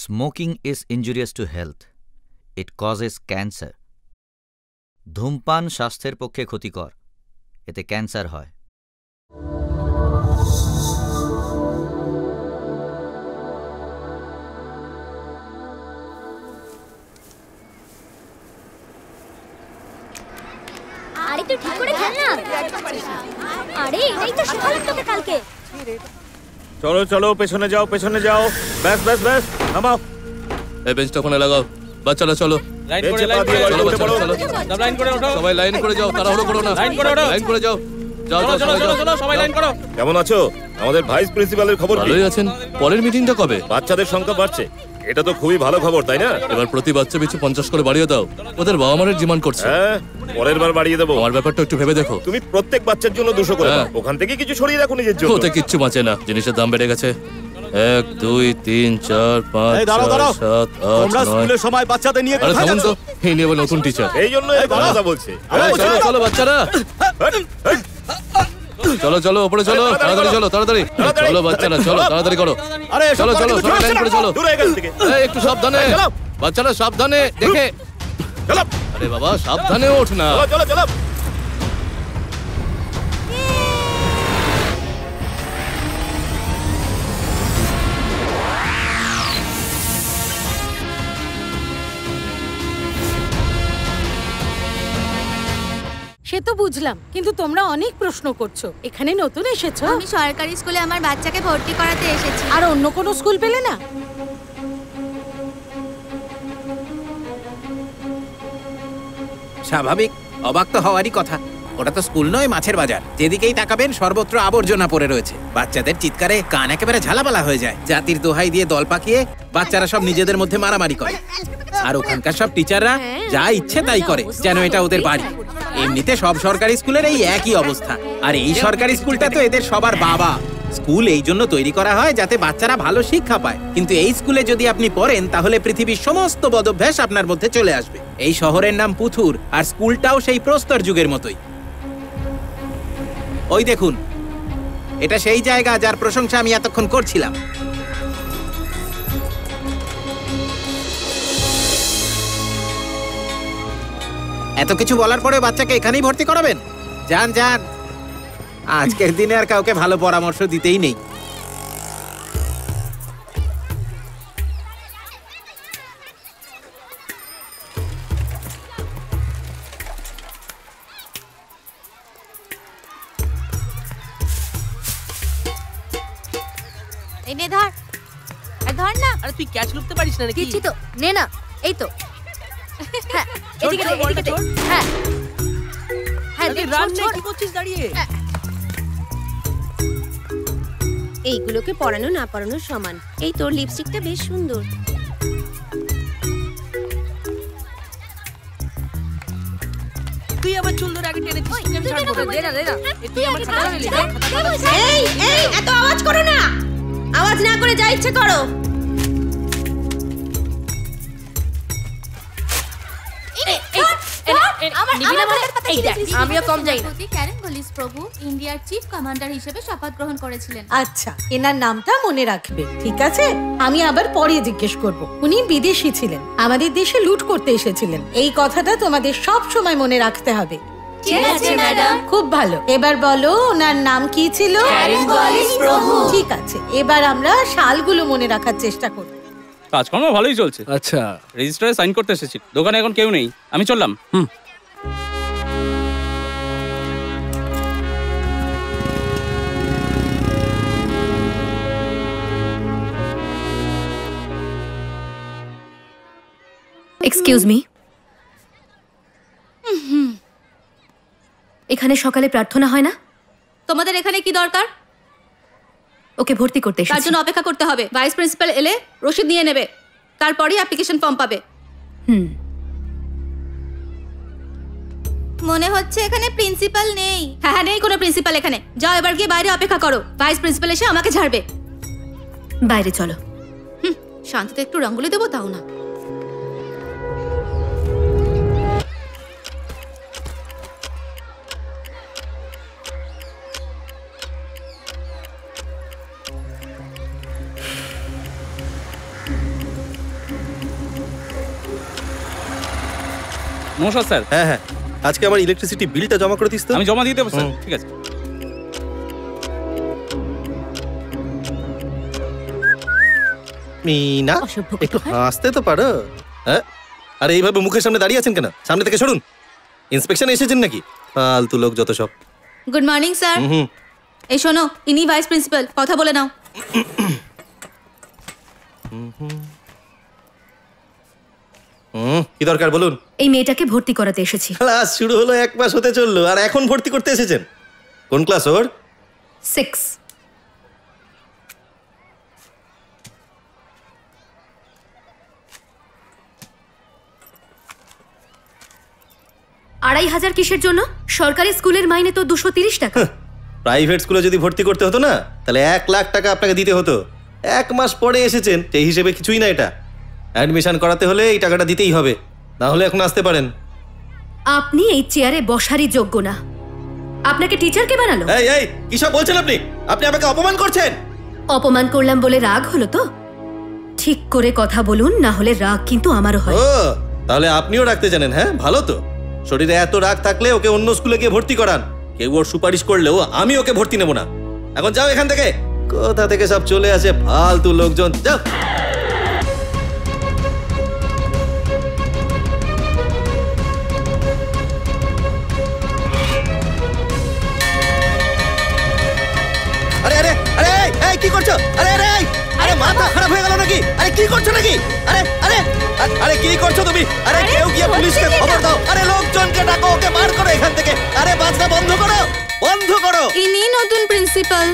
Smoking is injurious to health. It causes cancer. ধূমপান স্বাস্থ্যের পক্ষে ক্ষতিকর, এতে ক্যান্সার হয়। আরে তুই ঠিক করে খেল না। আরে এটাই তো শেখালাম তোকে কালকে। চলো চলো পেছনে যাও পেছনে যাও। ব্যাস ব্যাস ব্যাস থামাও। এই বেঞ্চটা ওখানে লাগাও। বাচ্চারা চলো। লাইন করে চলো। সব লাইন করে ওঠো। সবাই লাইন করে যাও, তাড়াহুড়ো করো না। লাইন করে ওঠো। লাইন করে যাও। যাও যাও চলো সবাই লাইন করো। কেমন আছো? আমাদের ভাইস প্রিন্সিপালের খবর কি? ভালোই আছেন। পরের মিটিংটা কবে? বাচ্চাদের সংখ্যা বাড়ছে, এটা তো খুবই ভালো খবর তাই না? এবার প্রতি বাচ্চা পিছু 50 করে বাড়িয়ে দাও। ওদের বাবা মায়ের ডিমান্ড করছে। হ্যাঁ, পরের বার বাড়িয়ে দেবো। আমার ব্যাপারটা একটু ভেবে দেখো। তুমি প্রত্যেক বাচ্চার জন্য 200 করে দাও। ওখান থেকে কিছু ছড়িয়ে রাখো নিজের জন্য। ওতে কিচ্ছু বাঁচে না, জিনিসের দাম বেড়ে গেছে। 1 2 3 4 5 6 7 8 তোমরা স্কুলের সময় বাচ্চাদের নিয়ে আরে থামুন তো, এই নিয়ে বলে নতুন টিচার। এই জন্য এই কথা বলছে। চলো চলো বাচ্চারা, চলো চলো উপরে চলো, তাড়াতাড়ি চলো তাড়াতাড়ি চলো বাচ্চারা, চলো তাড়াতাড়ি করো। আরে চলো চলো সবাই লাইন করে চলো। দূরে এখান থেকে। এই একটু সাবধানে বাচ্চারা, সাবধানে দেখে। চলো। আরে বাবা সাবধানে ওঠ না। চলো চলো চলো। সে তো বুঝলাম, কিন্তু তোমরা অনেক প্রশ্ন করছো। এখানে নতুন এসেছো? আমি সরকারি স্কুলে আমার বাচ্চাকে ভর্তি করাতে এসেছি। আর অন্য কোনো স্কুল পেলে না? স্বাভাবিক, অবাক তো হওয়ারই কথা। ওটা তো স্কুল নয়, মাছের বাজার। যেদিকেই তাকাবেন সর্বত্র আবর্জনা পড়ে রয়েছে। বাচ্চাদের চিৎকারে কান একেবারে ঝালাপালা হয়ে যায়। জাতির দোহাই দিয়ে দল পাকিয়ে বাচ্চারা সব নিজেদের মধ্যে মারামারি করে। আর ওখানকার সব টিচাররা যা ইচ্ছে তাই করে, যেন এটা ওদের বাড়ি। এমনিতে সব সরকারি স্কুলের এই একই অবস্থা। আর এই সরকারি স্কুলটা তো এদের সবার বাবা। স্কুল এই জন্য তৈরি করা হয় যাতে বাচ্চারা ভালো শিক্ষা পায়, কিন্তু এই স্কুলে যদি আপনি পড়েন তাহলে পৃথিবীর সমস্ত বদভ্যাস আপনার মধ্যে চলে আসবে। এই শহরের নাম পুথুর, আর স্কুলটাও সেই প্রস্তর যুগের মতোই। ওই দেখুন, এটা সেই জায়গা যার প্রশংসা আমি এতক্ষণ করছিলাম। এত কিছু বলার পরে বাচ্চাকে এখানেই ভর্তি করাবেন? যান যান, আজকের দিনে আর কাউকে ভালো পরামর্শ দিতেই নেই। এই নে ধর, ধর না। আরে তুই ক্যাচ লুকতে পারিস না নাকি? দিচ্ছি তো, নে না। এই তো। হ্যাঁ, এদিকে দে, এদিকে দে। হ্যাঁ হ্যাঁ, আরে রান নে, কি করছিস দাঁড়িয়ে? এইগুলোকে পরানো না পরানো সমান। এই তোর লিপস্টিকটা বেশ সুন্দর। তুই আমার চুল ধরে আগে টেনে দিস, আমি ছাড়বো না। দে না দে না, তুই আমার খাতা নিলি। এই এই এত আওয়াজ করো না, আওয়াজ না করে যা ইচ্ছে করো। আমিও কম যাই না। ক্যারেন বলিস প্রভু ইন্ডিয়ার চিফ কমান্ডার হিসেবে শপথ গ্রহণ করেছিলেন। আচ্ছা, এনার নামটা মনে রাখবে, ঠিক আছে? আমি আবার পরে জিজ্ঞেস করব। উনি বিদেশি ছিলেন, আমাদের দেশে লুট করতে এসেছিলেন। এই কথাটা তোমাদের সব সময় মনে রাখতে হবে। ঠিক আছে ম্যাডাম। খুব ভালো। এবার বলো ওনার নাম কি ছিল? ক্যারেন বলিস প্রভু। ঠিক আছে, এবার আমরা সালগুলো মনে রাখার চেষ্টা করব। কাজকর্ম ভালোই চলছে। আচ্ছা, রেজিস্টারে সাইন করতে এসেছি। দোকানে এখন কেউ নেই, আমি চললাম। এক্সকিউজ মি, এখানে সকালে প্রার্থনা হয় না? তোমাদের এখানে কি দরকার? ওকে ভর্তি করতে তার জন্য অপেক্ষা করতে হবে। ভাইস প্রিন্সিপাল এলে রসিদ নিয়ে নেবে, তারপরই অ্যাপ্লিকেশন ফর্ম পাবে। মনে হচ্ছে এখানে প্রিন্সিপাল নেই। হ্যাঁ নেই কোনো প্রিন্সিপাল এখানে। যাও এবার গিয়ে বাইরে অপেক্ষা করো, ভাইস প্রিন্সিপাল এসে আমাকে ঝাড়বে। বাইরে চলো। শান্তিতে একটু রঙ্গোলি দেবো তাও না। নমস্কার স্যার। হ্যাঁ হ্যাঁ, আজকে আমার ইলেকট্রিসিটি বিলটা জমা করে দিস তো। আমি জমা দিয়ে দেবো স্যার। ঠিক আছে। মিনা, একটু হাসতে তো পারো। হ্যাঁ, আরে এইভাবে মুখের সামনে দাঁড়িয়ে আছেন কেন? সামনে থেকে সরুন। ইন্সপেকশন এসেছেন নাকি? ফালতু লোক যত সব। Good morning sir. এই শোনো, ইনি ভাইস প্রিন্সিপাল, কথা বলে নাও। কি দরকার বলুন? এই মেয়েটাকে ভর্তি করাতে এসেছি। ক্লাস শুরু হলো 1 মাস হতে চললো আর এখন ভর্তি করতে এসেছেন? কোন ক্লাস ওর? 6। $2,500 কিসের জন্য? সরকারি স্কুলের মাইনে তো 230 টাকা। প্রাইভেট স্কুলে যদি ভর্তি করতে হতো না, তাহলে 1 লাখ টাকা আপনাকে দিতে হতো। 1 মাস পরে এসেছেন, সেই হিসেবে কিছুই না এটা। অ্যাডমিশন করাতে হলে এই টাকাটা দিতেই হবে, না হলে এখন আসতে পারেন। আপনি এই চেয়ারে বসারই যোগ্য না। আপনাকে টিচার কে বানালো? এই এই কি সব বলছেন আপনি? আপনি আমাকে অপমান করছেন। অপমান করলাম বলে রাগ হলো তো? ঠিক করে কথা বলুন, না হলে রাগ কিন্তু আমারও হয়। ও, তাহলে আপনিও রাখতে জানেন? হ্যাঁ, ভালো তো। শরীরে এত রাগ থাকলে ওকে অন্য স্কুলে গিয়ে ভর্তি করান। কেউ ওর সুপারিশ করলেও আমি ওকে ভর্তি নেব না। এখন যাও এখান থেকে। কোথা থেকে সব চলে আসে ফালতু লোকজন। যাও। আরে আরে আরে এই কি করছো? আরে আরে আরে মাথা খারাপ হয়ে গেল নাকি? আরে কি করছো নাকি? আরে আরে আরে কি করছো তুমি? আরে কেউ গিয়ে পুলিশকে খবর দাও। আরে লোকজনকে ডাকো, ওকে বার করো এখান থেকে। আরে বাজনা বন্ধ করো, বন্ধ করো। ইনি নতুন প্রিন্সিপাল।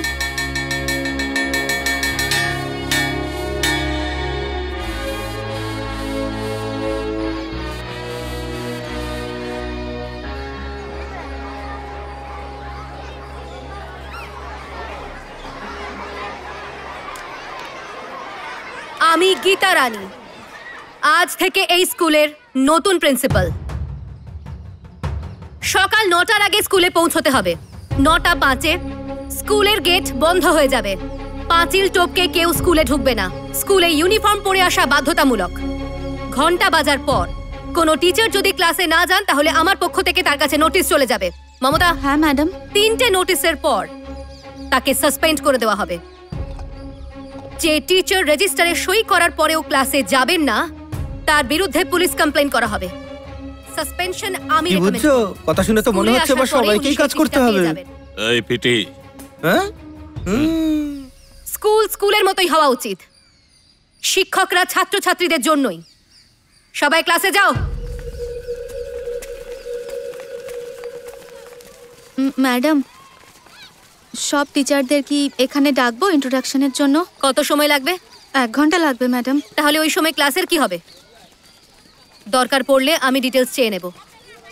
আমি গীতা রানী, আজ থেকে এই স্কুলের নতুন প্রিন্সিপাল। সকাল 9টার আগে স্কুলে পৌঁছতে হবে। 9:05 স্কুলের গেট বন্ধ হয়ে যাবে। পাঁচিল টপকে কেউ স্কুলে ঢুকবে না। স্কুলে ইউনিফর্ম পরে আসা বাধ্যতামূলক। ঘন্টা বাজার পর কোনো টিচার যদি ক্লাসে না যান, তাহলে আমার পক্ষ থেকে তার কাছে নোটিশ চলে যাবে। মমতা? হ্যাঁ ম্যাডাম। 3টে নোটিশের পর তাকে সাসপেন্ড করে দেওয়া হবে। যে টিচার রেজিস্টারে সই করার পরেও ক্লাসে যাবেন না, তার বিরুদ্ধে পুলিশ কমপ্লেইন করা হবে। সাসপেনশন আমি রেকমেন্ড বুঝছো? কথা শুনে তো মনে হচ্ছে এবার সবাইকেই কাজ করতে হবে। এই পিটি, হ্যাঁ? স্কুল স্কুলের মতোই হওয়া উচিত। শিক্ষকরা ছাত্রছাত্রীদের জন্যই। সবাই ক্লাসে যাও। ম্যাডাম, সব টিচারদের কি এখানে ডাকবো ইন্ট্রোডাকশনের জন্য? কত সময় লাগবে? 1 ঘন্টা লাগবে ম্যাডাম। তাহলে ওই সময় ক্লাসের কি হবে? দরকার পড়লে আমি ডিটেলস চেয়ে নেব।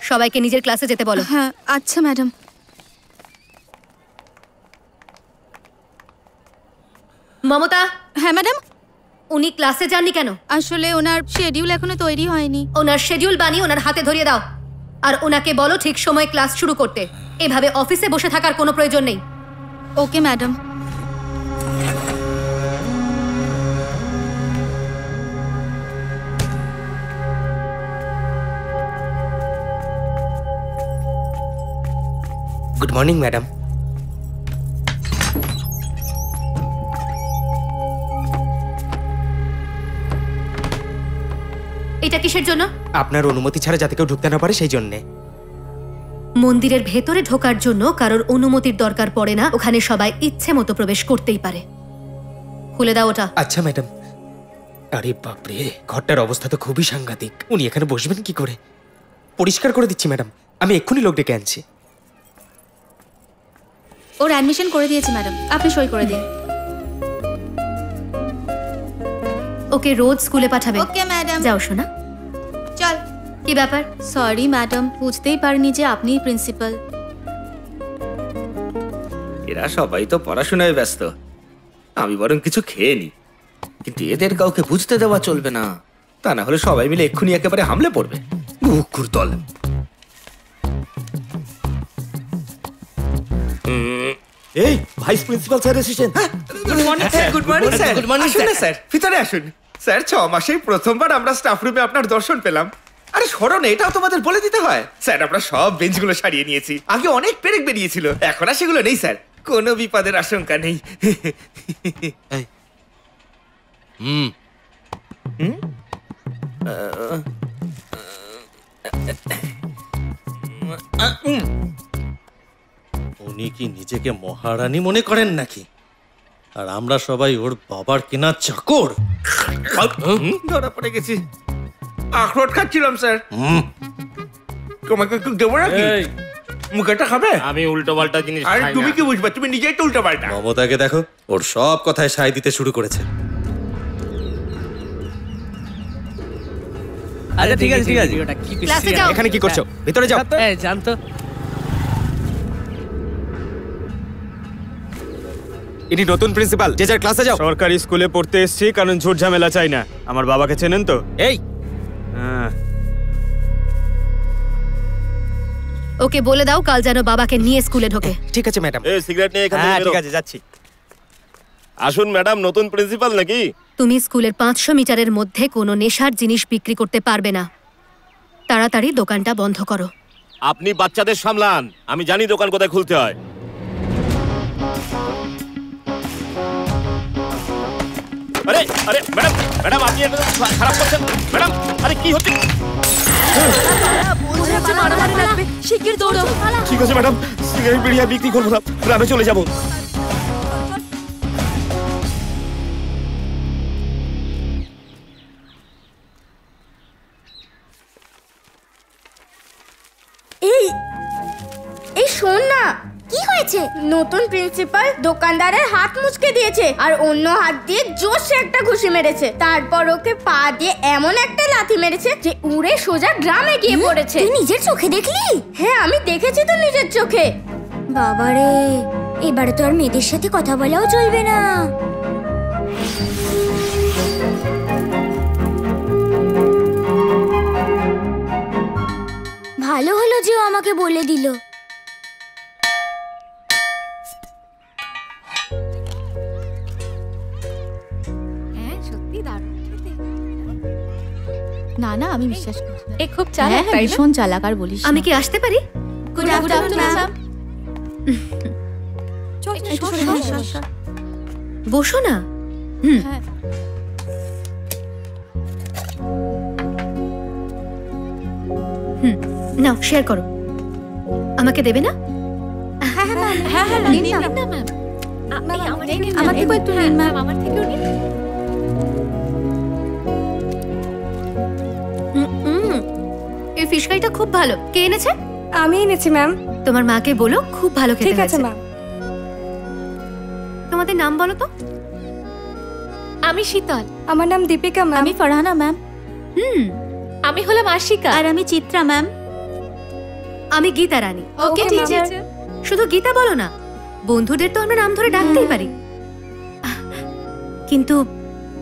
সবাইকে নিজের ক্লাসে যেতে বলো। হ্যাঁ আচ্ছা ম্যাডাম। মমতা? হ্যাঁ ম্যাডাম। উনি ক্লাসে যাননি কেন? আসলে ওনার শিডিউল এখনো তৈরি হয়নি। ওনার শিডিউল বানিয়ে ওনার হাতে ধরিয়ে দাও, আর ওনাকে বলো ঠিক সময় ক্লাস শুরু করতে। এভাবে অফিসে বসে থাকার কোনো প্রয়োজন নেই। Okay madam. Good morning madam. এটা কিসের জন্য? আপনার অনুমতি ছাড়া যাতে কেউ ঢুকতে না পারে সেই জন্যে। মন্দিরের ভেতরে ঢোকার জন্য কারোর অনুমতির দরকার পড়ে না। ওখানে সবাই ইচ্ছে মতো প্রবেশ করতেই পারে। খুলে দাও ওটা। আচ্ছা ম্যাডাম। আরে বাপরে, ঘরটার অবস্থা তো খুবই সাংঘাতিক। উনি এখানে বসবেন কি করে? পরিষ্কার করে দিচ্ছি ম্যাডাম, আমি এক্ষুনি লোক ডেকে আনছি। ওর অ্যাডমিশন করে দিয়েছি ম্যাডাম, আপনি সই করে দিন। ওকে রোজ স্কুলে পাঠাবে। Okay madam. যাও শোনা। চল। কি ব্যাপার? সরি ম্যাডাম, বুঝতেই পারিনি যে আপনিই প্রিন্সিপাল। এরা সবাই তো পড়াশোনায় ব্যস্ত, আমি বরং কিছু খেয়ে নি। কিন্তু এদের কাউকে বুঝতে দেওয়া চলবে না, তা না হলে সবাই মিলে এক্ষুনি একেবারে হামলে পড়বে। কুকুর দল। এই ভাইস প্রিন্সিপাল স্যার এসেছেন। Good morning sir. Good morning sir. Good morning sir. ভিতরে আসুন স্যার। 6 মাসেই প্রথমবার আমরা স্টাফ রুমে আপনার দর্শন পেলাম। আরে স্মরণ, এটাও তোমাদের বলে দিতে হয়? স্যার, আমরা সব বেঞ্চগুলো সারিয়ে নিয়েছি। আগে অনেক পেরেক বেরিয়েছিল, এখন আর সেগুলো নেই স্যার। কোনো বিপদের আশঙ্কা নেই। উনি কি নিজেকে মহারানী মনে করেন নাকি? আর আমরা সবাই ওর বাবার কেনা চাকর। ধরা পড়ে গেছি। আখরোট খাচ্ছিলাম স্যার। তোমাকে একটু দেবো নাকি? মুখেটা খাবে? আমি উল্টো পাল্টা জিনিস আরে খাই না। তুমি কি বুঝবে? তুমি নিজেই তো উল্টো পাল্টা। মমতাকে দেখো, ওর সব কথায় সায় দিতে শুরু করেছে। আচ্ছা ঠিক আছে ঠিক আছে। ক্লাসে যাও। এখানে কি করছো? ভিতরে যাও। এই জানতো ইনি নতুন প্রিন্সিপাল, যে যার ক্লাসে যাও। সরকারি স্কুলে পড়তে এসেছি, কারণ ঝুট ঝামেলা চাই না। আমার বাবাকে চেনেন তো? এই ওকে বলে দাও কাল যেন বাবাকে নিয়ে স্কুলে ঢোকে। ঠিক আছে ম্যাডাম। এই সিগারেট নিয়ে এখান থেকে বেরো। ঠিক আছে, যাচ্ছি। আসুন ম্যাডাম, নতুন প্রিন্সিপাল নাকি? তুমি স্কুলের 500 মিটারের মধ্যে কোনো নেশার জিনিস বিক্রি করতে পারবে না। তাড়াতাড়ি দোকানটা বন্ধ করো। আপনি বাচ্চাদের সামলান, আমি জানি দোকান কোথায় খুলতে হয়। আরে আরে ম্যাডাম, ম্যাডাম আপনি এটা খারাপ করছেন ম্যাডাম। আরে কি হচ্ছে? মারামারি লাগবে, শিগগির দৌড়ো। ঠিক আছে ম্যাডাম, সিগারেট বিড়ি আর বিক্রি করবো না, গ্রামে চলে যাবো। এই এই শোন না, কি হয়েছে? নতুন প্রিন্সিপাল দোকানদারের হাত মুচকে দিয়েছে আর অন্য হাত দিয়ে জোরসে একটা ঘুষি মেরেছে। তারপর ওকে পা দিয়ে এমন একটা লাথি মেরেছে যে উড়ে সোজা গ্রামে গিয়ে পড়েছে। তুই নিজের চোখে দেখলি? হ্যাঁ, আমি দেখেছি তো নিজের চোখে। বাবারে, এবারে তো আর মেয়েদের সাথে কথা বলাও চলবে না। ভালো হলো যে ও আমাকে বলে দিল। না না, আমি বিশ্বাস করি। এ খুব চালাক, তাই না? ভীষণ চালাক, আর বলিস। আমি কি আসতে পারি? Good afternoon ma'am. বসো না। নাও শেয়ার করো। আমাকে দেবে না? নিন না ম্যাম। আমার থেকেও একটু নিন ম্যাম। আমার থেকেও নিন। এই ফিশ কারিটা খুব ভালো। কে এনেছে? আমি এনেছি ম্যাম। তোমার মাকে বলো খুব ভালো খেতে ঠিক আছে হয়েছে। ম্যাম। তোমাদের নাম বলো তো। আমি শীতল। আমার নাম দীপিকা ম্যাম। আমি ফারহানা ম্যাম। আমি হলাম আশিকা। আর আমি চিত্রা ম্যাম। আমি গীতা রানী। ওকে টিচার। শুধু গীতা বলো না, বন্ধুদের তো আমরা নাম ধরে ডাকতেই পারি। কিন্তু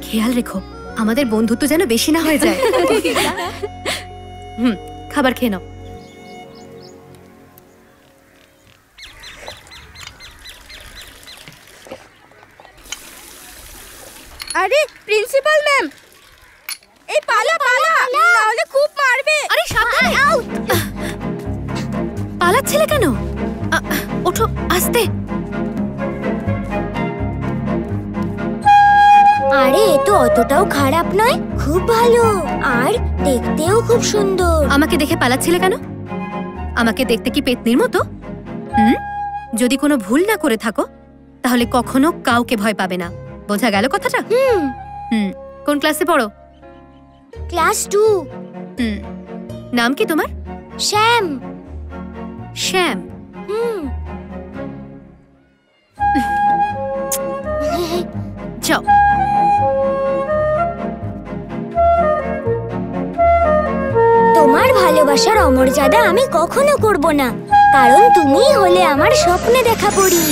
খেয়াল রেখো, আমাদের বন্ধুত্ব যেন বেশি না হয়ে যায়। খাবার খেয়ে নাও। আরে প্রিন্সিপাল ম্যাম, এই পালা পালা, নাহলে খুব মারবে। আরে সাবধানে। পালাচ্ছিলে কেন? ওঠো আস্তে। আরে এ তো অতটাও খারাপ নয়, খুব ভালো আর দেখতেও খুব সুন্দর। আমাকে দেখে পালাচ্ছিলে কেন? আমাকে দেখতে কি পেতনির মতো? যদি কোনো ভুল না করে থাকো তাহলে কখনো কাউকে ভয় পাবে না। বোঝা গেল কথাটা? কোন ক্লাসে পড়ো? ক্লাস 2। নাম কি তোমার? শ্যাম। শ্যাম? যাও। তোমার ভালোবাসার অমর্যাদা আমি কখনো করব না, কারণ তুমিই হলে আমার স্বপ্নে দেখা পরি।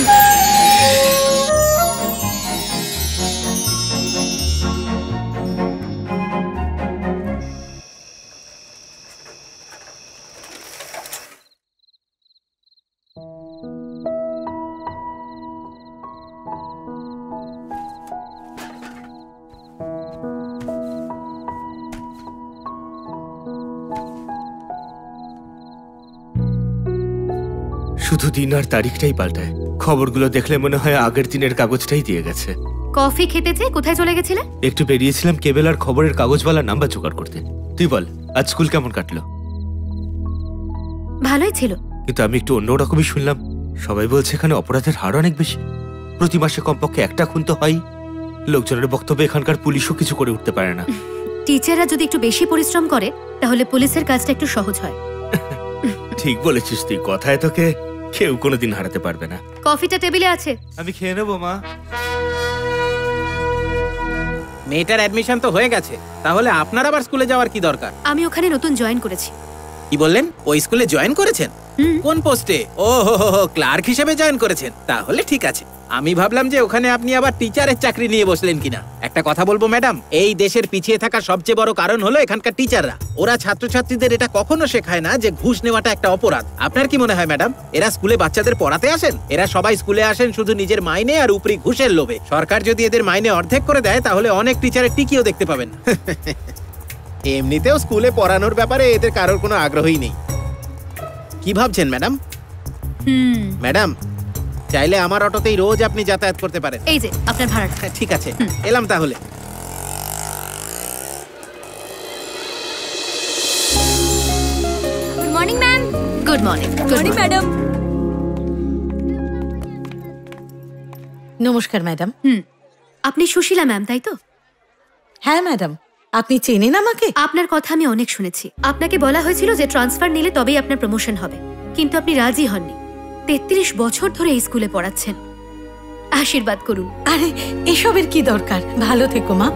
শুধু দিন আর তারিখটাই পাল্টায়। খবরগুলো দেখলে মনে হয় আগের দিনের কাগজটাই দিয়ে গেছে। কফি খেতে চেয়ে কোথায় চলে গেছিলে? একটু বেরিয়েছিলাম কেবল আর খবরের কাগজওয়ালা নাম্বার জোগাড় করতে। তুই বল, আজ স্কুল কেমন কাটলো? ভালোই ছিল, কিন্তু আমি একটু অন্যরকমই শুনলাম। সবাই বলছে এখানে অপরাধের হার অনেক বেশি। প্রতি মাসে কমপক্ষে একটা খুন তো হয়। লোকজনের বক্তব্য এখানকার পুলিশও কিছু করে উঠতে পারে না। টিচাররা যদি একটু বেশি পরিশ্রম করে তাহলে পুলিশের কাজটা একটু সহজ হয়। ঠিক বলেছিস তুই, কথায় তোকে কেউ কোনোদিন হারাতে পারবে না। কফিটা টেবিলে আছে, আমি খেয়ে নেবো মা। মেয়েটার অ্যাডমিশন তো হয়ে গেছে, তাহলে আপনার আবার স্কুলে যাওয়ার কি দরকার? আমি ওখানে নতুন জয়েন করেছি। কি বললেন? ওই স্কুলে জয়েন করেছেন? কোন পোস্টে? ও হো, ক্লার্ক হিসেবে জয়েন করেছেন? তাহলে ঠিক আছে। আমি ভাবলাম যে ওখানে আপনি আবার টিচারের চাকরি নিয়ে বসলেন কিনা। একটা কথা বলবো ম্যাডাম, এই দেশের পিছিয়ে থাকা সবচেয়ে বড় কারণ হলো এখানকার টিচাররা। ওরা ছাত্রছাত্রীদের এটা কখনো শেখায় না যে ঘুষ নেওয়াটা একটা অপরাধ। আপনার কি মনে হয় ম্যাডাম, এরা স্কুলে বাচ্চাদের পড়াতে আসেন? এরা সবাই স্কুলে আসেন শুধু নিজের মাইনে আর উপরি ঘুষের লোভে। সরকার যদি এদের মাইনে অর্ধেক করে দেয় তাহলে অনেক টিচারের টিকিও দেখতে পাবেন। এমনিতেও স্কুলে পড়ানোর ব্যাপারে এদের কারোর কোনো আগ্রহই নেই। কি ভাবছেন ম্যাডাম? ম্যাডাম, চাইলে আমার অটোতেই রোজ আপনি যাতায়াত করতে পারেন। এই যে আপনার ভাড়াটা। ঠিক আছে, এলাম তাহলে। Good morning ma'am. Good morning. Good morning madam. নমস্কার ম্যাডাম। আপনি সুশীলা ম্যাম, তাই তো? হ্যাঁ ম্যাডাম। আপনি চেনেন আমাকে? আপনার কথা আমি অনেক শুনেছি। আপনাকে বলা হয়েছিল যে ট্রান্সফার নিলে তবেই আপনার প্রমোশন হবে, কিন্তু আপনি রাজি হননি। 33 বছর ধরে এই স্কুলে পড়াচ্ছেন। আশীর্বাদ করুন। আরে এসবের কি দরকার? ভালো থেকো মা।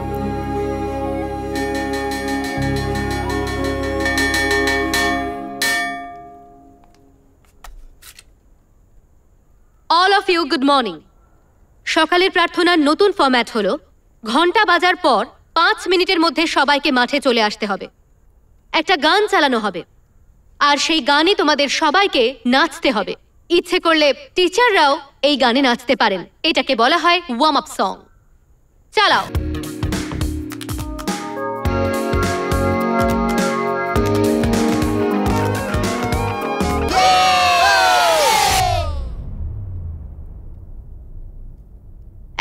All of you good morning. সকালের প্রার্থনার নতুন ফরম্যাট হলো ঘন্টা বাজার পর 5 মিনিটের মধ্যে সবাইকে মাঠে চলে আসতে হবে। একটা গান চালানো হবে আর সেই গানে তোমাদের সবাইকে নাচতে হবে। ইচ্ছে করলে টিচাররাও এই গানে নাচতে পারেন। এটাকে বলা হয় ওয়ার্ম আপ সং। চালাও।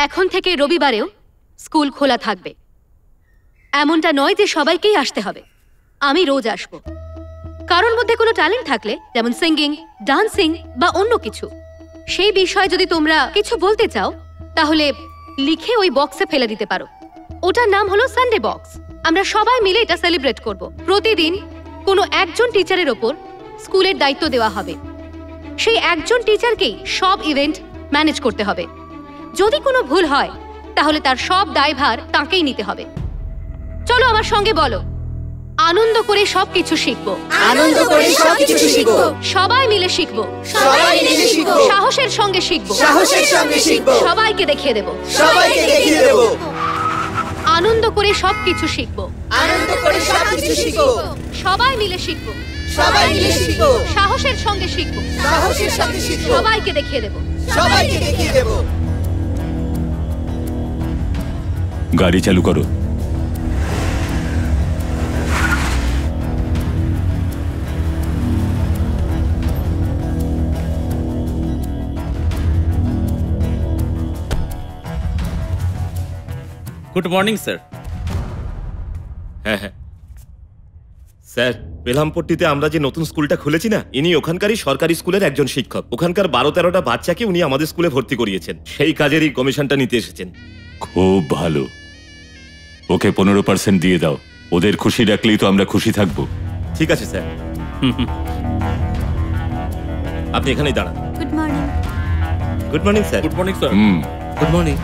এখন থেকে রবিবারেও স্কুল খোলা থাকবে। এমনটা নয় যে সবাইকেই আসতে হবে। আমি রোজ আসব। কারোর মধ্যে কোনো ট্যালেন্ট থাকলে, যেমন সিঙ্গিং, ডান্সিং বা অন্য কিছু, সেই বিষয়ে যদি তোমরা কিছু বলতে চাও তাহলে লিখে ওই বক্সে ফেলে দিতে পারো। ওটার নাম হলো সানডে বক্স। আমরা সবাই মিলে এটা সেলিব্রেট করব। প্রতিদিন কোনো একজন টিচারের ওপর স্কুলের দায়িত্ব দেওয়া হবে। সেই একজন টিচারকেই সব ইভেন্ট ম্যানেজ করতে হবে। যদি কোনো ভুল হয় তাহলে তার সব দায়ভার তাঁকেই নিতে হবে। চলো আমার সঙ্গে বলো, আনন্দ করে সবকিছু শিখবো। আনন্দ করে সবকিছু শিখবো। সবাই মিলে শিখবো। সবাই মিলে শিখবো। সাহসের সঙ্গে শিখবো। সাহসের সঙ্গে শিখবো। সবাইকে দেখিয়ে দেব। সবাইকে দেখিয়ে দেব। আনন্দ করে সবকিছু শিখবো। আনন্দ করে সবকিছু শিখবো। সবাই মিলে শিখবো। সবাই মিলে শিখবো। সাহসের সঙ্গে শিখবো। সাহসের সঙ্গে শিখবো। সবাইকে দেখিয়ে দেব। সবাইকে দেখিয়ে দেব। গাড়ি চালু করো। Good morning sir. হ্যাঁ হ্যাঁ স্যার, বেলহামপট্টিতে আমরা যে নতুন স্কুলটা খুলেছি না, ইনি ওখানকারই সরকারি স্কুলের একজন শিক্ষক। ওখানকার 12-13টা বাচ্চাকে উনি আমাদের স্কুলে ভর্তি করিয়েছেন। সেই কাজেরই কমিশনটা নিতে এসেছেন। খুব ভালো, ওকে 15% দিয়ে দাও। ওদের খুশি রাখলেই তো আমরা খুশি থাকবো। ঠিক আছে স্যার। আপনি এখানেই দাঁড়ান। Good morning. Good morning sir. Good morning sir. Good morning.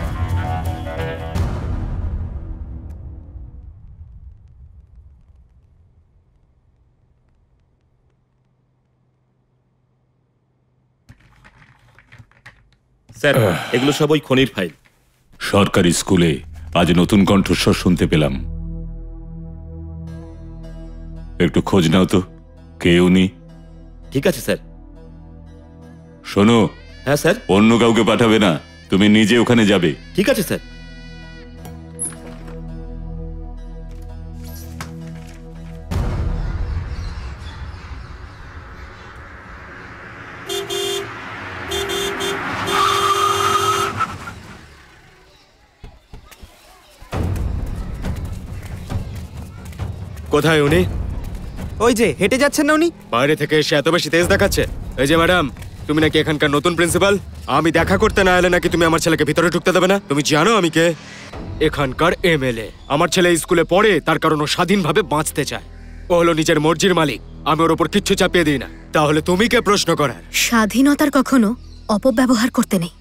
Sir, এগুলো সব ওই খনির ফাইল। সরকারি স্কুলে আজ নতুন কণ্ঠস্বর শুনতে পেলাম। একটু খোঁজ নাও তো, কে উনি? ঠিক আছে স্যার। শোনো। হ্যাঁ স্যার। অন্য কাউকে পাঠাবে না, তুমি নিজে ওখানে যাবে। ঠিক আছে স্যার। কোথায় উনি? ওই যে হেঁটে যাচ্ছেন না উনি? বাইরে থেকে এসে এত বেশি তেজ দেখাচ্ছে। এই যে ম্যাডাম, তুমি নাকি এখানকার নতুন প্রিন্সিপাল? আমি দেখা করতে না এলে নাকি তুমি আমার ছেলেকে ভিতরে ঢুকতে দেবে না? তুমি জানো আমি কে? এখানকার এমএলএ। আমার ছেলে স্কুলে পড়ে তার কারণ ও স্বাধীনভাবে বাঁচতে চায়। ও হলো নিজের মর্জির মালিক, আমি ওর ওপর কিচ্ছু চাপিয়ে দিই না। তাহলে তুমি কে প্রশ্ন করার? স্বাধীনতার কখনো অপব্যবহার করতে নেই,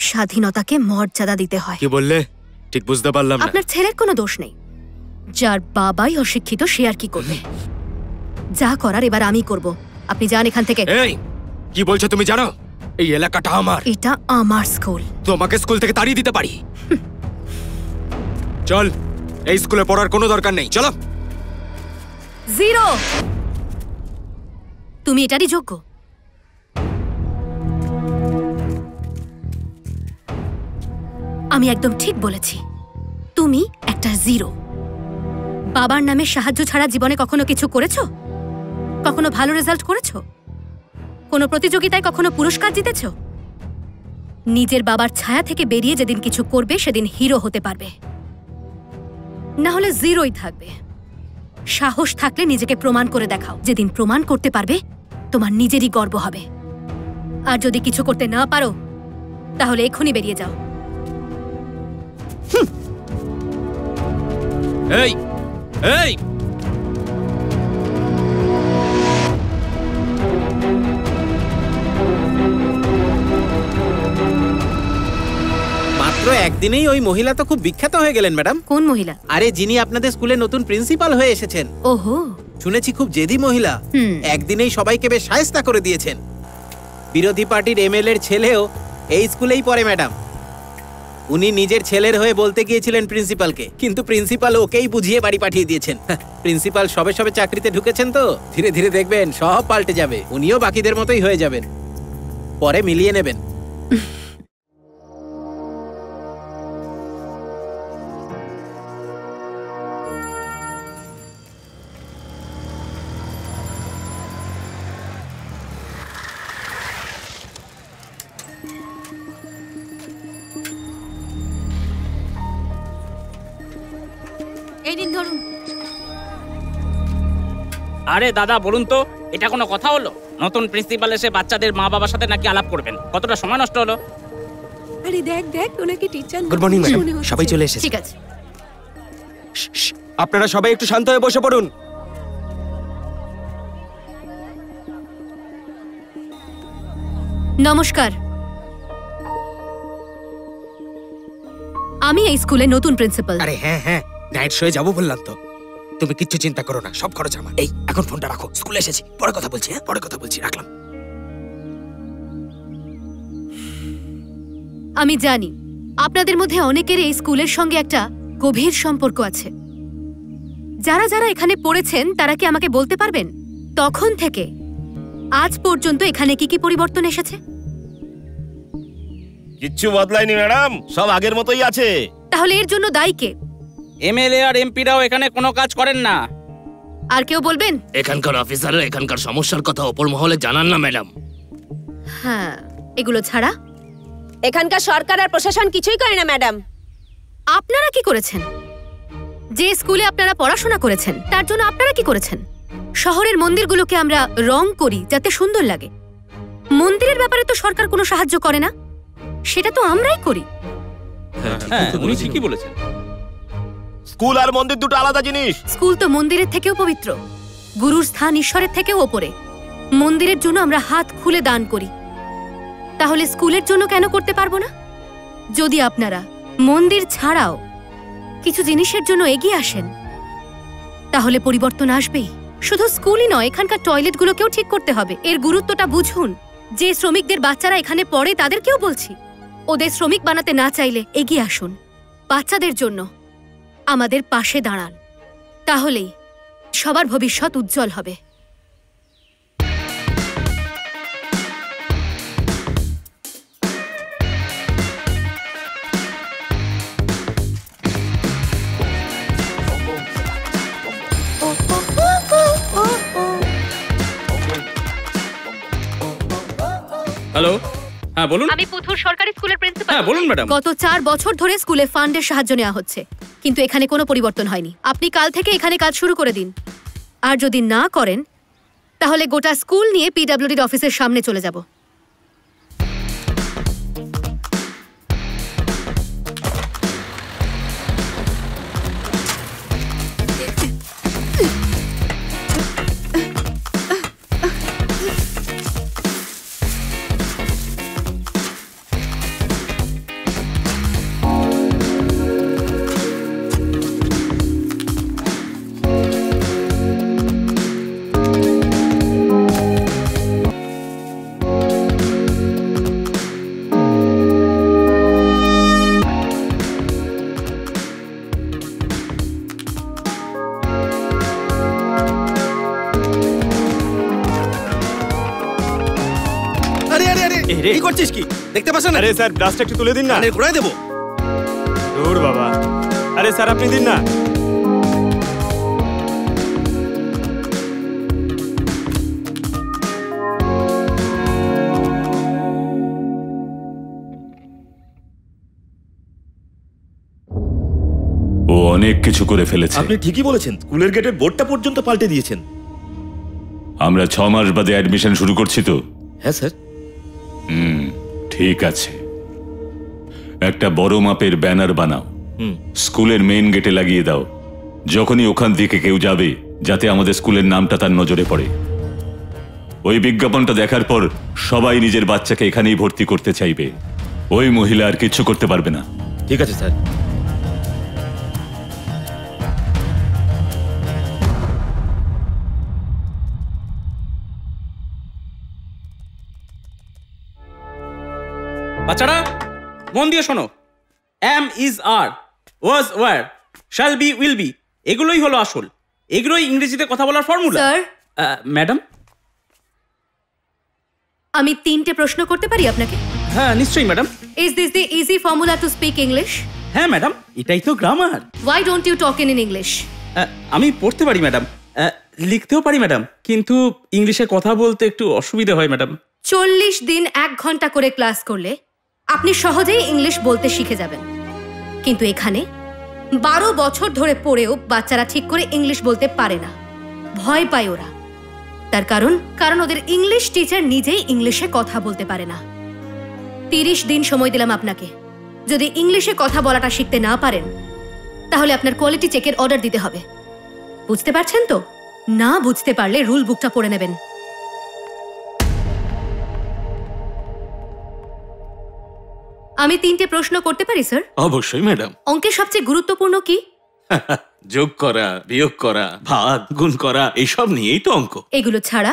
স্বাধীনতাকে মর্যাদা দিতে হয়। কি বললে? ঠিক বুঝতে পারলাম না। আপনার ছেলের কোনো দোষ নেই, যার বাবাই অশিক্ষিত সে আর কি করবে? যা করার এবার আমি করব, আপনি যান এখান থেকে। এই কি বলছো তুমি? জানো এই এলাকাটা আমার। এটা আমার স্কুল, তোমাকে স্কুল থেকে তাড়িয়ে দিতে পারি। চল, এই স্কুলে পড়ার কোনো দরকার নেই, চলো। জিরো, তুমি এটারই যোগ্য। আমি একদম ঠিক বলেছি, তুমি একটা জিরো। বাবার নামে সাহায্য ছাড়া জীবনে কখনো কিছু করেছো? কখনো ভালো রেজাল্ট করেছো? কোনো প্রতিযোগিতায় কখনো পুরস্কার জিতেছো? নিজের বাবার ছায়া থেকে বেরিয়ে যেদিন কিছু করবে সেদিন হিরো হতে পারবে, না হলে জিরোই থাকবে। সাহস থাকলে নিজেকে প্রমাণ করে দেখাও, যেদিন প্রমাণ করতে পারবে তোমার নিজেরই গর্ব হবে। আর যদি কিছু করতে না পারো তাহলে এক্ষুনি বেরিয়ে যাও। এই এই মাত্র একদিনেই ওই মহিলা তো খুব বিখ্যাত হয়ে গেলেন ম্যাডাম। কোন মহিলা? আরে যিনি আপনাদের স্কুলে নতুন প্রিন্সিপাল হয়ে এসেছেন। ওহো, শুনেছি খুব জেদি মহিলা। একদিনেই সবাইকে বেশ শায়েস্তা করে দিয়েছেন। বিরোধী পার্টির এমএলএর ছেলেও এই স্কুলেই পড়ে ম্যাডাম। উনি নিজের ছেলের হয়ে বলতে গিয়েছিলেন প্রিন্সিপালকে, কিন্তু প্রিন্সিপাল ওকেই বুঝিয়ে বাড়ি পাঠিয়ে দিয়েছেন। প্রিন্সিপাল সবে সবে চাকরিতে ঢুকেছেন তো, ধীরে ধীরে দেখবেন সব পাল্টে যাবে। উনিও বাকিদের মতোই হয়ে যাবেন, পরে মিলিয়ে নেবেন। এই দিন ধরুন। আরে দাদা বলুন তো, এটা কোনো কথা হলো? নতুন প্রিন্সিপাল এসে বাচ্চাদের মা বাবার সাথে নাকি আলাপ করবেন, কতটা সময় নষ্ট হলো। আরে দেখ দেখ, ওনাকে টিচার। গুড মর্নিং ম্যাডাম, সবাই চলে এসেছে। ঠিক আছে, আপনারা সবাই একটু শান্ত হয়ে বসে পড়ুন। নমস্কার, আমি এই স্কুলে নতুন প্রিন্সিপাল। আরে হ্যাঁ হ্যাঁ, নাইট শোয়ে যাবো বললাম তো। তুমি কিচ্ছু চিন্তা করো না, সব খরচ আমার। এই এখন ফোনটা রাখো, স্কুলে এসেছি, পরে কথা বলছি। হ্যাঁ পরে কথা বলছি, রাখলাম। আমি জানি আপনাদের মধ্যে অনেকের এই স্কুলের সঙ্গে একটা গভীর সম্পর্ক আছে। যারা যারা এখানে পড়েছেন তারা কি আমাকে বলতে পারবেন তখন থেকে আজ পর্যন্ত এখানে কি কি পরিবর্তন এসেছে? কিচ্ছু বদলায়নি ম্যাডাম, সব আগের মতোই আছে। তাহলে এর জন্য দায়ী কে? এমএলএ আর এমপিরাও এখানে কোনো কাজ করেন না। আর কেউ বলবেন? এখানকার অফিসাররা এখানকার সমস্যার কথা ওপর মহলে জানান না ম্যাডাম। হ্যাঁ, এগুলো ছাড়া এখানকার সরকার আর প্রশাসন কিছুই করে না ম্যাডাম। আপনারা কি করেছেন? যে স্কুলে আপনারা পড়াশোনা করেছেন তার জন্য আপনারা কি করেছেন? শহরের মন্দিরগুলোকে আমরা রং করি যাতে সুন্দর লাগে। মন্দিরের ব্যাপারে তো সরকার কোনো সাহায্য করে না, সেটা তো আমরাই করি। হ্যাঁ, উনি ঠিকই বলেছেন। স্কুল আর মন্দির দুটো আলাদা জিনিস। স্কুল তো মন্দিরের থেকেও পবিত্র, গুরুর স্থান ঈশ্বরের থেকেও ওপরে। মন্দিরের জন্য আমরা হাত খুলে দান করি, তাহলে স্কুলের জন্য কেন করতে পারবো না? যদি আপনারা মন্দির ছাড়াও কিছু জিনিসের জন্য এগিয়ে আসেন তাহলে পরিবর্তন আসবেই। শুধু স্কুলই নয়, এখানকার টয়লেটগুলোকেও ঠিক করতে হবে। এর গুরুত্বটা বুঝুন। যে শ্রমিকদের বাচ্চারা এখানে পড়ে তাদেরকেও বলছি, ওদের শ্রমিক বানাতে না চাইলে এগিয়ে আসুন, বাচ্চাদের জন্য আমাদের পাশে দাঁড়ান, তাহলেই সবার ভবিষ্যৎ উজ্জ্বল হবে। হ্যালো, হ্যাঁ বলুন। আমি পুথুর সরকারি স্কুলের প্রিন্সিপাল। হ্যাঁ বলুন ম্যাডাম। গত 4 বছর ধরে স্কুলে ফান্ডের সাহায্য নেওয়া হচ্ছে। কিন্তু এখানে কোনো পরিবর্তন হয়নি। আপনি কাল থেকে এখানে কাজ শুরু করে দিন, আর যদি না করেন তাহলে গোটা স্কুল নিয়ে পিডব্লিউডির অফিসের সামনে চলে যাব। কি করছিস কি দেখতে পাচ্ছ না? আরে স্যার গ্লাসটা একটু তুলে দিন না। আরে ঘুরাই দেবো। দূর বাবা। আরে স্যার আপনি দিন না। ও অনেক কিছু করে ফেলেছে। আপনি ঠিকই বলেছেন, স্কুলের গেটের বোর্ডটা পর্যন্ত পাল্টে দিয়েছেন। আমরা 6 মাস বাদে অ্যাডমিশন শুরু করছি তো। হ্যাঁ স্যার। ঠিক আছে, একটা বড় মাপের ব্যানার বানাও, স্কুলের মেইন গেটে লাগিয়ে দাও। যখনই ওখান থেকে কেউ যাবে যাতে আমাদের স্কুলের নামটা তার নজরে পড়ে। ওই বিজ্ঞাপনটা দেখার পর সবাই নিজের বাচ্চাকে এখানেই ভর্তি করতে চাইবে। ওই মহিলা আর কিছু করতে পারবে না। ঠিক আছে স্যার। বাচ্চারা মন দিয়ে শোনো, am is are, was were, shall be will be, এগুলোই হলো আসল। এগুলোই ইংরেজিতে কথা বলার ফর্মুলা। স্যার, ম্যাডাম, আমি 3টে প্রশ্ন করতে পারি আপনাকে? হ্যাঁ নিশ্চয়ই madam. Is this the easy formula to speak English? হ্যাঁ ম্যাডাম, এটাই তো grammar. Why don't you talk in English? আমি পড়তে পারি ম্যাডাম, লিখতেও পারি ম্যাডাম, কিন্তু ইংলিশে কথা বলতে একটু অসুবিধা হয় ম্যাডাম। 40 দিন 1 ঘন্টা করে ক্লাস করলে আপনি সহজেই ইংলিশ বলতে শিখে যাবেন, কিন্তু এখানে 12 বছর ধরে পড়েও বাচ্চারা ঠিক করে ইংলিশ বলতে পারে না, ভয় পায় ওরা। তার কারণ ওদের ইংলিশ টিচার নিজেই ইংলিশে কথা বলতে পারে না। 30 দিন সময় দিলাম আপনাকে, যদি ইংলিশে কথা বলাটা শিখতে না পারেন তাহলে আপনার কোয়ালিটি চেকের অর্ডার দিতে হবে। বুঝতে পারছেন তো? না বুঝতে পারলে রুল বুকটা পড়ে নেবেন। আমি 3টে প্রশ্ন করতে পারি স্যার? অবশ্যই ম্যাডাম। অঙ্কের সবচেয়ে গুরুত্বপূর্ণ কি? যোগ করা, বিয়োগ করা, ভাগ, গুণ করা, এইসব নিয়েই তো অঙ্ক। এগুলো ছাড়া?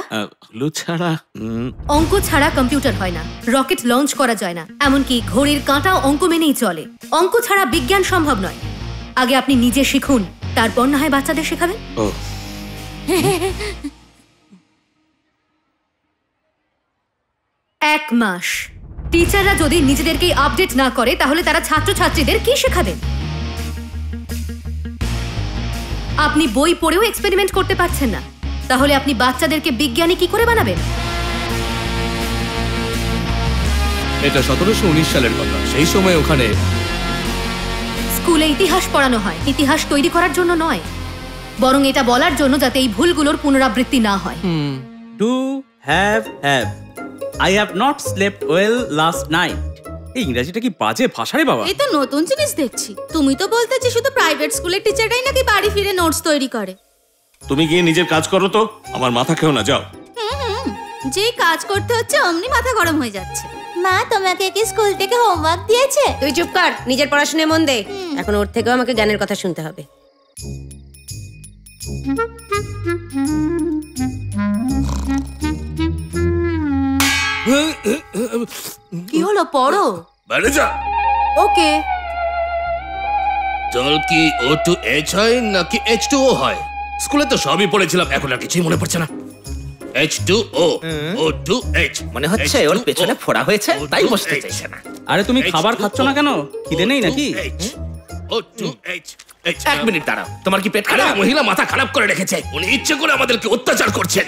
অঙ্ক ছাড়া কম্পিউটার হয় না, রকেট লঞ্চ করা যায় না, এমনকি ঘড়ির কাঁটাও অঙ্ক মেনেই চলে। অঙ্ক ছাড়া বিজ্ঞান সম্ভব নয়। আগে আপনি নিজে শিখুন, তারপর না হয় বাচ্চাদের শেখাবেন। 1 মাস টিচাররা যদি নিজেদেরকেই আপডেট না করে তাহলে তারা ছাত্রছাত্রীদের কি শেখাবেন? আপনি বই পড়েও এক্সপেরিমেন্ট করতে পারছেন না, তাহলে আপনি বাচ্চাদেরকে বিজ্ঞানী কি করে বানাবেন? এটা 1719 সালের কথা। সেই সময় ওখানে স্কুলে ইতিহাস পড়ানো হয়, ইতিহাস তৈরি করার জন্য নয়, বরং এটা বলার জন্য যাতে এই ভুলগুলোর পুনরাবৃত্তি না হয়। Do have have, I have not slept well last night. এই ইংরেজিটা কি বাজে ভাষা রে বাবা। এই তো নতুন জিনিস দেখছি। তুমি তো বলতে যে শুধু প্রাইভেট স্কুলের টিচাররাই নাকি বাড়ি ফিরে নোটস তৈরি করে। তুমি গিয়ে নিজের কাজ করো তো, আমার মাথা খেও না, যাও। যেই কাজ করতে হচ্ছে অমনি মাথা গরম হয়ে যাচ্ছে। মা, তোমাকে কি স্কুল থেকে হোমওয়ার্ক দিয়েছে? তুই চুপ কর, নিজের পড়াশোনায় মন দে। এখন ওর থেকেও আমাকে জ্ঞানের কথা শুনতে হবে। কি হলো, পড়ো। বাইরে যা। ওকে। জল কি O2H হয় নাকি H2O হয়? স্কুলে তো সবই পড়েছিলাম, এখন আর কিছুই মনে পড়ছে না। H2O, O2H। মনে হচ্ছে ওর পেছনে ফোড়া হয়েছে, তাই বসতে চাইছে না। আরে তুমি খাবার খাচ্ছ না কেন? খিদে নেই নাকি? O2H। 1 মিনিট দাঁড়াও, তোমার কি পেট খারাপ? মহিলা মাথা খারাপ করে রেখেছে, উনি ইচ্ছে করে আমাদেরকে অত্যাচার করছেন।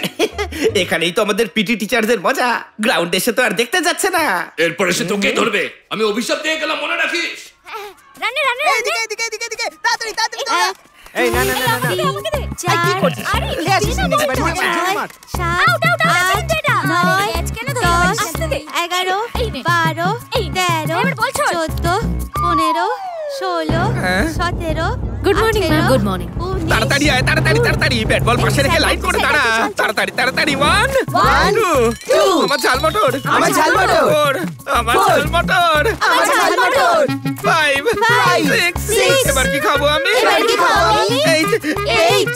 এখানেই তো আমাদের পিটি টিচারদের মজা, গ্রাউন্ডে এসে তো আর দেখতে যাচ্ছে না। এরপরে সে তোকে ধরবে, আমি অভিশাপ দিয়ে গেলাম, মনে রাখিস। রান্না রান্না, এদিকে এদিকে এদিকে এদিকে, তাড়াতাড়ি এই না না না না না। চার, কি করছিস? আরে, লে আসিস নি নাকি বাড়ি? ছয়, সাত, আট, নয়, 10, 11, 12, 13, 14, 15, 16, 17। Good morning ma'am, good morning. তাড়াতাড়ি আয়, তাড়াতাড়ি তাড়াতাড়ি ব্যাট বল পাশে রেখে লাইন করে দাঁড়া। তাড়াতাড়ি তাড়াতাড়ি 1 2 আমার ঝাল মটর, আমার ঝাল মটর, আমার ঝাল মটর, আমার ঝাল মটর, 5 6 এবার কি খাবো আমি? 8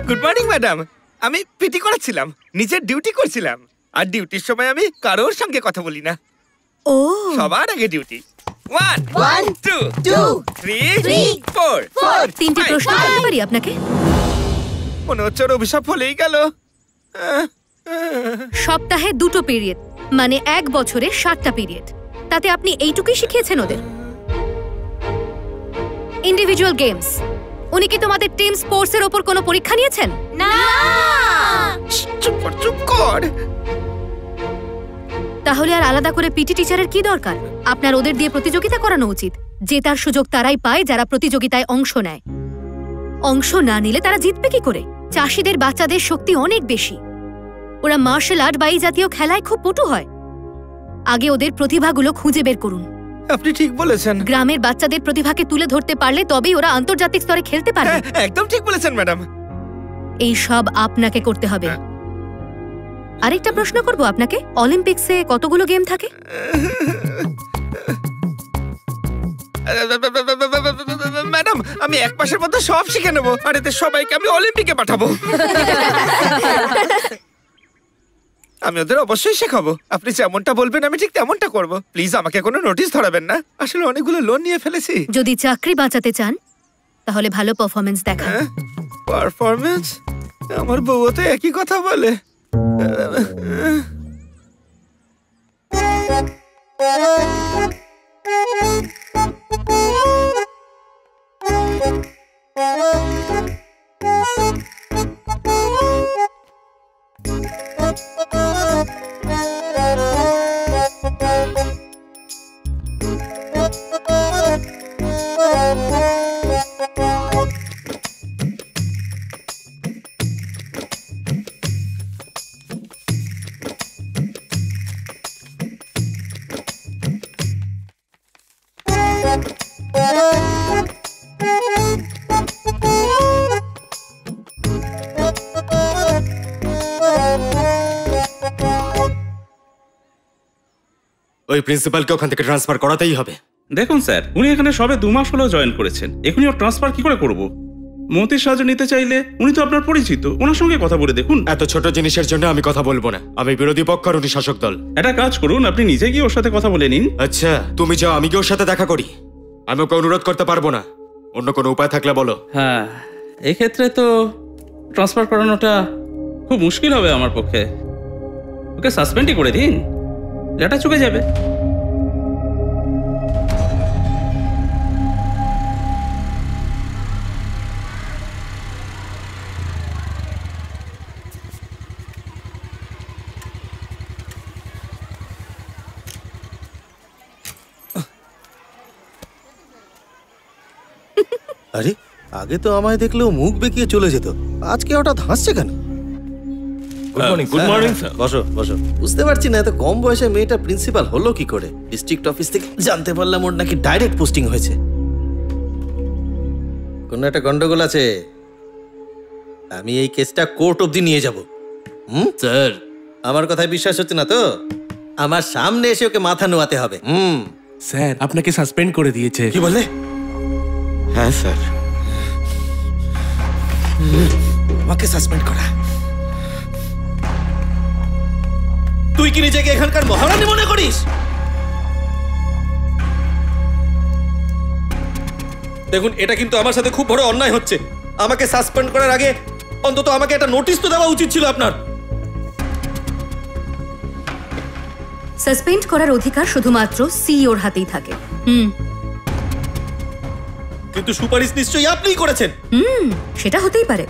গুড মর্নিং ম্যাডাম, আমি পিটি করাচ্ছিলাম, নিচের ডিউটি করছিলাম। আর ডিউটির সময় আমি কারোর সঙ্গে কথা বলি না। ও সবার আগে ডিউটি। 1 2 3 4 তিনটে প্রশ্ন করতে পারি আপনাকে? মনে হচ্ছে ওর অভিশাপ হলেই গেল। সপ্তাহে 2টো পিরিয়ড, মানে 1 বছরে 7টা পিরিয়ড। তাতে আপনি এইটুকুই শিখিয়েছেন ওদের? ইন্ডিভিজুয়াল গেমস, উনি কি তোমাদের টিম স্পোর্টস এর উপর কোনো পরীক্ষা নিয়েছেন? না। চুপ কর। তাহলে আর আলাদা করে পিটি টিচারের কি দরকার? আপনার ওদের দিয়ে প্রতিযোগিতা করানো উচিত। জেতার সুযোগ তারাই পায় যারা প্রতিযোগিতায় অংশ নেয়। অংশ না নিলে তারা জিতবে কি করে? চাষীদের বাচ্চাদের শক্তি অনেক বেশি, ওরা মার্শাল আর্ট বা এই জাতীয় খেলায় খুব পটু হয়। আগে ওদের প্রতিভাগুলো খুঁজে বের করুন। আপনি ঠিক বলেছেন। গ্রামের বাচ্চাদের প্রতিভাকে তুলে ধরতে পারলে তবেই ওরা আন্তর্জাতিক স্তরে খেলতে পারবে। একদম ঠিক বলেছেন ম্যাডাম। এই সব আপনাকে করতে হবে। আরেকটা প্রশ্ন করব আপনাকে, অলিম্পিক্সে কতগুলো গেম থাকে? ম্যাডাম, আমি 1 মাসের মধ্যে সব শিখে নেবো, আর এতে সবাইকে আমি অলিম্পিকে পাঠাবো। আমি ওদের অবশ্যই শেখাবো। আপনি যেমনটা বলবেন আমি ঠিক তেমনটা করব। প্লিজ আমাকে কোনো নোটিশ ধরাবেন না, আসলে অনেকগুলো লোন নিয়ে ফেলেছি। যদি চাকরি বাঁচাতে চান তাহলে ভালো পারফরম্যান্স দেখান। পারফরম্যান্স? আমার বউও তো একই কথা বলে। ওই প্রিন্সিপালকে ওখান থেকে ট্রান্সফার করাতেই হবে। দেখুন স্যার, উনি এখানে সবে 2 মাস হলো জয়েন করেছেন, এখনই ওর ট্রান্সফার কি করে করব? মন্ত্রীর সাহায্য নিতে চাইলে উনি তো আপনার পরিচিত, ওনার সঙ্গে কথা বলে দেখুন। এত ছোট জিনিসের জন্য আমি কথা বলবো না। আমি বিরোধী পক্ষ আর উনি শাসক দল। একটা কাজ করুন, আপনি নিজে গিয়ে ওর সাথে কথা বলে নিন। আচ্ছা, তুমি যাও, আমি কি ওর সাথে দেখা করি? আমি ওকে অনুরোধ করতে পারবো না, অন্য কোনো উপায় থাকলে বলো। হ্যাঁ, এক্ষেত্রে তো ট্রান্সফার করানোটা খুব মুশকিল হবে আমার পক্ষে। ওকে সাসপেন্ডই করে দিন, লেটা চুকে যাবে। আরে, আগে তো আমায় দেখলেও মুখ বেঁকিয়ে চলে যেত, আজকে হঠাৎ হাসছে কেন? Good morning sir. বসো বসো। বুঝতে পারছি না এত কম বয়সে মেয়েটা প্রিন্সিপাল হলো কি করে। ডিস্ট্রিক্ট অফিস থেকে জানতে পারলাম ওর নাকি ডাইরেক্ট পোস্টিং হয়েছে। কোনো একটা গন্ডগোল আছে, আমি এই কেসটা কোর্ট অবধি নিয়ে যাব। স্যার, আমার কথায় বিশ্বাস হচ্ছে না তো? আমার সামনে এসে ওকে মাথা নোয়াতে হবে। স্যার, আপনাকে সাসপেন্ড করে দিয়েছে। কি বললে? হ্যাঁ স্যার। আমাকে সাসপেন্ড করা? তুই কি নিজেকে এখানকার মহারানী মনে করিস? দেখুন, এটা কিন্তু আমার সাথে খুব বড় অন্যায় হচ্ছে। আমাকে সাসপেন্ড করার আগে অন্তত আমাকে একটা নোটিশ তো দেওয়া উচিত ছিল আপনার। সাসপেন্ড করার অধিকার শুধুমাত্র সিইওর হাতেই থাকে। কিন্তু সুপারিশ নিশ্চয়ই আপনিই করেছেন। সেটা হতেই পারে,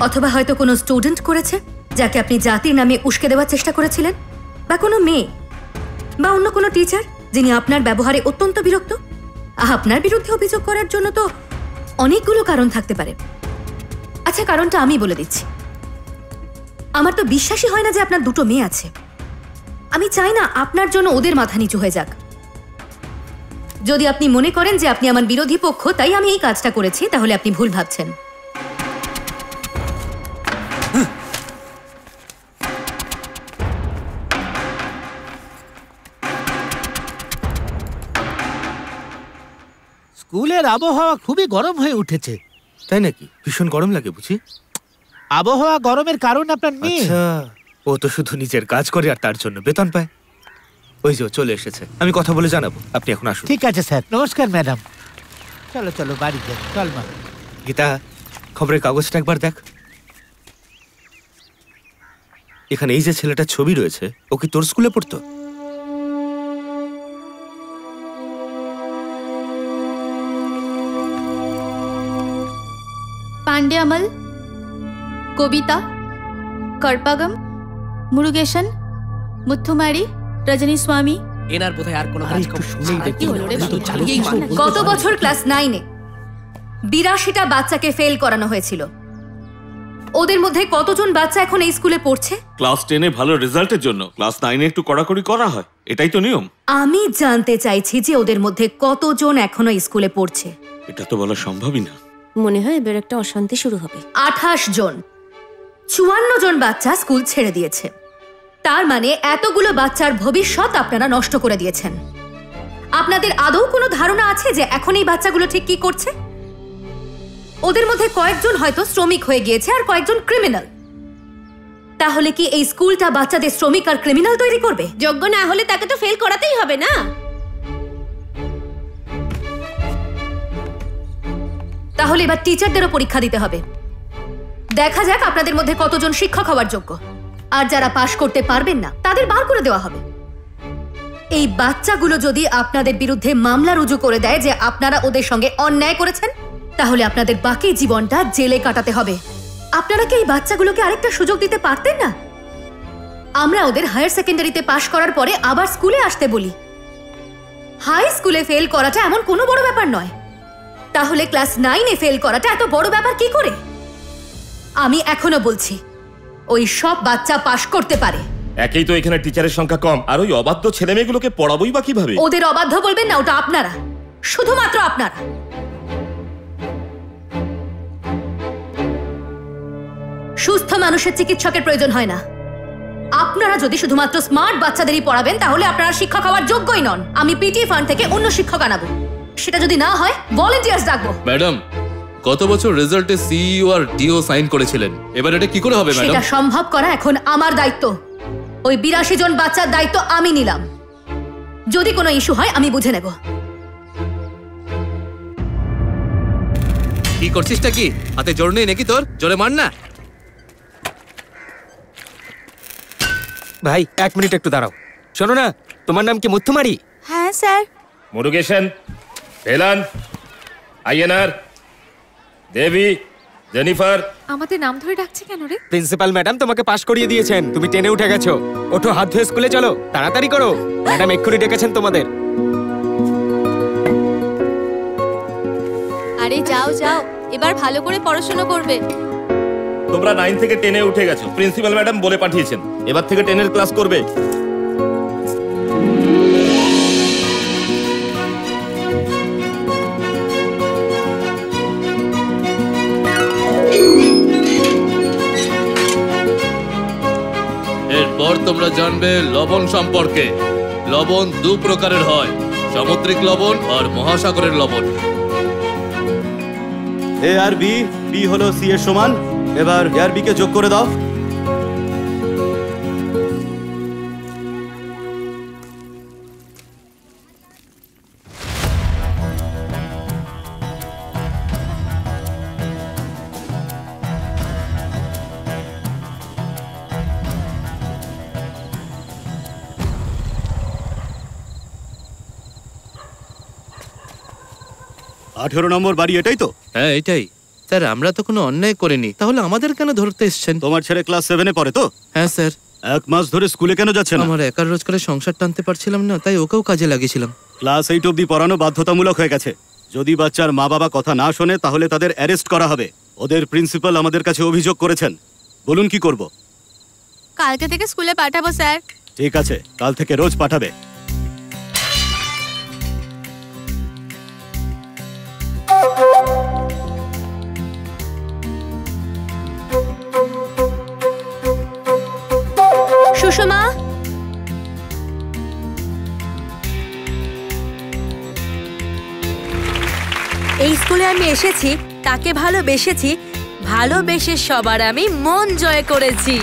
অথবা হয়তো কোনো স্টুডেন্ট করেছে যাকে আপনি জাতির নামে উস্কে দেওয়ার চেষ্টা করেছিলেন, বা কোনো মেয়ে বা অন্য কোনো টিচার যিনি আপনার ব্যবহারে অত্যন্ত বিরক্ত। আপনার বিরুদ্ধে অভিযোগ করার জন্য তো অনেকগুলো কারণ থাকতে পারে। আচ্ছা, কারণটা আমি বলে দিচ্ছি। আমার তো বিশ্বাসই হয় না যে আপনার দুটো মেয়ে আছে। আমি চাই না আপনার জন্য ওদের মাথা নিচু হয়ে যাক। যদি আপনি মনে করেন যে আপনি আমার বিরোধী পক্ষ তাই আমি এই কাজটা করেছি, তাহলে আপনি ভুল ভাবছেন। স্কুলের আবহাওয়া খুবই গরম হয়ে উঠেছে। তাই নাকি? ভীষণ গরম লাগে বুঝি? আবহাওয়া গরমের কারণ আপনার মেয়ে। আচ্ছা, ও তো শুধু নিজের কাজ করে আর তার জন্য বেতন পায়। ওই যে চলে এসেছে, আমি কথা বলে জানাবো। আপনি এখন আসুন। ঠিক আছে স্যার। নমস্কার ম্যাডাম। চলো চলো বাড়িতে চল। মা গীতা, খবরের কাগজটা একবার দেখ। এখানে এই যে ছেলেটার ছবি রয়েছে, ও কি তোর স্কুলে পড়তো? पांड्यामल, कविता, कर्पगम, मुरुगेशन, मुथुमारी, रजनी स्वामी। এনার বোধহয় আর কোনো কাজ গত বছর ক্লাস 9-এ 82টা বাচ্চাকে ফেল করানো হয়েছিল। ওদের মধ্যে কতজন বাচ্চা এখন এই স্কুলে পড়ছে? ক্লাস 10-এ ভালো রেজাল্টের জন্য ক্লাস 9-এ একটু কড়াকড়ি করা হয়, এটাই তো নিয়ম। আমি জানতে চাইছি যে ওদের মধ্যে কতজন এখনো স্কুলে পড়ছে। এটা তো বলা সম্ভবই না। মনে হয় এবার একটা অশান্তি শুরু হবে। 28 জন। 54 জন বাচ্চা স্কুল ছেড়ে দিয়েছে। তার মানে এতগুলো বাচ্চার ভবিষ্যৎ আপনারা নষ্ট করে দিয়েছেন। আপনাদের আদৌ কোনো ধারণা আছে যে এখন এই বাচ্চাগুলো ঠিক কি করছে? ওদের মধ্যে কয়েকজন হয়তো শ্রমিক হয়ে গিয়েছে আর কয়েকজন ক্রিমিনাল। তাহলে কি এই স্কুলটা বাচ্চাদের শ্রমিক আর ক্রিমিনাল তৈরি করবে? যোগ্য না হলে তাকে তো ফেল করাতেই হবে না। তাহলে এবার টিচারদেরও পরীক্ষা দিতে হবে। দেখা যাক আপনাদের মধ্যে কতজন শিক্ষক হওয়ার যোগ্য। আর যারা পাশ করতে পারবেন না তাদের বার করে দেওয়া হবে। এই বাচ্চাগুলো যদি আপনাদের বিরুদ্ধে মামলা রুজু করে দেয় যে আপনারা ওদের সঙ্গে অন্যায় করেছেন, তাহলে আপনাদের বাকি জীবনটা জেলে কাটাতে হবে। আপনারা কি এই বাচ্চাগুলোকে আরেকটা সুযোগ দিতে পারতেন না? আমরা ওদের হায়ার সেকেন্ডারিতে পাশ করার পরে আবার স্কুলে আসতে বলি। হাই স্কুলে ফেল করাটা এমন কোনো বড় ব্যাপার নয়। তাহলে ক্লাস 9-এ ফেল করাটা এত বড় ব্যাপার কি করে? আমি এখনো বলছি ওই সব বাচ্চা পাশ করতে পারে। একেই তো এখানে টিচারের সংখ্যা কম, আর ওই অবাধ্য ছেলেমেয়েগুলোকে পড়াবোই বা কিভাবে? ওদের অবাধ্য বলবেন না, ওটা আপনারা, শুধুমাত্র আপনারা। সুস্থ মানুষের চিকিৎসকের প্রয়োজন হয় না। আপনারা যদি শুধুমাত্র স্মার্ট বাচ্চাদেরই পড়াবেন তাহলে আপনারা শিক্ষক হওয়ার যোগ্যই নন। আমি পিটি ফান্ড থেকে অন্য শিক্ষক আনাবো। সেটা যদি না হয় ভলান্টিয়ার্স ডাকবো। ম্যাডাম, গত বছর রেজাল্টে সিইও আর ডিও সাইন করেছিলেন, এবার এটা কি করে হবে ম্যাডাম? সেটা সম্ভব করা এখন আমার দায়িত্ব। ওই 82 জন বাচ্চার দায়িত্ব আমি নিলাম। যদি কোনো ইস্যু হয় আমি বুঝে নেব। কি করছিসটা কি? হাতে জোর নেই নাকি তোর? জোরে মার না। ভাই 1 মিনিট একটু দাঁড়াও। শোনো না, তোমার নাম কি মুথুমারি? হ্যাঁ স্যার। মুরুগেশন, ভেলান, আইএনআর, দেবী, জেনিফার। আমাদের নাম ধরে ডাকছে কেন রে? প্রিন্সিপাল ম্যাডাম তোমাকে পাশ করিয়ে দিয়েছেন, তুমি 10-এ উঠে গেছো। ওঠো, হাত ধুয়ে স্কুলে চলো, তাড়াতাড়ি করো। ম্যাডাম এক্ষুনি ডেকেছেন তোমাদের। আরে যাও যাও, এবার ভালো করে পড়াশোনা করবে। তোমরা 9 থেকে 10-এ উঠে গেছো, প্রিন্সিপাল ম্যাডাম বলে পাঠিয়েছেন। এবার থেকে 10-এর ক্লাস করবে। এরপর তোমরা জানবে লবণ সম্পর্কে। লবণ 2 প্রকারের হয়, সামুদ্রিক লবণ আর মহাসাগরের লবণ। এ আর বি, বি হলো সি এর সমান। এবার এ আর বি কে যোগ করে দাও। আঠেরো নম্বর বাড়ি, এটাই তো? হ্যাঁ এটাই। স্যার আমরা তো কোনো অন্যায় করিনি, তাহলে আমাদের কেন ধরতে এসেছেন? তোমার ছেলে ক্লাস 7-এ পড়ে তো? হ্যাঁ স্যার। 1 মাস ধরে স্কুলে কেন যাচ্ছে না? আমার একার রোজগারে সংসার টানতে পারছিলাম না, তাই ওকেও কাজে লাগিয়েছিলাম। ক্লাস 8 অবধি পড়ানো বাধ্যতামূলক হয়ে গেছে। যদি বাচ্চার মা বাবা কথা না শোনে তাহলে তাদের অ্যারেস্ট করা হবে। ওদের প্রিন্সিপাল আমাদের কাছে অভিযোগ করেছেন। বলুন কি করব? কালকে থেকে স্কুলে পাঠাবো স্যার। ঠিক আছে, কাল থেকে রোজ পাঠাবে। সুষমা, এই স্কুলে আমি এসেছি, তাকে ভালোবেসেছি, ভালোবেসে সবার আমি মন জয় করেছি।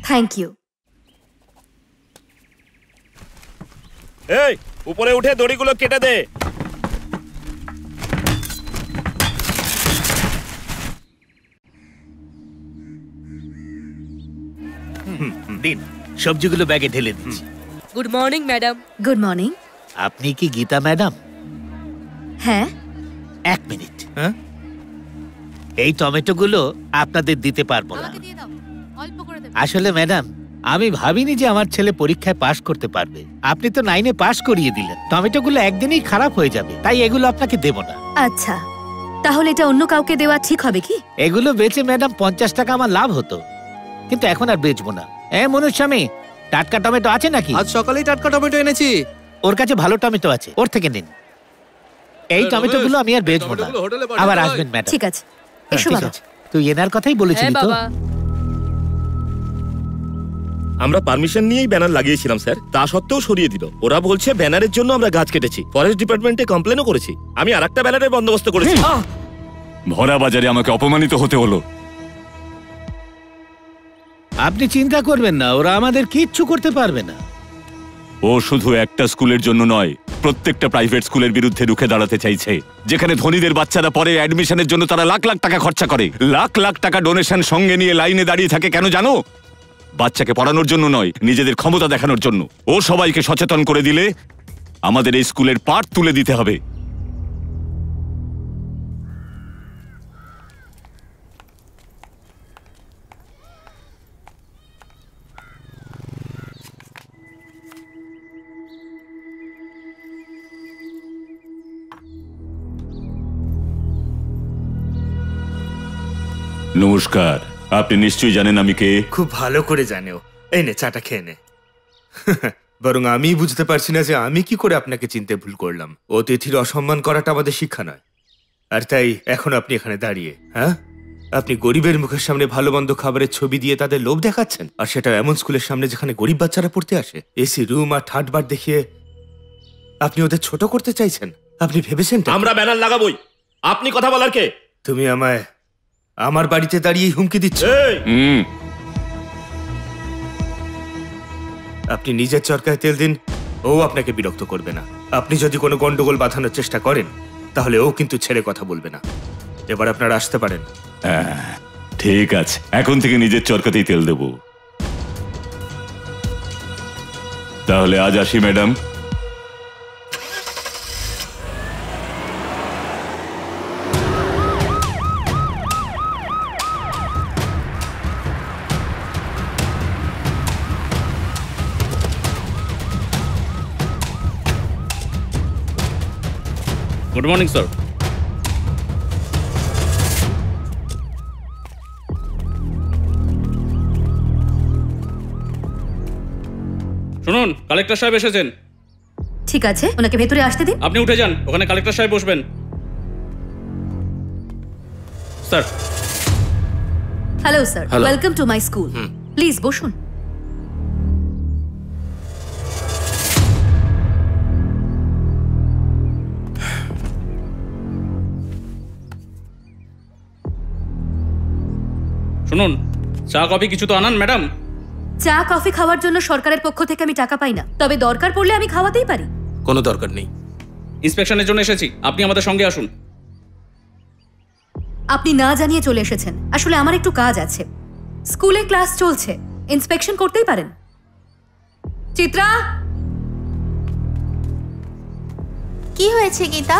Thank you. এই উপরে উঠে দড়িগুলো কেটে দে। দিন, সবজিগুলো ব্যাগে ঢেলে দিচ্ছি। Good morning madam. Good morning. আপনি কি গীতা ম্যাডাম? হ্যাঁ। 1 মিনিট। হ্যাঁ, এই টমেটোগুলো আপনাদের দিতে পারবো না। আসলে ম্যাডাম, আমি ভাবিনি যে আমার ছেলে পরীক্ষায় পাশ করতে পারবে। আপনি তো 9-এ পাশ করিয়ে দিলেন। টমেটোগুলো একদিনেই খারাপ হয়ে যাবে, তাই এগুলো আপনাকে দেব না। আচ্ছা, তাহলে এটা অন্য কাউকে দেওয়া ঠিক হবে কি? এগুলো বেচে ম্যাডাম 50 টাকা আমার লাভ হতো, কিন্তু এখন আর বেচবো না। মনুস্বামী, টাটকা টমেটো আছে নাকি? আজ সকালেই টাটকা টমেটো এনেছি। ওর কাছে ভালো টমেটো আছে, ওর থেকে নিন। এই টমেটোগুলো আমি আর বেচবো না। আবার আসবেন ম্যাডাম। ঠিক আছে, এসো বাবা। তুই এনার কথাই বলেছিলি তো? আমরা পারমিশন নিয়েই ব্যানার লাগিয়েছিলাম স্যার, তা সত্ত্বেও সরিয়ে দিল। ওরা বলছে ব্যানারের জন্য আমরা গাছ কেটেছি। ফরেস্ট ডিপার্টমেন্টে কমপ্লেনও করেছি। আমি আরেকটা ব্যানারের বন্দোবস্ত করেছি। ভরা বাজারে আমাকে অপমানিত হতে হলো। আপনি চিন্তা করবেন না, ওরা আমাদের কিচ্ছু করতে পারবে না। ও শুধু একটা স্কুলের জন্য নয়, প্রত্যেকটা প্রাইভেট স্কুলের বিরুদ্ধে রুখে দাঁড়াতে চাইছে। যেখানে ধনীদের বাচ্চারা পরে অ্যাডমিশনের জন্য তারা লাখ লাখ টাকা খরচা করে, লাখ লাখ টাকা ডোনেশন সঙ্গে নিয়ে লাইনে দাঁড়িয়ে থাকে। কেন জানো? বাচ্চাকে পড়ানোর জন্য নয়, নিজেদের ক্ষমতা দেখানোর জন্য। ও সবাইকে সচেতন করে দিলে আমাদের এই স্কুলের পাঠ তুলে দিতে হবে। নমস্কার, আপনি নিশ্চয়ই জানেন আমি কে। খুব ভালো করে জানেও। এই নে, চাটা খেয়ে নে। বরং আমি বুঝতে পারছি না যে আমি কি করে আপনাকে চিনতে ভুল করলাম। অতিথির অসম্মান করাটা আমাদের শিক্ষা নয়। আর তাই এখন আপনি এখানে দাঁড়িয়ে, হ্যাঁ, আপনি গরিবের মুখের সামনে ভালো মন্দ খাবারের ছবি দিয়ে তাদের লোভ দেখাচ্ছেন। আর সেটা এমন স্কুলের সামনে যেখানে গরিব বাচ্চারা পড়তে আসে। এসি রুম আর থার্ড বার দেখিয়ে আপনি ওদের ছোট করতে চাইছেন। আপনি ভেবেছেন আমরা ব্যানার লাগাবোই? আপনি কথা বলার কে? তুমি আমায় আমার বাড়িতে দাঁড়িয়ে হুমকি দিচ্ছ। আপনি নিজের চরকায় তেল দিন, ও আপনাকে বিরক্ত করবে না। আপনি যদি কোনো গন্ডগোল বাঁধানোর চেষ্টা করেন তাহলে ও কিন্তু ছেড়ে কথা বলবে না। এবার আপনারা আসতে পারেন। ঠিক আছে, এখন থেকে নিজের চরকাতেই তেল দেব। তাহলে আজ আসি ম্যাডাম। Good morning sir. শুনুন, কালেক্টর সাহেব এসেছেন। ঠিক আছে, ওনাকে ভেতরে আসতে দিন। আপনি উঠে যান, ওখানে কালেক্টর সাহেব বসবেন। Sir. Hello sir, welcome to my school. Please বসুন। শুনুন, চা কফি কিছু তো আনান ম্যাডাম। চা কফি খাওয়ার জন্য সরকারের পক্ষ থেকে আমি টাকা পাই না, তবে দরকার পড়লে আমি খাওয়াতেই পারি। কোনো দরকার নেই, ইন্সপেকশনের জন্য এসেছি, আপনি আমাদের সঙ্গে আসুন। আপনি না জানিয়ে চলে এসেছেন। আসলে আমার একটু কাজ আছে, স্কুলে ক্লাস চলছে, ইন্সপেকশন করতেই পারেন। চিত্রা, কি হয়েছে গীতা?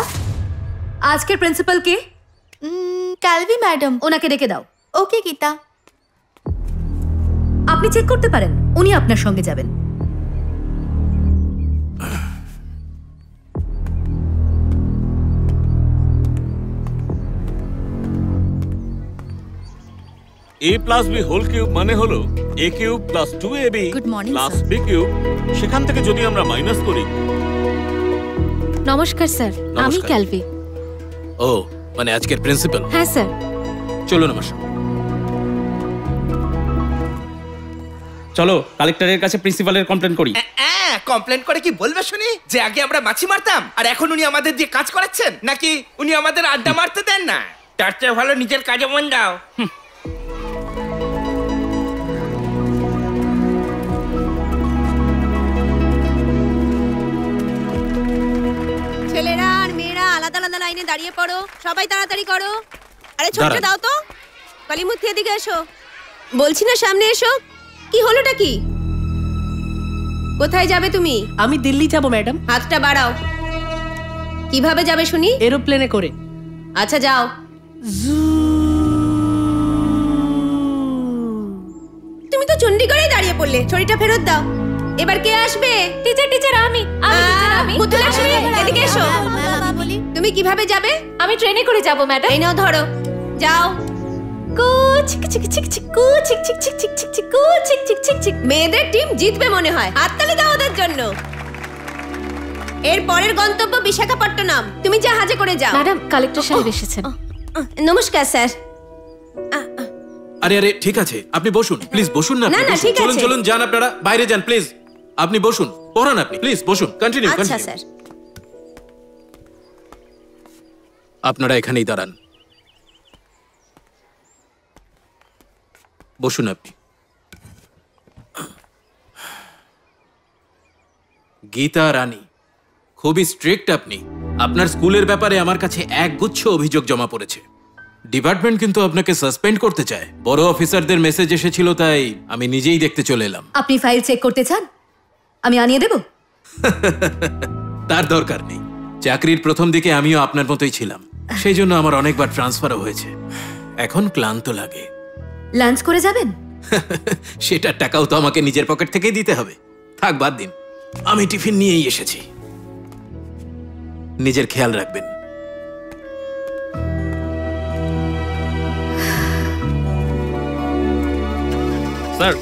আজকের প্রিন্সিপাল কে? কালভি ম্যাডাম। ওনাকে ডেকে দাও। ওকে গীতা। আপনি চেক করতে পারেন, উনি আপনার সঙ্গে যাবেন। a plus b whole cube মানে হলো a cube plus 2ab plus b cube. সেখান থেকে যদি আমরা মাইনাস করি। নমস্কার স্যার, আমি ক্যালভি। ও, মানে আজকের প্রিন্সিপাল? হ্যাঁ স্যার। চলো নমস্কার। চলো কালেক্টরের কাছে প্রিন্সিপালের কমপ্লেন করি। কমপ্লেন করে কি বলবে শুনি? যে আগে আমরা মাছি মারতাম আর এখন উনি আমাদের দিয়ে কাজ করাচ্ছেন, নাকি উনি আমাদের আড্ডা মারতে দেন না? তার চেয়ে ভালো নিজের কাজে মন দাও। ছেলেরা আর মেয়েরা আলাদা আলাদা লাইনে দাঁড়িয়ে পড়ো, সবাই তাড়াতাড়ি করো। আরে ছোট দাঁড়ান। দাও তো, কালিমূর্তি এদিকে এসো। বলছি না সামনে এসো। কি হলোটা কি? কোথায় যাবে তুমি? আমি দিল্লি যাব ম্যাডাম। হাতটা বাড়াও। কিভাবে যাবে শুনি? এরোপ্লেনে করে। আচ্ছা যাও। তুমি তো চণ্ডীগড়েই দাঁড়িয়ে পড়লে, ছড়িটা ফেরত দাও। এবার কে আসবে? টিচার টিচার আমি পুতুল আসবে, এদিকে এসো। তুমি কিভাবে যাবে? আমি ট্রেনে করে যাব ম্যাডাম। এই নাও ধরো, যাও। মেয়েদের টিম জিতবে মনে হয়, হাততালি দাও ওদের জন্য। এর পরের গন্তব্য বিশাখাপট্টনম, তুমি জাহাজে করে যাও। ম্যাডাম, কালেক্টর সাহেব এসেছেন। নমস্কার স্যার। আরে আরে ঠিক আছে, আপনি বসুন প্লিজ, বসুন না। না, আপনি না, বসুন। ঠিক চলুন আছে। চলুন, যান আপনারা, বাইরে যান প্লিজ। আপনি বসুন, পড়ান আপনি, প্লিজ বসুন। কন্টিনিউ আচ্ছা কন্টিনিউ। স্যার। আপনারা এখানেই দাঁড়ান, বসুন আপনি। গীতা রানী, খুবই স্ট্রিক্ট আপনি। আপনার স্কুলের ব্যাপারে আমার কাছে একগুচ্ছ অভিযোগ জমা পড়েছে। ডিপার্টমেন্ট কিন্তু আপনাকে সাসপেন্ড করতে চায়। বড় অফিসারদের মেসেজ এসেছিল, তাই আমি নিজেই দেখতে চলে এলাম। আপনি ফাইল চেক করতে চান? আমি আনিয়ে দেব। তার দরকার নেই। চাকরির প্রথম দিকে আমিও আপনার মতোই ছিলাম, সেই জন্য আমার অনেকবার ট্রান্সফারও হয়েছে। এখন ক্লান্ত লাগে। লাঞ্চ করে যাবেন? সেটার টাকাও তো আমাকে নিজের পকেট থেকেই দিতে হবে। থাক বাদ দিন, আমি টিফিন নিয়েই এসেছি। নিজের খেয়াল রাখবেন। স্যার,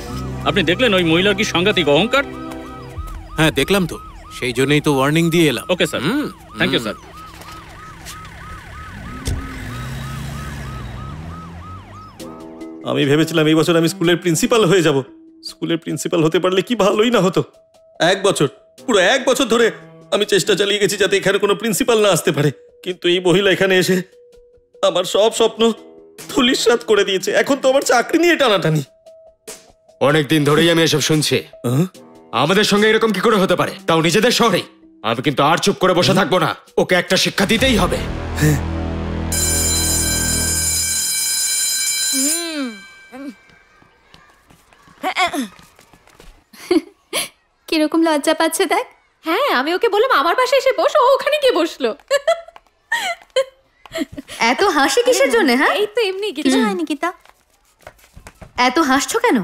আপনি দেখলেন ওই মহিলার কি সাংঘাতিক অহংকার? হ্যাঁ দেখলাম তো, সেই জন্যই তো ওয়ার্নিং দিয়ে এলাম। Okay sir, thank you sir. আমি ভেবেছিলাম এই বছর আমি স্কুলের প্রিন্সিপাল হয়ে যাব। স্কুলের প্রিন্সিপাল হতে পারলে কি ভালোই না হতো। পুরো এক বছর ধরে আমি চেষ্টা চালিয়ে গেছি যাতে এখানে কোনো প্রিন্সিপাল না আসতে পারে, কিন্তু এই মহিলা এখানে এসে আমার সব স্বপ্ন ধূলিসাৎ করে দিয়েছে। এখন তো আমার চাকরি নিয়ে টানাটানি। অনেকদিন ধরেই আমি এসব শুনছি। আমাদের সঙ্গে এরকম কি করে হতে পারে, তাও নিজেদের শহরে? আমি কিন্তু আর চুপ করে বসে থাকবো না, ওকে একটা শিক্ষা দিতেই হবে। কিরকম লজ্জা পাচ্ছে দেখ। হ্যাঁ, আমি ওকে বললাম আমার পাশে এসে বসো, ও ওখানে গিয়ে বসলো। এত হাসি কিসের জন্য? হ্যাঁ, এই তো এমনি। কিছু হয়নি গীতা। এত হাসছো কেন?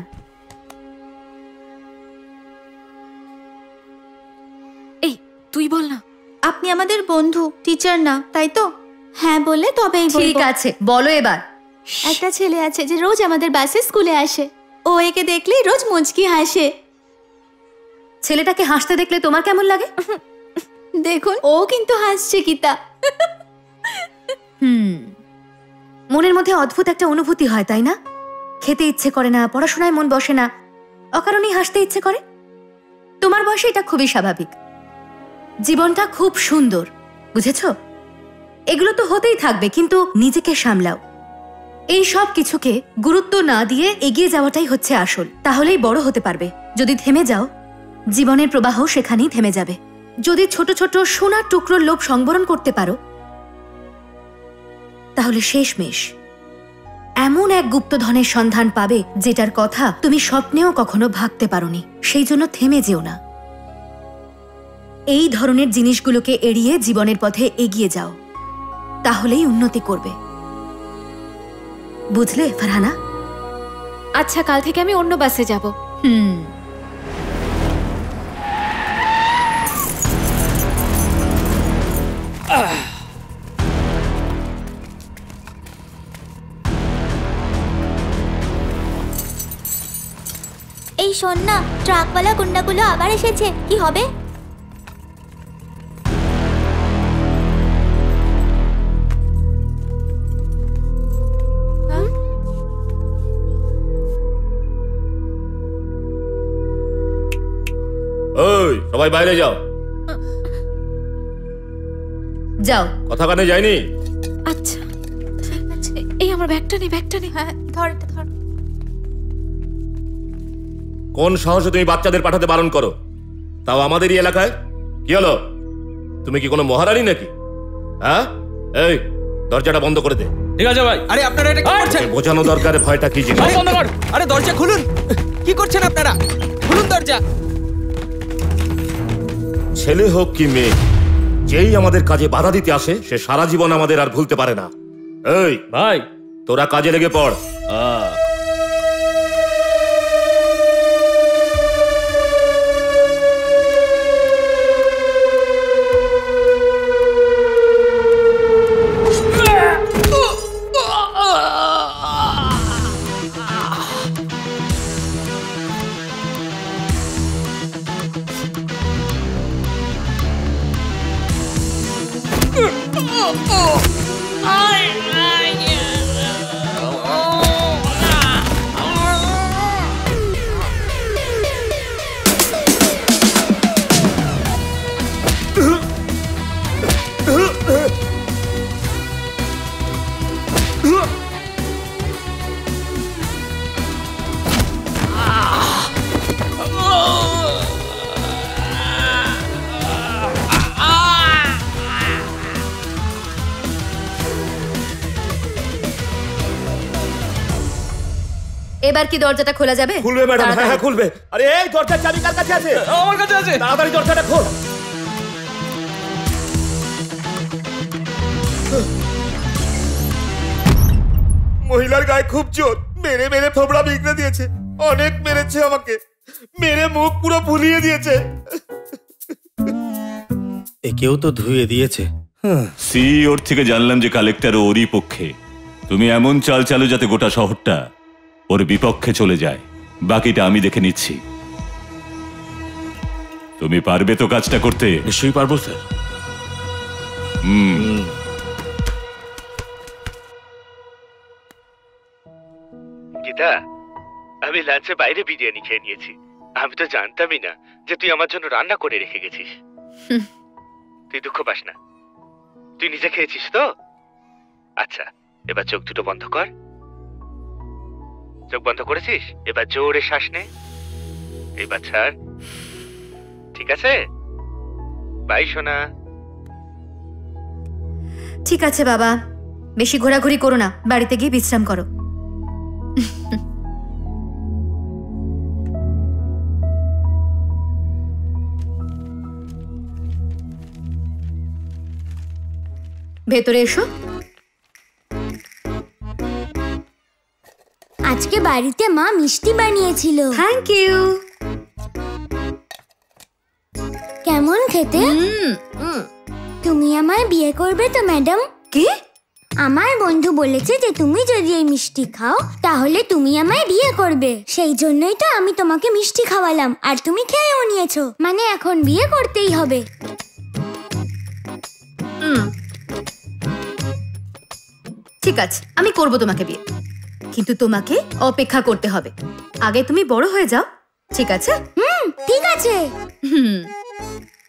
এই তুই বল না। আপনি আমাদের বন্ধু, টিচার না, তাই তো? হ্যাঁ বললে তবেই বলবো। ঠিক আছে, বলো এবার। একটা ছেলে আছে যে রোজ আমাদের বাসে স্কুলে আসে। ও একে দেখলেই রোজ মুচকি হাসে। ছেলেটাকে হাসতে দেখলে তোমার কেমন লাগে? দেখুন, ও কিন্তু হাসছে গীতা। মনের মধ্যে অদ্ভুত একটা অনুভূতি হয়, তাই না? খেতে ইচ্ছে করে না, পড়াশোনায় মন বসে না, অকারণেই হাসতে ইচ্ছে করে। তোমার বয়সে এটা খুবই স্বাভাবিক। জীবনটা খুব সুন্দর, বুঝেছো? এগুলো তো হতেই থাকবে, কিন্তু নিজেকে সামলাও। এই সব কিছুকে গুরুত্ব না দিয়ে এগিয়ে যাওয়াটাই হচ্ছে আসল। তাহলেই বড় হতে পারবে। যদি থেমে যাও, জীবনের প্রবাহ সেখানেই থেমে যাবে। যদি ছোট ছোট সোনার টুকরোর লোভ সংবরণ করতে পারো, তাহলে শেষমেশ এমন এক গুপ্তধনের সন্ধান পাবে যেটার কথা তুমি স্বপ্নেও কখনো ভাবতে পারোনি। সেই জন্য থেমে যেও না। এই ধরনের জিনিসগুলোকে এড়িয়ে জীবনের পথে এগিয়ে যাও, তাহলেই উন্নতি করবে। বুঝলে ফারহানা? আচ্ছা, কাল থেকে আমি অন্য বাসে যাব। এই শোন না, ট্রাকওয়ালা গুন্ডাগুলো আবার এসেছে, কি হবে? ওই সবাই বাইরে যাও। যাও। কথা কানে যায়নি? আচ্ছা ঠিক আছে। এই আমার ব্যাগটা নে, ব্যাগটা নে। হ্যাঁ, ধর এটা ধর। কোন সাহসে তুমি বাচ্চাদের পাঠাতে বারণ করো, তাও আমাদেরই এলাকায়? কি হলো, তুমি কি কোনো মহারানী নাকি? হ্যাঁ, এই দরজাটা বন্ধ করে দে। ঠিক আছে ভাই। আরে আপনারা এটা কি করছেন? বোঝানো দরকার ভয়টা কি জিনিস। বন্ধ কর। আরে দরজা খুলুন। কি করছেন আপনারা? খুলুন দরজা। ছেলে হোক কি মেয়ে, যেই আমাদের কাজে বাধা দিতে আসে সে সারা জীবন আমাদের আর ভুলতে পারে না। এই ভাই, তোরা কাজে লেগে পড়। এবার কি দরজাটা খোলা যাবে? খুলবে ম্যাডাম। হ্যাঁ হ্যাঁ খুলবে। আরে এই দরজার চাবি কার কাছে আছে? আমার কাছে আছে। তাড়াতাড়ি দরজাটা খোল। মহিলার গায়ে খুব জোর, মেরে মেরে থোবড়া বিগড়ে দিয়েছে। অনেক মেরেছে আমাকে, মেরে মুখ পুরো ফুলিয়ে দিয়েছে। একেও তো ধুয়ে দিয়েছে। সিইওর থেকে জানলাম যে কালেক্টর ওরই পক্ষে। তুমি এমন চাল চালু যাতে গোটা শহরটা ওর বিপক্ষে চলে যায়। বাকিটা আমি দেখে নিচ্ছি। তুমি পারবে তো কাজটা করতে? নিশ্চয়ই পারবো স্যার। গীতা, আমি লাঞ্চে বাইরে বিরিয়ানি খেয়ে নিয়েছি। আমি তো জানতামই না যে তুই আমার জন্য রান্না করে রেখে গেছিস। তুই দুঃখ পাস না, তুই নিজে খেয়েছিস তো? আচ্ছা, এবার চোখ দুটো বন্ধ কর। চোখ বন্ধ করেছিস? এবার জোরে শ্বাস নে, এবার ছাড়। ঠিক আছে? বাই সোনা। ঠিক আছে বাবা, বেশি ঘোরাঘুরি করো না, বাড়িতে গিয়ে বিশ্রাম করো। ভেতরে এসো। আজকে বাড়িতে মা মিষ্টি বানিয়েছিল। Thank you. কেমন খেতে? তুমি আমায় বিয়ে করবে তো ম্যাডাম? কি? আমার বন্ধু বলেছে যে তুমি যদি এই মিষ্টি খাও তাহলে তুমি আমায় বিয়ে করবে। সেই জন্যই তো আমি তোমাকে মিষ্টি খাওয়ালাম, আর তুমি খেয়েও নিয়েছো। মানে এখন বিয়ে করতেই হবে। ঠিক আছে, আমি করব তোমাকে বিয়ে, কিন্তু তোমাকে অপেক্ষা করতে হবে। আগে তুমি বড় হয়ে যাও, ঠিক আছে? ঠিক আছে।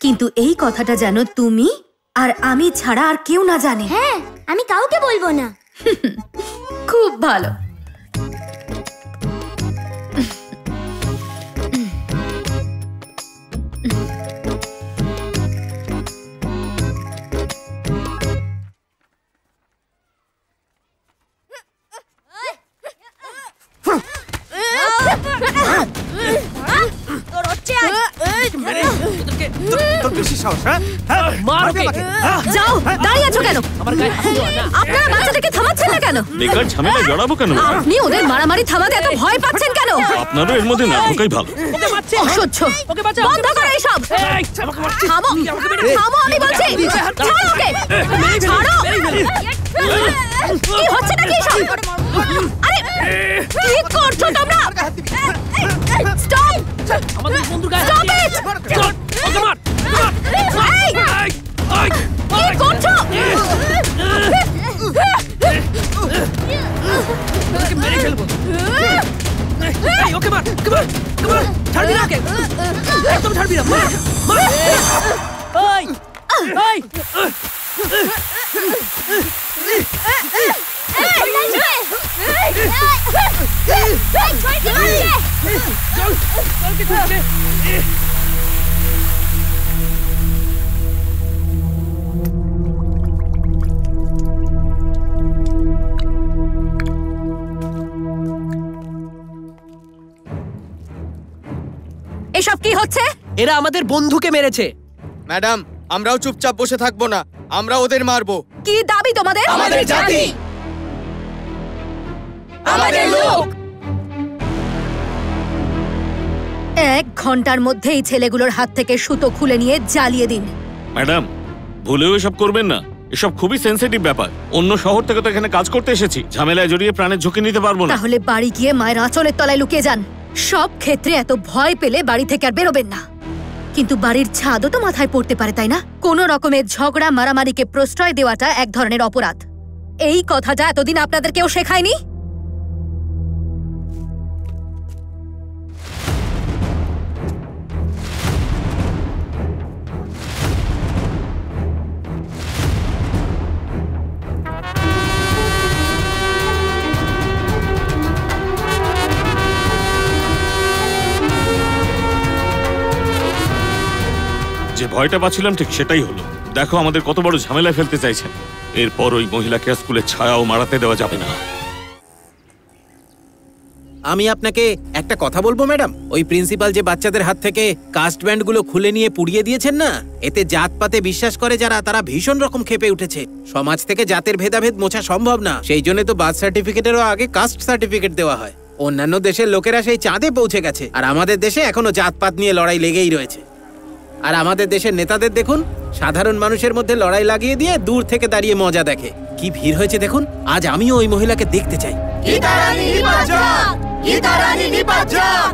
কিন্তু এই কথাটা যেন তুমি আর আমি ছাড়া আর কেউ না জানে। হ্যাঁ, আমি কাউকে বলবো না। খুব ভালো। যাও, দাঁড়িয়ে আছো কেন? আপনারা বাচ্চাটাকে থামাচ্ছেন না কেন? বেকার ঝামেলা জড়াবো কেন? আপনি ওদের মারামারি থামাতে এত ভয় পাচ্ছেন কেন? আপনারও এর মধ্যে না ঢোকাই ভালো। অসহ্য, বন্ধ করো এইসব। থামো, থামো আমি বলছি। ছাড়ো ওকে, ছাড়ো। কি হচ্ছে নাকি এসব? আরে কি করছো তোমরা? স্টপ! আমাদের বন্ধুর গায়ে স্টপ ইট! ওকে মার! কি করছো? তোকে মেরে ফেলবো। এই ওকে মার, মার, মার! ছাড়বি না ওকে! একদম ছাড়বি না! মার! মার! ওই! ওই! এসব কি হচ্ছে? এরা আমাদের বন্ধুকে মেরেছে। ম্যাডাম, আমরাও চুপচাপ বসে থাকবো না, আমরা ওদের মারবো। কি দাবি তোমাদের? আমাদের জাতি, আমাদের লোক। 1 ঘন্টার মধ্যে এই ছেলেগুলোর হাত থেকে সুতো খুলে নিয়ে জ্বালিয়ে দিন। ম্যাডাম, ভুলেও এসব করবেন না। এসব খুবই সেনসিটিভ ব্যাপার। অন্য শহর থেকে তো এখানে কাজ করতে এসেছি, ঝামেলায় জড়িয়ে প্রাণের ঝুঁকি নিতে পারবো না। তাহলে বাড়ি গিয়ে মায়ের আঁচলের তলায় লুকিয়ে যান। সব ক্ষেত্রে এত ভয় পেলে বাড়ি থেকে আর বেরোবেন না। কিন্তু বাড়ির ছাদও তো মাথায় পড়তে পারে, তাই না? কোনো রকমের ঝগড়া মারামারিকে প্রশ্রয় দেওয়াটা এক ধরনের অপরাধ। এই কথাটা এতদিন আপনাদের কেউ শেখায়নি? যে ভয়টা পাচ্ছিলাম ঠিক সেটাই হলো। দেখো আমাদের কত বড় ঝামেলায় ফেলতে চাইছেন। এরপর ওই মহিলাকে স্কুলের ছায়াও মারাতে দেওয়া যাবে না। আমি আপনাকে একটা কথা বলবো ম্যাডাম, ওই প্রিন্সিপাল যে বাচ্চাদের হাত থেকে কাস্ট ব্যান্ড গুলো খুলে নিয়ে পুড়িয়ে দিয়েছেন না, এতে জাতপাতে বিশ্বাস করে যারা, তারা ভীষণ রকম ক্ষেপে উঠেছে। সমাজ থেকে জাতের ভেদাভেদ মোছা সম্ভব না, সেই জন্য তো বার্থ সার্টিফিকেটেরও আগে কাস্ট সার্টিফিকেট দেওয়া হয়। অন্যান্য দেশের লোকেরা সেই চাঁদে পৌঁছে গেছে, আর আমাদের দেশে এখনো জাতপাত নিয়ে লড়াই লেগেই রয়েছে। আর আমাদের দেশের নেতাদের দেখুন, সাধারণ মানুষের মধ্যে লড়াই লাগিয়ে দিয়ে দূর থেকে দাঁড়িয়ে মজা দেখে। কি ভিড় হয়েছে দেখুন। আজ আমিও ওই মহিলাকে দেখতে চাই। গীতা রানী নিপাত যাক, গীতা রানী নিপাত যাক,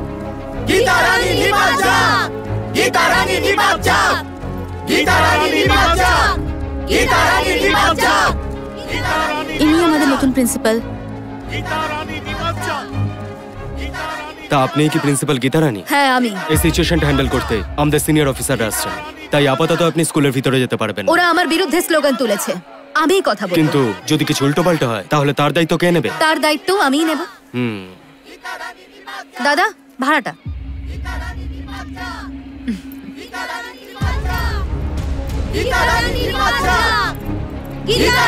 গীতা রানী নিপাত যাক, গীতা রানী নিপাত যাক, গীতা রানী নিপাত যাক, গীতা রানী নিপাত যাক। ইনি আমাদের নতুন প্রিন্সিপাল। তা আপনি কি প্রিন্সিপাল গীতা রানী? হ্যাঁ আমি। এই সিচুয়েশনটা হ্যান্ডেল করতে আমাদের সিনিয়র অফিসাররা আসছেন, তাই আপাতত আপনি স্কুলের ভিতরে যেতে পারবেন। ওরা আমার বিরুদ্ধে স্লোগান তুলেছে, আমিই কথা বলবো। কিন্তু যদি কিছু উল্টোপাল্টা হয় তাহলে তার দায়িত্ব কে নেবে? তার দায়িত্ব আমিই নেব। দাদা, ভাড়াটা। গীতা রানী নিপাত যাক, গীতা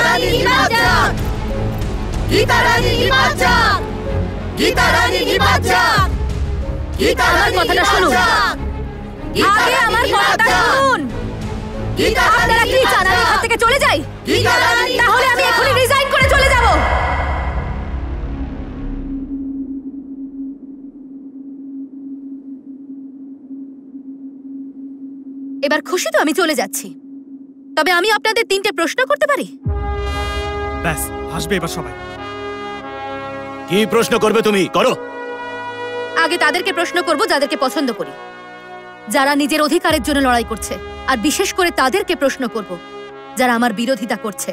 রানী নিপাত যাক, গীতা রানী নিপাত যাক, গীতা রানী নিপাত যাক, গীতা আমার রানী কথাটা নিপাত শুনুন। যাক, আগে আমার কথাটা শুনুন। আপনারা কি চান আমি এখান থেকে চলে যাই? তাহলে আমি এখনই রিজাইন করে চলে যাব। এবার খুশি তো আমি চলে যাচ্ছি। তবে আমি আপনাদের 3টে প্রশ্ন করতে পারি? ব্যাস, হাসবে এবার সবাই। কি প্রশ্ন করবে তুমি? করো। আগে তাদেরকে প্রশ্ন করব যাদেরকে পছন্দ করি, যারা নিজের অধিকারের জন্য লড়াই করছে। আর বিশেষ করে তাদেরকে প্রশ্ন করব যারা আমার বিরোধিতা করছে।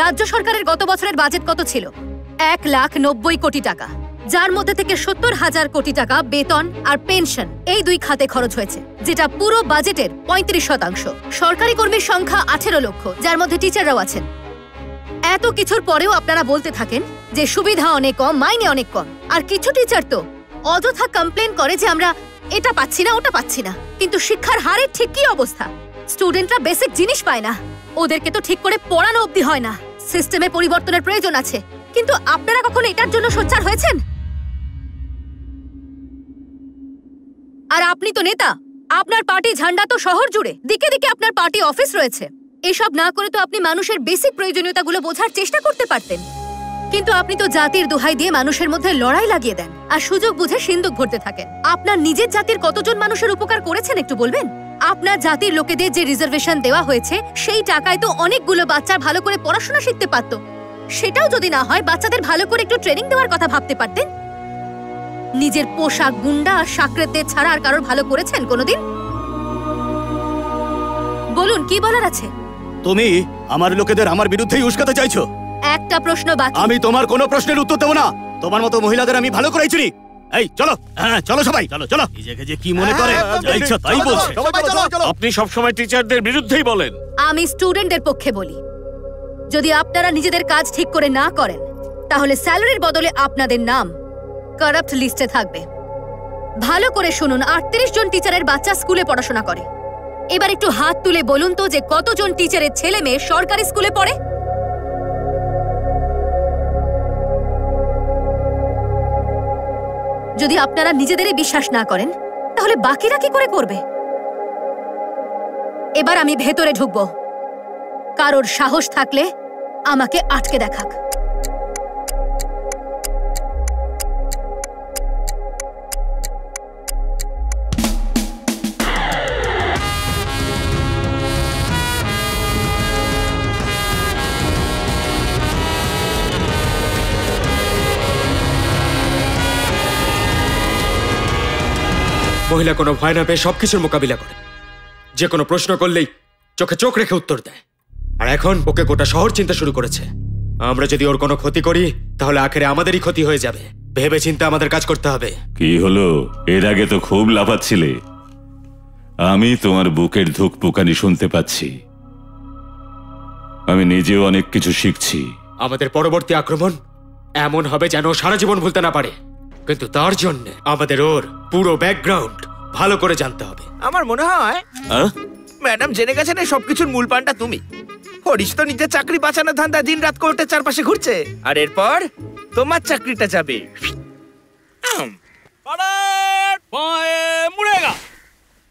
রাজ্য সরকারের গত বছরের বাজেট কত ছিল? 1,90,00,000 কোটি টাকা, যার মধ্যে থেকে 70,000 কোটি টাকা বেতন আর পেনশন এই 2 খাতে খরচ হয়েছে, যেটা পুরো বাজেটের 35%। সরকারি কর্মীর সংখ্যা 18 লক্ষ, যার মধ্যে টিচাররাও আছেন। এত কিছুর পরেও আপনারা বলতে থাকেন যে সুবিধা অনেক কম, মাইনে অনেক কম। আর কিছু টিচার তো অযথা কমপ্লেন করে যে আমরা এটা পাচ্ছি না, ওটা পাচ্ছি না। কিন্তু শিক্ষার হারের ঠিক কি অবস্থা? স্টুডেন্টরা বেসিক জিনিস পায় না, ওদেরকে তো ঠিক করে পড়ানো অবধি হয় না। সিস্টেমে পরিবর্তনের প্রয়োজন আছে, কিন্তু আপনারা কখনো এটার জন্য সোচ্চার হয়েছেন? আর আপনি তো নেতা, আপনার পার্টি ঝান্ডা তো শহর জুড়ে, দিকে দিকে আপনার পার্টি অফিস রয়েছে। এসব না করে তো আপনি মানুষের বেসিক প্রয়োজনীয়তাগুলো বোঝার চেষ্টা করতে পারতেন। কিন্তু আপনি তো জাতির দোহাই দিয়ে মানুষের মধ্যে লড়াই লাগিয়ে দেন আর সুযোগ বুঝে সিন্দুক ভরতে থাকেন। আপনার নিজের জাতির কতজন মানুষের উপকার করেছেন একটু বলবেন? আপনার জাতির লোকেদের যে রিজার্ভেশন দেওয়া হয়েছে সেই টাকায় তো অনেকগুলো বাচ্চা ভালো করে পড়াশোনা শিখতে পারত। সেটাও যদি না হয়, বাচ্চাদের ভালো করে একটু ট্রেনিং দেওয়ার কথা ভাবতে পারতেন। নিজের পোশাক গুন্ডা আর সাকরেতদের ছাড়া আর কারোর ভালো করেছেন কোনোদিন? বলুন, কি বলার আছে? তুমি আমার লোকেদের আমার বিরুদ্ধেই উস্কাতে চাইছো। একটা প্রশ্ন বাকি। আমি তোমার কোনো প্রশ্নের উত্তর দেব না। তোমার মতো মহিলাদের আমি ভালো করেই চিনি। এই চলো, হ্যাঁ চলো সবাই, চলো চলো। নিজেকে যে কি মনে করে যা ইচ্ছা তাই বলছে। আপনি সবসময় টিচারদের বিরুদ্ধেই বলেন। আমি স্টুডেন্টদের পক্ষে বলি। যদি আপনারা নিজেদের কাজ ঠিক করে না করেন, তাহলে স্যালারির বদলে আপনাদের নাম কারাপ্ট লিস্টে থাকবে। ভালো করে শুনুন, 38 জন টিচারের বাচ্চা স্কুলে পড়াশোনা করে। এবার একটু হাত তুলে বলুন তো যে কতজন টিচারের ছেলে মেয়ে সরকারি স্কুলে পড়ে? যদি আপনারা নিজেদেরই বিশ্বাস না করেন, তাহলে বাকিরা কি করে করবে? এবার আমি ভেতরে ঢুকবো। কারোর সাহস থাকলে আমাকে আটকে দেখাক। মহিলা কোনো ভয় না পেয়ে সবকিছুর মোকাবিলা করে, যে কোনো প্রশ্ন করলেই চোখে চোখ রেখে উত্তর দেয়। আর এখন ওকে গোটা শহর চিন্তা শুরু করেছে। আমরা যদি ওর কোনো ক্ষতি করি, তাহলে আখেরে আমাদেরই ক্ষতি হয়ে যাবে। ভেবে চিন্তে আমাদের কাজ করতে হবে। কি হলো? এর আগে তো খুব লাফাচ্ছিলে। আমি তোমার বুকের ধুকপুকানি শুনতে পাচ্ছি। আমি নিজেও অনেক কিছু শিখছি। আমাদের পরবর্তী আক্রমণ এমন হবে যেন সারা জীবন ভুলতে না পারে, কিন্তু তার জন্য আমাদের ওর পুরো ব্যাকগ্রাউন্ড ভালো করে জানতে হবে। আমার মনে হয় ম্যাডাম জেনে গেছেন এই সবকিছুর মূল পানটা তুমি। হরিশ তো নিজের চাকরি বাঁচানোর ধান্দা দিন রাত কোর্টের চারপাশে ঘুরছে, আর এরপর তোমার চাকরিটা যাবে। मुड़ेगा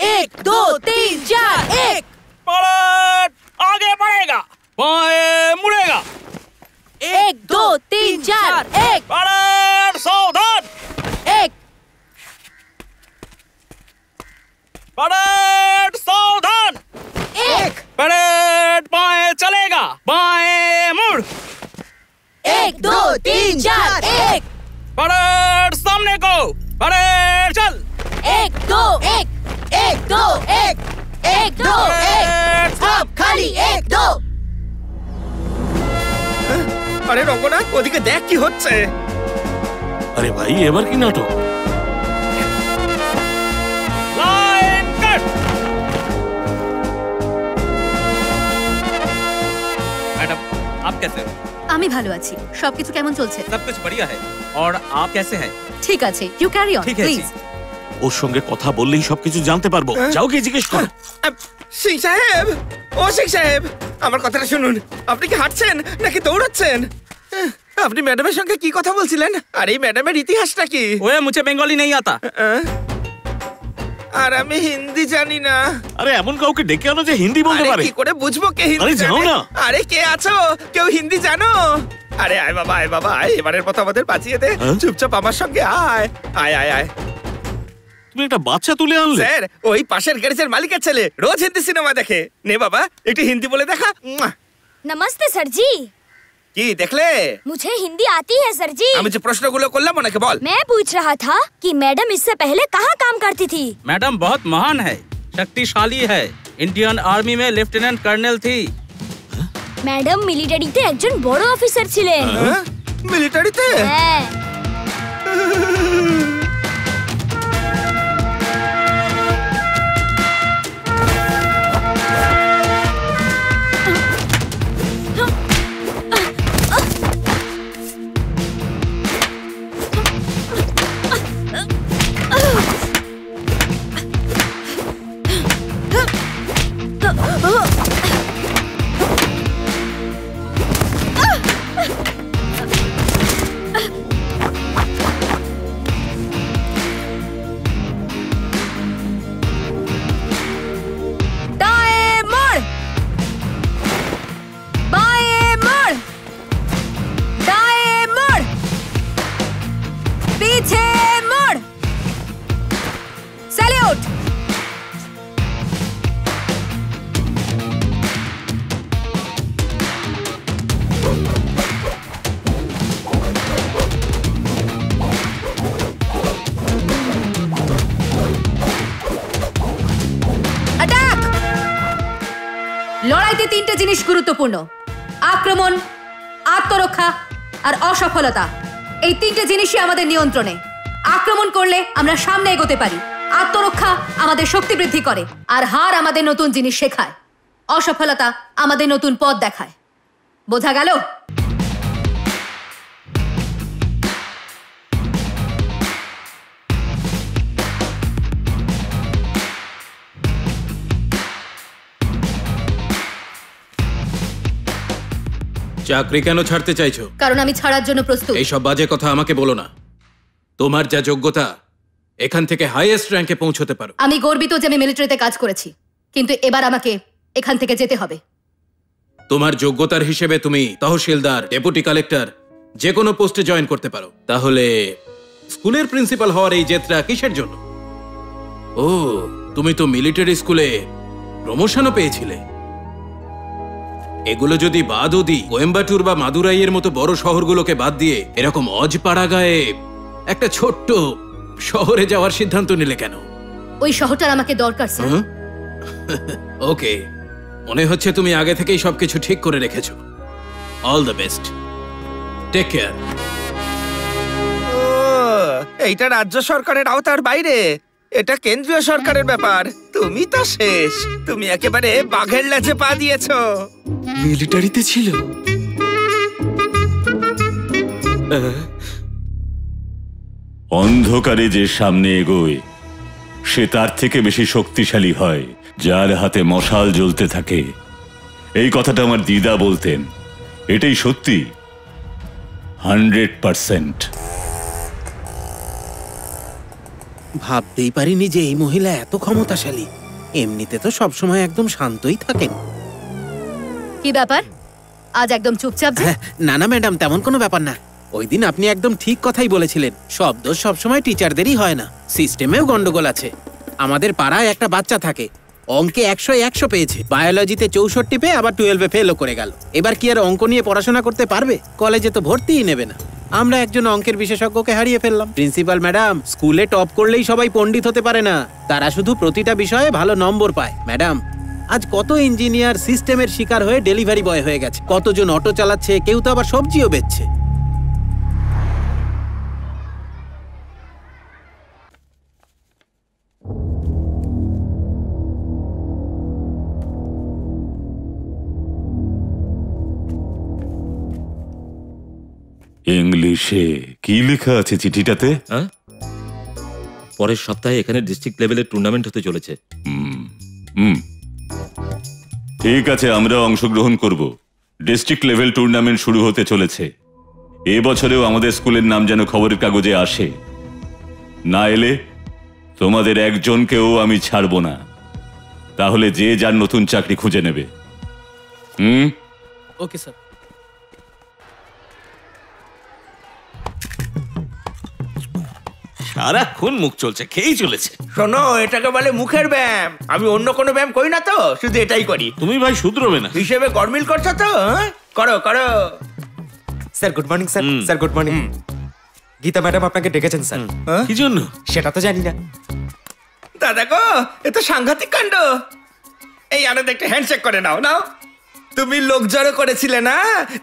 1 2 3 4 1 पलट आगे बढ़ेगा मुड़ेगा 1 2 3 4 1 पलट सावधान 1 पलट सावधान 1 पलट बाएं चलेगा बाएं मुड़ 1 2 3 4 1 पलट सामने को पलट चल 1 2 1 1 2 1 1 2 1 সব খালি 1 2। আরে রঙ্গনাথ, ওদিকে দেখ কি হচ্ছে। আরে ভাই, এবার কি নাটক? लाइन कट मैडम आप कैसे हो? আমি ভালো আছি। সবকিছু কেমন চলছে? सब कुछ बढ़िया है और आप कैसे हैं? ঠিক আছে, ইউ ক্যারি অন ठीक है প্লিজ। ওর সঙ্গে কথা বললেই সবকিছু জানতে পারবো। যাও গিয়ে জিজ্ঞেস করো। সিং সাহেব, ও সিং সাহেব, আমার কথাটা শুনুন। আপনি কি হাঁটছেন নাকি দৌড়াচ্ছেন? আপনি ম্যাডামের সঙ্গে কি কথা বলছিলেন? আর এই ম্যাডামের ইতিহাসটা কি? ओए मुझे बंगाली नहीं आता। আর আমি হিন্দি জানি না। আরে এমন কাউকে ডেকে আনো যে হিন্দি বলতে আরে পারে। কি করে বুঝবো কে হিন্দি আরে যাও জানে? না। আরে কে আছো? কেউ হিন্দি জানো? আরে আয় বাবা, আয় বাবা, আয়। এবারের মতো আমাদের বাঁচিয়ে দে। চুপচাপ আমার সঙ্গে আয়। আয় আয় আয়। তুমি একটা বাচ্চা তুলে আনলে? স্যার, ওই পাশের গ্যারেজের মালিকের ছেলে, রোজ হিন্দি সিনেমা দেখে। নে বাবা, একটু হিন্দি বলে দেখা। नमस्ते सर जी। কি দেখলে? मुझे हिंदी आती है सर जी। আমি যে প্রশ্নগুলো করলাম ওনাকে বল। मैं पूछ रहा था कि मैडम इससे पहले कहाँ काम करती थी? मैडम बहुत महान है, शक्तिशाली है। इंडियन आर्मी में लेफ्टिनेंट कर्नल थी। मैडम मिलिटारीতে একজন বড় অফিসার ছিলেন। মিলিটারিতে? হ্যাঁ। আউট। লড়াইতে তিনটে জিনিস গুরুত্বপূর্ণ: আক্রমণ, আত্মরক্ষা আর অসফলতা। এই তিনটে জিনিসই আমাদের নিয়ন্ত্রণে। আক্রমণ করলে আমরা সামনে এগোতে পারি, আত্মরক্ষা আমাদের শক্তি বৃদ্ধি করে, আর হার আমাদের নতুন জিনিস শেখায়, অসফলতা আমাদের নতুন পথ দেখায়। বোঝা গেল? চাকরি কেন ছাড়তে চাইছো? কারণ আমি ছাড়ার জন্য প্রস্তুত। এইসব বাজে কথা আমাকে বলো না। তোমার যা যোগ্যতা, এখান থেকে হাইয়েস্ট র্যাঙ্কে পৌঁছতে পারো। আমি গর্বিত যে আমি মিলিটারিতে কাজ করেছি, কিন্তু এবার আমাকে এখান থেকে যেতে হবে। তোমার যোগ্যতার হিসেবে তুমি তহসিলদার, ডেপুটি কালেক্টর যে কোনো পোস্টে জয়েন করতে পারো। তাহলে স্কুলের প্রিন্সিপাল হওয়ার এই জেদটা কিসের জন্য? ও, তুমি তো মিলিটারি স্কুলে প্রমোশনও পেয়েছিলে। এগুলো যদি বাদও দিই, কোয়েম্বাটুর বা মাদুরাইয়ের মতো বড় শহরগুলোকে বাদ দিয়ে এরকম অজপাড়া গায়ে একটা ছোট্ট শহরে যাওয়ার সিদ্ধান্ত নিলে কেন? ওই শহরটার আমাকে দরকার স্যার। ওকে, মনে হচ্ছে তুমি আগে থেকেই সবকিছু ঠিক করে রেখেছো। All the best, take care. এইটা রাজ্য সরকারের আওতার বাইরে, এটা কেন্দ্রীয় সরকারের ব্যাপার। তুমি তো শেষ, তুমি একেবারে বাঘের লেজে পা দিয়েছো। মিলিটারিতে ছিল? অন্ধকারে যে সামনে এগোয় সে তার থেকে বেশি শক্তিশালী হয় যার হাতে মশাল জ্বলতে থাকে। এই কথাটা আমার দিদা বলতেন, এটাই সত্যি 100%। ভাবতেই পারিনি যে এই মহিলা এত ক্ষমতাশালী। এমনিতে তো সবসময় একদম শান্তই থাকেন। কি ব্যাপার, আজ একদম চুপচাপ যে? না না ম্যাডাম, তেমন কোনো ব্যাপার না। ওই দিন আপনি একদম ঠিক কথাই বলেছিলেন। সব দোষ সবসময় টিচারদেরই হয় না, সিস্টেমেও গন্ডগোল আছে। আমাদের পাড়ায় একটা বাচ্চা থাকে, অঙ্কে 100 পেয়েছে, বায়োলজিতে 64 পেয়ে আবার 12-এ ফেলও করে গেল। এবার কি আর অঙ্ক নিয়ে পড়াশোনা করতে পারবে? কলেজে তো ভর্তিই নেবে না। আমরা একজন অঙ্কের বিশেষজ্ঞকে হারিয়ে ফেললাম। প্রিন্সিপাল ম্যাডাম, স্কুলে টপ করলেই সবাই পণ্ডিত হতে পারে না, তারা শুধু প্রতিটা বিষয়ে ভালো নম্বর পায়। ম্যাডাম, আজ কত ইঞ্জিনিয়ার সিস্টেমের শিকার হয়ে ডেলিভারি বয় হয়ে গেছে, কতজন অটো চালাচ্ছে, কেউ তো আবার সবজিও বেচছে। ইংলিশে কি লেখা আছে চিঠিটাতে? পরের সপ্তাহে এখানে ডিস্ট্রিক্ট লেভেলের টুর্নামেন্ট হতে চলেছে। ঠিক আছে, আমরা অংশগ্রহণ করব। ডিস্ট্রিক্ট লেভেল টুর্নামেন্ট শুরু হতে চলেছে। এবছরেও আমাদের স্কুলের নাম যেন খবরের কাগজে আসে। না এলে তোমাদের একজনকেও আমি ছাড়ব না। তাহলে যে যার নতুন চাকরি খুঁজে নেবে। Okay sir. সারাক্ষণ মুখ চলছে, খেয়েই চলেছে। শোনো, এটাকে বলে মুখের ব্যায়াম। আমি অন্য কোনো ব্যায়াম করি না তো, শুধু এটাই করি। তুমি ভাই শুধরবে না। হিসেবে গরমিল করছো তো? করো করো। Sir good morning sir. Sir good morning. Gita madam আপনাকে ডেকেছেন স্যার। কি জন্য সেটা তো জানি না। দাদা গো, এ তো সাংঘাতিক কাণ্ড। এই আরে দেখতে হ্যান্ডশেক করে নাও। নাও, তুমি লোক জড়ো করেছিলে না,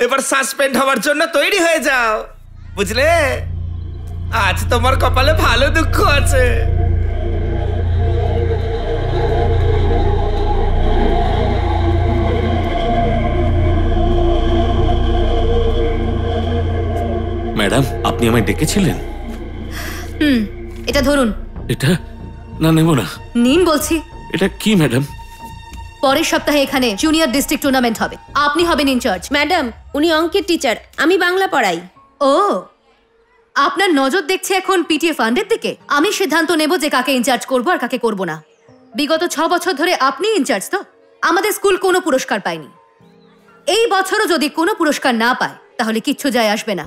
এবার সাসপেন্ড হওয়ার জন্য তৈরি হয়ে যাও, বুঝলে? আজ তোমার কপালে ভালো দুঃখ আছে। ম্যাডাম, আপনি আমায় ডেকেছিলেন? এটা ধরুন। এটা না, নেব না। নিন বলছি। এটা কি ম্যাডাম? পরের সপ্তাহে এখানে জুনিয়র ডিস্ট্রিক্ট টুর্নামেন্ট হবে, আপনি হবেন ইনচার্জ। ম্যাডাম, উনি অঙ্কের টিচার, আমি বাংলা পড়াই। ও, আপনার নজর দেখছে এখন পিটিএ ফান্ডের দিকে। আমি সিদ্ধান্ত নেব যে কাকে ইনচার্জ করব আর কাকে করব না। বিগত 6 বছর ধরে আপনি ইনচার্জ তো। আমাদের স্কুল কোনো পুরস্কার পায়নি। এই বছরও যদি কোনো পুরস্কার না পায় তাহলে কিচ্ছু যায় আসবে না।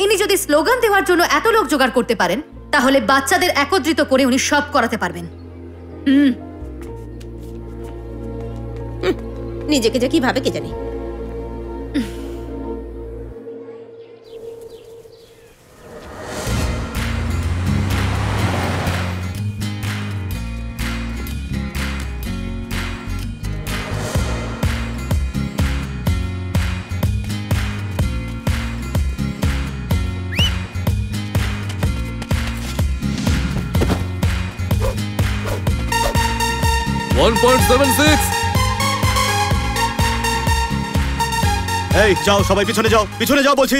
ইনি যদি স্লোগান দেওয়ার জন্য এত লোক জোগাড় করতে পারেন, তাহলে বাচ্চাদের একত্রিত করে উনি সব করাতে পারবেন। নিজেকে যে কি ভাবে কে জানি। এই যাও সবাই পিছনে যাও বলছি।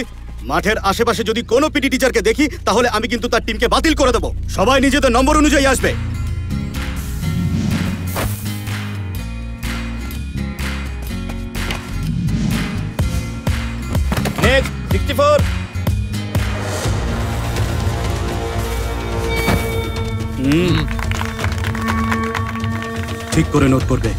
মাঠের আশেপাশে যদি কোনো পিটি টিচারকে দেখি তাহলে আমি কিন্তু তার টিমকে বাতিল করে দেবো। সবাই নিজেদের নম্বর অনুযায়ী আসবে। নেক্সট 64। ঠিক করে নোট করবে।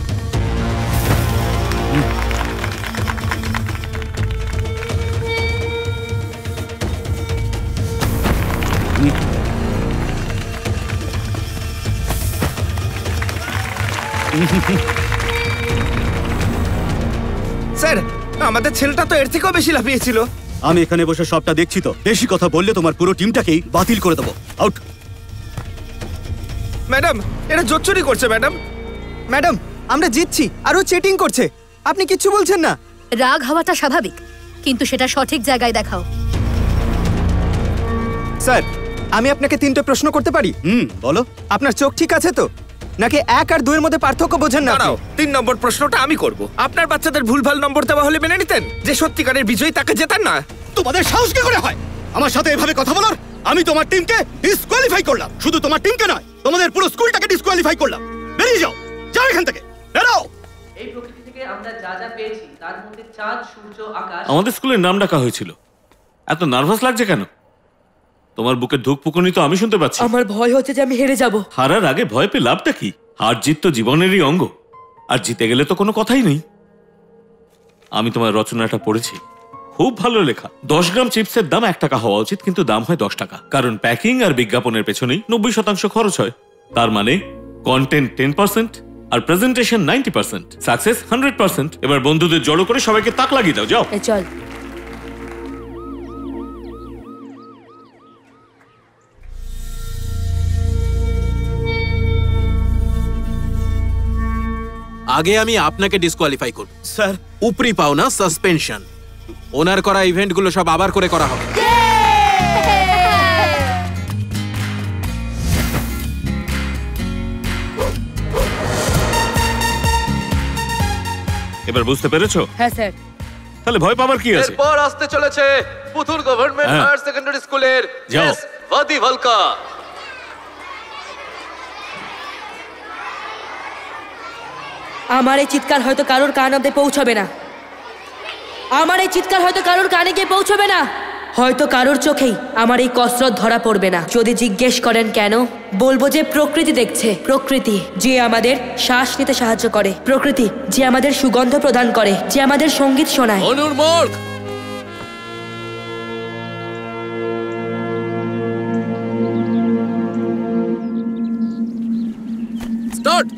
স্যার, আমাদের ছেলেটা তো এর থেকেও বেশি লাফিয়েছিল। আমি এখানে বসে সবটা দেখছি তো। বেশি কথা বললে তোমার পুরো টিমটাকেই বাতিল করে দেবো। আউট। ম্যাডাম, এরা জোচ্চুরি করছে ম্যাডাম। ম্যাডাম, আমরা জিতছি আর ও চিটিং করছে। আপনি কিচ্ছু বলছেন না। রাগ হওয়াটা স্বাভাবিক, কিন্তু সেটা সঠিক জায়গায় দেখাও। স্যার, আমি আপনাকে 3টে প্রশ্ন করতে পারি? বলো। আপনার চোখ ঠিক আছে তো, নাকি 1 আর 2 এর মধ্যে পার্থক্য বোঝেন না? দাঁড়াও, 3 নম্বর প্রশ্নটা আমি করব। আপনার বাচ্চাদের ভুলভাল নম্বর দেওয়া হলে মেনে নিতেন? যে সত্যিকারের বিজয়ী তাকে জেতান না? তোমাদের সাহস কি করে হয় আমার সাথে এভাবে কথা বলার? আমি তোমার টিমকে ডিসকোয়ালিফাই করলাম। শুধু তোমার টিমকে নয়, তোমাদের পুরো স্কুলটাকে ডিসকোয়ালিফাই করলাম। বেরিয়ে যাও, যাও এখান থেকে, বেরো। এই প্রকৃতি থেকে আমরা যা যা পেয়েছি তার মধ্যে চাঁদ, সূর্য, আকাশ। আমাদের স্কুলের নাম ডাকা হয়েছিল। এত নার্ভাস লাগছে কেন? তোমার বুকে ধুকপুকুনি তো আমি শুনতে পাচ্ছি। আমার ভয় হচ্ছে যে আমি হেরে যাব। হারার আগে ভয় পেয়ে লাভটা কি? হার জিত তো জীবনেরই অঙ্গ, আর জিতে গেলে তো কোনো কথাই নেই। আমি তোমার রচনাটা পড়েছি, খুব ভালো লেখা। 10 গ্রাম চিপসের দাম 1 টাকা হওয়া উচিত, কিন্তু দাম হয় 10 টাকা। কারণ প্যাকিং আর বিজ্ঞাপনের পেছনেই 90% খরচ হয়। তার মানে কন্টেন্ট 10% আর প্রেজেন্টেশন 90%, সাকসেস 100%। এবার বন্ধুদের জড়ো করে সবাইকে তাক লাগিয়ে দাও, যাও। চল। আগে আমি আপনাকে ডিসকোয়ালিফাই করব। স্যার, উপরি পাওনা সাসপেনশন। ওনার করা ইভেন্টগুলো সব আবার করে করা হবে। এবার বুঝতে পেরেছো? হ্যাঁ স্যার। তাহলে ভয় পাবার কি আছে? এরপর আসতে চলেছে পুতুল গভর্নমেন্ট হ্যাঁ। হায়ার সেকেন্ডারি স্কুলের যাও। এস ভাদি ভালকা। আমার এই চিৎকার হয়তো কারোর কান অব্দি পৌঁছবে না। আমার এই চিৎকার হয়তো কারোর কানে গিয়ে পৌঁছবে না। হয়তো কারোর চোখেই আমার এই কসরত ধরা পড়বে না। যদি জিজ্ঞেস করেন কেন, বলবো যে প্রকৃতি দেখছে। প্রকৃতি যে আমাদের শ্বাস নিতে সাহায্য করে, প্রকৃতি যে আমাদের সুগন্ধ প্রদান করে, যে আমাদের সঙ্গীত শোনায়। অনুর্মোর্ক, স্টার্ট।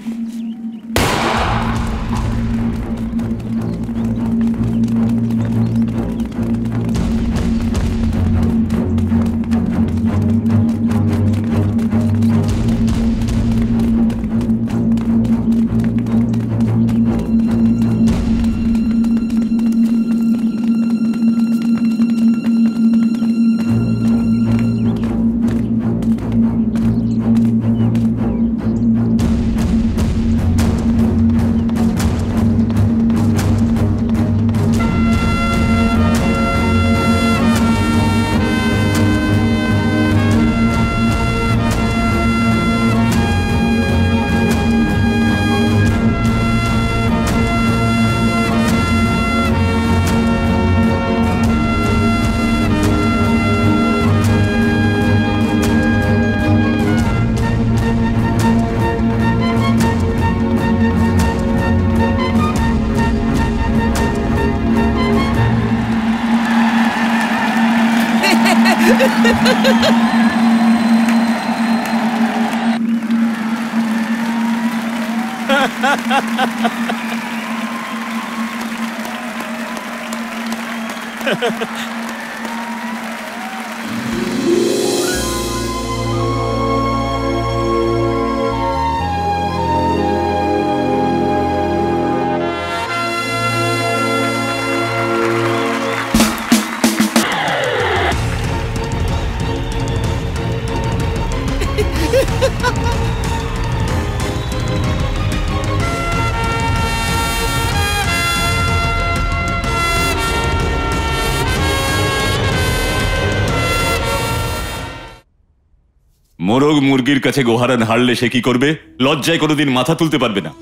মোরগ মুরগির কাছে গোহারান হারলে সে কি করবে? লজ্জায় কোনোদিন মাথা তুলতে পারবে না।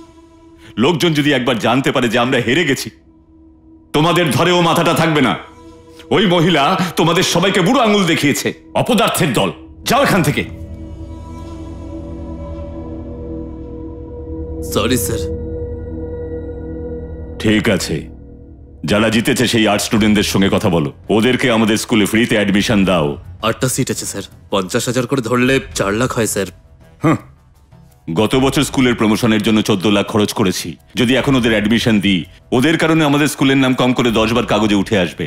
লোকজন যদি একবার জানতে পারে যে আমরা হেরে গেছি, তোমাদের ধরেও মাথাটা থাকবে না। ওই মহিলা তোমাদের সবাইকে বুড়ো আঙুল দেখিয়েছে। অপদার্থের দল, যাও এখান থেকে। Sorry sir. ঠিক আছে, যারা জিতেছে সেই আর্ট স্টুডেন্টদের সঙ্গে কথা বলো, ওদেরকে আমাদের স্কুলে ফ্রিতে অ্যাডমিশন দাও। 8টা সিট আছে স্যার, 50,000 করে ধরলে 4 লাখ হয় স্যার। গত বছর স্কুলের প্রমোশনের জন্য 14 লাখ খরচ করেছি। যদি এখন ওদের অ্যাডমিশন দিই, ওদের কারণে আমাদের স্কুলের নাম কম করে 10 বার কাগজে উঠে আসবে।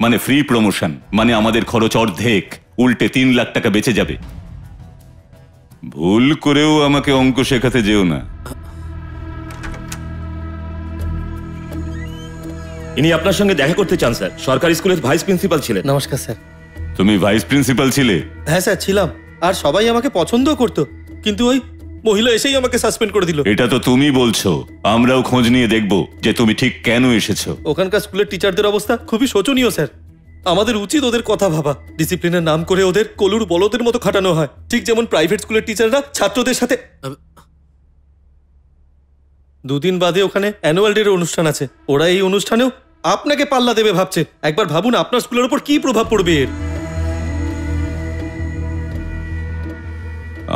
মানে ফ্রি প্রমোশন, মানে আমাদের খরচ অর্ধেক, উল্টে 3 লাখ টাকা বেঁচে যাবে। ভুল করেও আমাকে অঙ্ক শেখাতে যেও না। ইনি আপনার সঙ্গে দেখা করতে চান স্যার। সরকারি স্কুলের ভাইস প্রিন্সিপাল ছিলেন। নমস্কার স্যার। তুমি ভাইস প্রিন্সিপাল ছিলে? হ্যাঁ স্যার ছিলাম, আর সবাই আমাকে পছন্দ করতো, কিন্তু ওই মহিলা এসেই আমাকে সাসপেন্ড করে দিল। এটা তো তুমি বলছো, আমরাও খোঁজ নিয়ে দেখব যে তুমি ঠিক কেন এসেছো। ওখানকার স্কুলের টিচারদের অবস্থা খুবই শোচনীয় স্যার। আমাদের উচিত ওদের কথা ভাবা। ডিসিপ্লিনের নাম করে ওদের কলুর বলদের মতো খাটানো হয়, ঠিক যেমন প্রাইভেট স্কুলের টিচাররা ছাত্রদের সাথে। 2 দিন বাদে ওখানে অ্যানুয়াল ডে অনুষ্ঠান আছে। ওরা এই অনুষ্ঠানেও আপনাকে পাল্লা দেবে ভাবছে। একবার ভাবুন আপনার স্কুলের উপর কি প্রভাব পড়বে এর।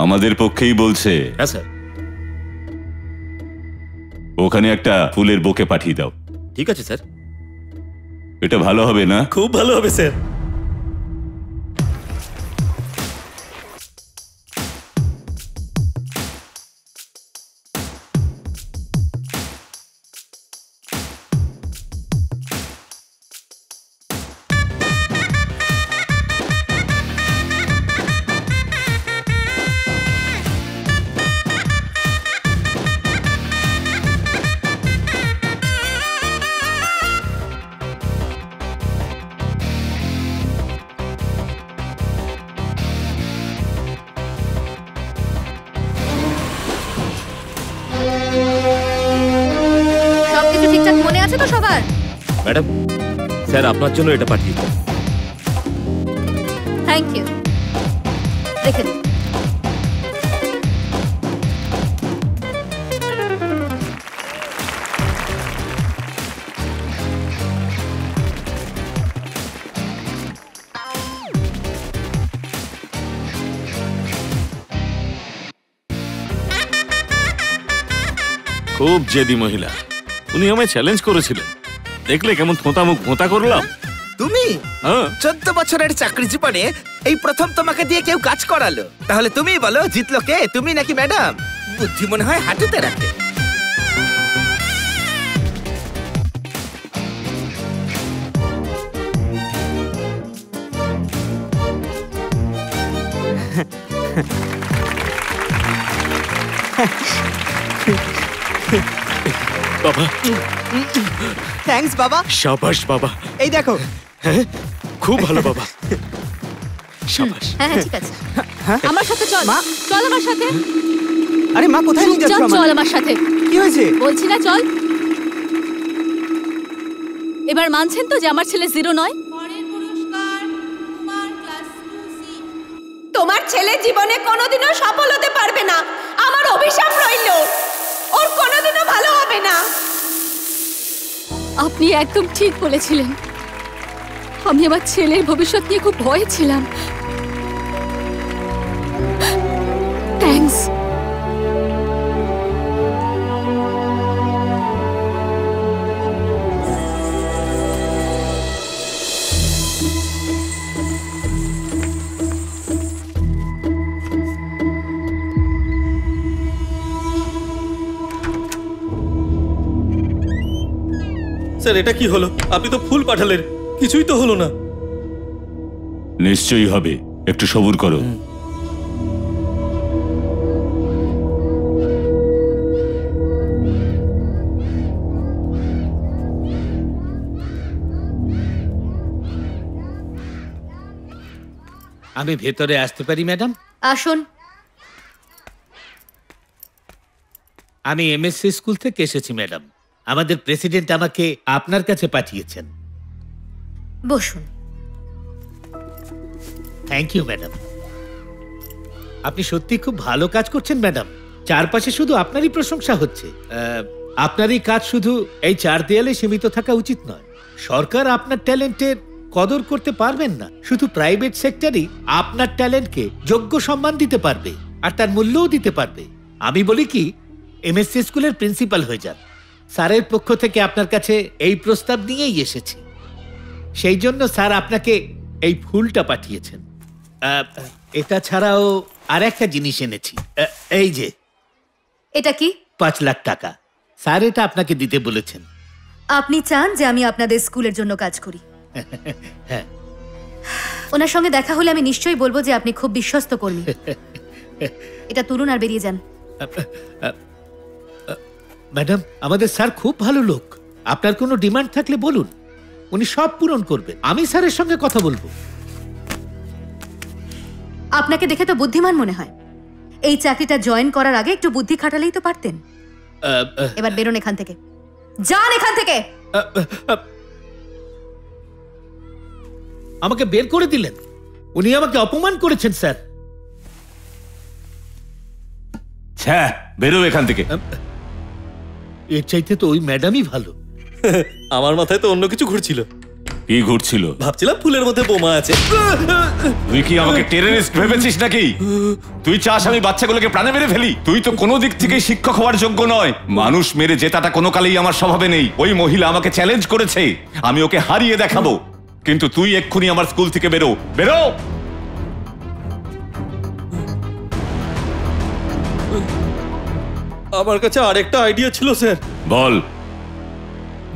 আমাদের পক্ষেই বলছে। হ্যাঁ স্যার। ওখানে একটা ফুলের বোকে পাঠিয়ে দাও। ঠিক আছে স্যার। এটা ভালো হবে না? খুব ভালো হবে স্যার। সবকিছু ঠিকঠাক মনে আছে তো সবার? ম্যাডাম, স্যার আপনার জন্য এটা পাঠিয়ে দিন। Thank you. রেখে দিন। খুব জেদি মহিলা। উনি আমায় চ্যালেঞ্জ করেছিলেন, দেখলে কেমন থোঁতা মুখ ভোঁতা করলাম। তুমি 14 বছরের চাকরি জীবনে এই প্রথম তোমাকে দিয়ে কেউ কাজ করালো। তাহলে তুমি বলো জিতলো কে, তুমি নাকি ম্যাডাম? বুদ্ধি মনে হয় হাঁটুতে রাখে। বাবা, থ্যাঙ্কস বাবা। শাবাশ বাবা। এই দেখো। হ্যাঁ, খুব ভালো বাবা। শাবাশ। হ্যাঁ ঠিক আছে, আমার সাথে চল। চল আমার সাথে। আরে মা, কোথায় নিয়ে যাচ্ছ আমাকে? চল আমার সাথে। কি হয়েছে? বলছি না চল। এবার মানছেন তো যে আমার ছেলে 0 নয়? তোমার ছেলে জীবনে কোনোদিনও সফল হতে পারবে না। আমার অভিশাপ রইল, ওর কোনোদিনও ভালো হবে না। আপনি একদম ঠিক বলেছিলেন। আমি আমার ছেলের ভবিষ্যৎ নিয়ে খুব ভয়ে ছিলাম। থ্যাঙ্কস। স্যার এটা কি হলো? আপনি তো ফুল পাঠালেন, কিছুই তো হলো না। নিশ্চয়ই হবে, একটু সবুর করো। আমি ভেতরে আসতে পারি ম্যাডাম? আসুন। আমি এমএসসি স্কুল থেকে এসেছি ম্যাডাম। আমাদের প্রেসিডেন্ট আমাকে আপনার কাছে পাঠিয়েছেন। বসুন। Thank you madam. আপনি সত্যি খুব ভালো কাজ করছেন ম্যাডাম। চারপাশে শুধু আপনারই প্রশংসা হচ্ছে। আপনার এই কাজ শুধু এই 4 দেয়ালে সীমিত থাকা উচিত নয়। সরকার আপনার ট্যালেন্টের কদর করতে পারবেন না, শুধু প্রাইভেট সেক্টরই আপনার ট্যালেন্টকে যোগ্য সম্মান দিতে পারবে আর তার মূল্যও দিতে পারবে। আমি বলি কি, এমএসসি স্কুলের প্রিন্সিপাল হয়ে যান। স্যারের পক্ষ থেকে আপনার কাছে এই প্রস্তাব নিয়েই এসেছি। সেই জন্য স্যার আপনাকে এই ফুলটা পাঠিয়েছেন। এটা ছাড়াও আর একটা জিনিস এনেছি, এই যে। এটা কি? 5 লাখ টাকা। স্যার এটা আপনাকে দিতে বলেছেন। আপনি চান যে আমি আপনাদের স্কুলের জন্য কাজ করি? হ্যাঁ। ওনার সঙ্গে দেখা হলে আমি নিশ্চয়ই বলবো যে আপনি খুব বিশ্বস্ত কর্মী। এটা তুলুন আর বেরিয়ে যান। ম্যাডাম, আমাদের স্যার খুব ভালো লোক। আপনার কোনো ডিমান্ড থাকলে বলুন, উনি সব পূরণ করবেন। আমি স্যারের সঙ্গে কথা বলবো। আপনাকে দেখে তো বুদ্ধিমান মনে হয়। এই চাকরিটা জয়েন করার আগে একটু বুদ্ধি খাটালেই তো পারতেন। এবার বেরোন এখান থেকে, যান এখান থেকে। আমাকে বের করে দিলেন? উনি আমাকে অপমান করেছেন স্যার। বেরো এখান থেকে। এর চাইতে তো ওই ম্যাডামই ভালো। আমার মাথায় তো অন্য কিছু ঘুরছিল। কি ঘুরছিল? ভাবছিলাম ফুলের মধ্যে বোমা আছে। তুই কি আমাকে টেররিস্ট ভেবেছিস নাকি? তুই চাস আমি বাচ্চাগুলোকে প্রাণে মেরে ফেলি? তুই তো কোনো দিক থেকে শিক্ষক হওয়ার যোগ্য নয়। মানুষ মেরে জেতাটা কোনো কালেই আমার স্বভাবে নেই। ওই মহিলা আমাকে চ্যালেঞ্জ করেছে, আমি ওকে হারিয়ে দেখাবো। কিন্তু তুই এক্ষুনি আমার স্কুল থেকে বেরো, বেরো। আমার কাছে আরেকটা আইডিয়া ছিল স্যার। বল।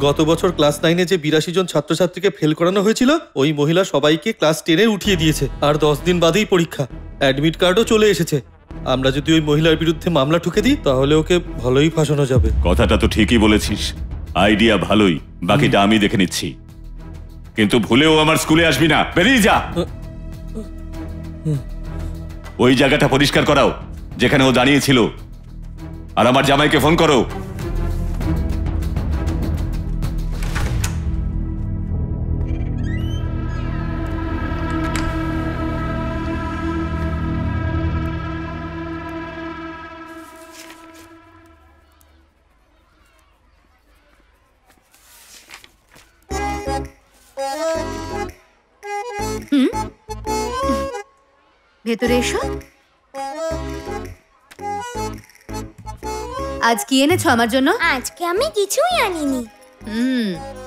গত বছর ক্লাস 9-এ যে 82 জন ছাত্রছাত্রীকে ফেল করানো হয়েছিল, ওই মহিলা সবাইকে ক্লাস 10-এ উঠিয়ে দিয়েছে। আর 10 দিন বাদেই পরীক্ষা, অ্যাডমিট কার্ডও চলে এসেছে। আমরা যদি ওই মহিলার বিরুদ্ধে মামলা ঠুকে দিই তাহলে ওকে ভালোই ফাঁসানো যাবে। কথাটা তো ঠিকই বলেছিস, আইডিয়া ভালোই। বাকিটা আমি দেখে নিচ্ছি। কিন্তু ভুলেও আমার স্কুলে আসবি না, বেরিয়ে যা। ওই জায়গাটা পরিষ্কার করাও যেখানে ও দাঁড়িয়েছিল। আর আমার জামাইকে ফোন করো। ভেতরে এসো। আজ কি এনেছো আমার জন্য? আজকে আমি কিছুই আনিনি।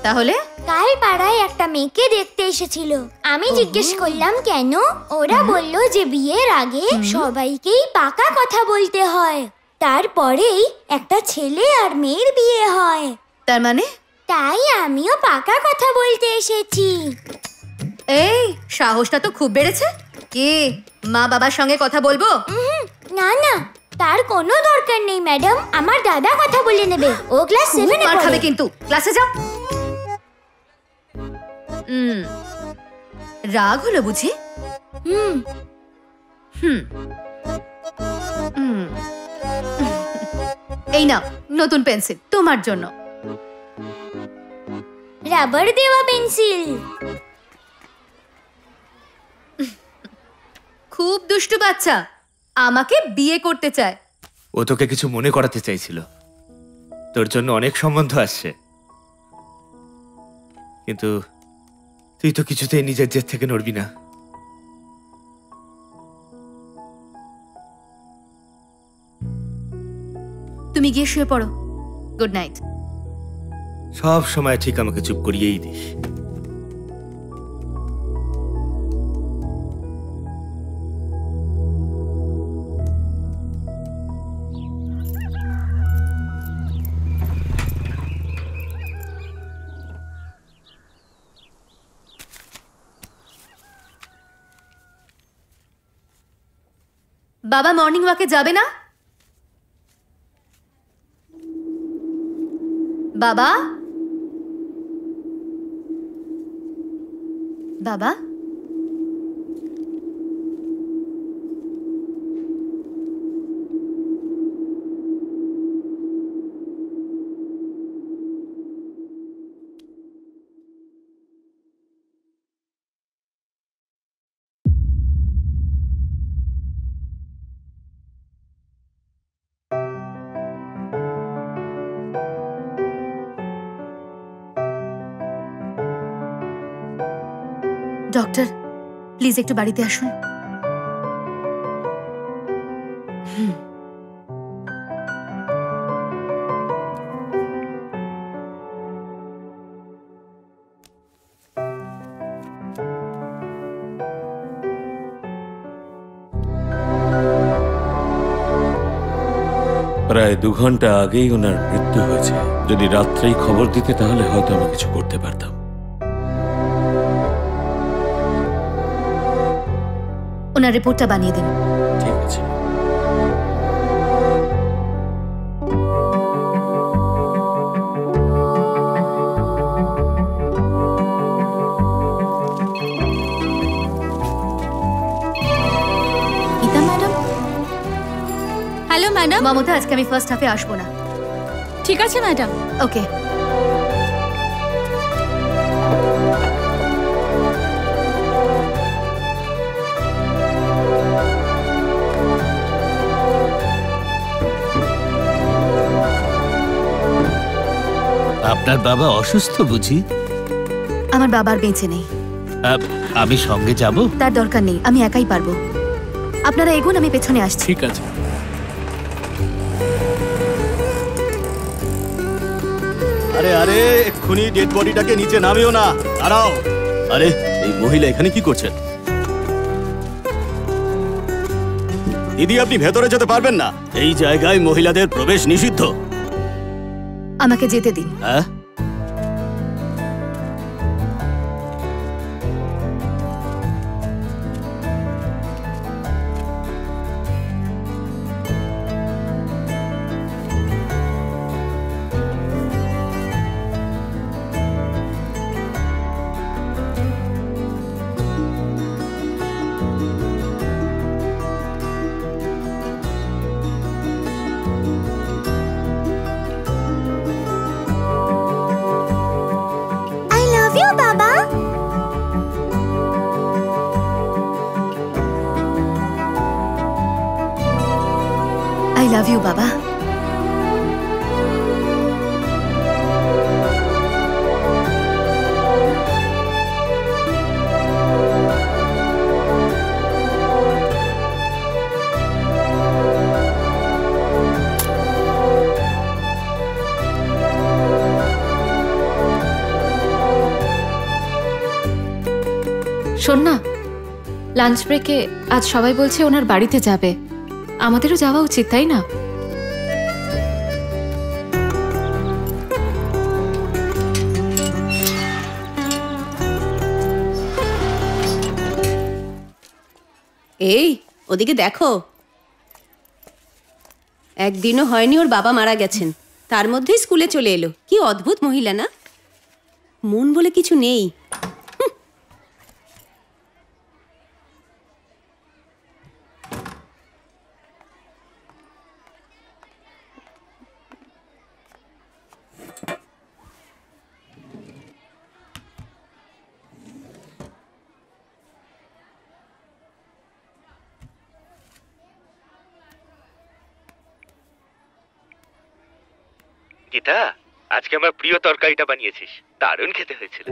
তাহলে? কাল পাড়ায় একটা মেয়েকে দেখতে এসেছিল। আমি জিজ্ঞেস করলাম কেন, ওরা বলল যে বিয়ের আগে সবাইকেই পাকা কথা বলতে হয়, তারপরেই একটা ছেলে আর মেয়ের বিয়ে হয়। তার মানে? তাই আমিও পাকা কথা বলতে এসেছি। এই সাহসটা তো খুব বেড়েছে। কি মা বাবার সঙ্গে কথা বলবো? না না, তার কোনো দরকার নেই ম্যাডাম, আমার দাদা কথা বলে নেবে। ও ক্লাস 7-এ মার খাবে কিন্তু। ক্লাসে যাও। রাগ হলো বুঝি? এই নাও নতুন পেন্সিল তোমার জন্য। রাবার দেওয়া পেন্সিল। খুব দুষ্টু বাচ্চা, আমাকে বিয়ে করতে চায়। ও তোকে কিছু মনে করাতে চাইছিল। তোর জন্য অনেক সম্বন্ধ আসছে, কিন্তু তুই তো কিছুতেই নিজের জেদ থেকে নড়বি না। তুমি গিয়ে শুয়ে পড়ো। Good night. সব সময় ঠিক আমাকে চুপ করিয়েই দিস। বাবা মর্নিং ওয়াকে যাবে না? বাবা, বাবা, ডক্টর প্লিজ একটু বাড়িতে আসুন। প্রায় 2 ঘন্টা আগেই ওনার মৃত্যু হয়েছে। যদি রাত্রেই খবর দিতে তাহলে হয়তো আমি কিছু করতে পারতাম। ওনার রিপোর্টটা বানিয়ে দিন। ঠিক আছে। Gita madam. Hello madam. Mamata, আজকে আমি ফার্স্ট হাফে আসবো না। ঠিক আছে ম্যাডাম। ওকে। আপনার বাবা অসুস্থ বুঝি? আমার বাবার বেঁচে নেই। আমি সঙ্গে যাব? তার দরকার নেই, আমি একাই পারবো। আপনারা এগুন, আমি পেছনে আসছি। ঠিক আছে। আরে আরে, এক্ষুনি ডেড বডিটাকে নিচে নামিও না, দাঁড়াও। আরে এই মহিলা এখানে কি করছেন? দিদি, আপনি ভেতরে যেতে পারবেন না, এই জায়গায় মহিলাদের প্রবেশ নিষিদ্ধ। আমাকে যেতে দিন। হ্যাঁ, I love you, বাবা। শোন না, লাঞ্চ ব্রেকে আজ সবাই বলছে ওনার বাড়িতে যাবে, আমাদেরও যাওয়া উচিত, তাই না? এই ওদিকে দেখো, একদিনও হয়নি ওর বাবা মারা গেছেন, তার মধ্যেই স্কুলে চলে এলো। কি অদ্ভুত মহিলা না, মন বলে কিছু নেই। গীতা, আজকে আমার প্রিয় তরকারিটা বানিয়েছিস, দারুণ খেতে হয়েছিল।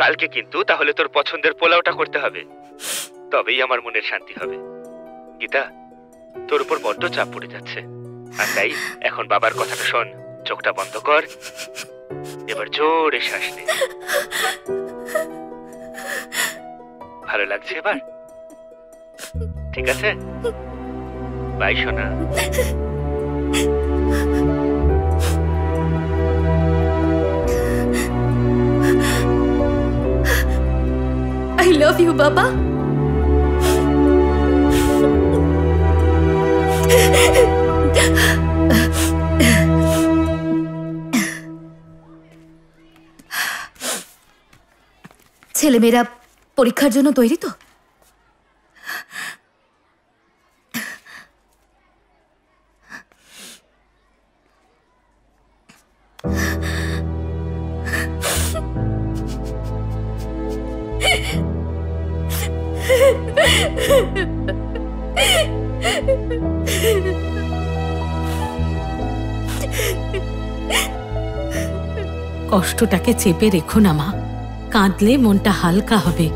কালকে কিন্তু তাহলে তোর পছন্দের পোলাওটা করতে হবে, তবেই আমার মনের শান্তি হবে। গীতা, তোর উপর বড্ড চাপ পড়ে যাচ্ছে, আর তাই এখন বাবার কথাটা শোন। চোখটা বন্ধ কর, এবার জোরে শ্বাস নে। ভালো লাগছে এবার? ঠিক আছে, বাই সোনা। I love you, বাবা। ছেলেমেয়েরা পরীক্ষার জন্য তৈরি তো? কষ্টটাকে চেপে রেখো না মা, কাঁদলে মনটা হালকা হবে।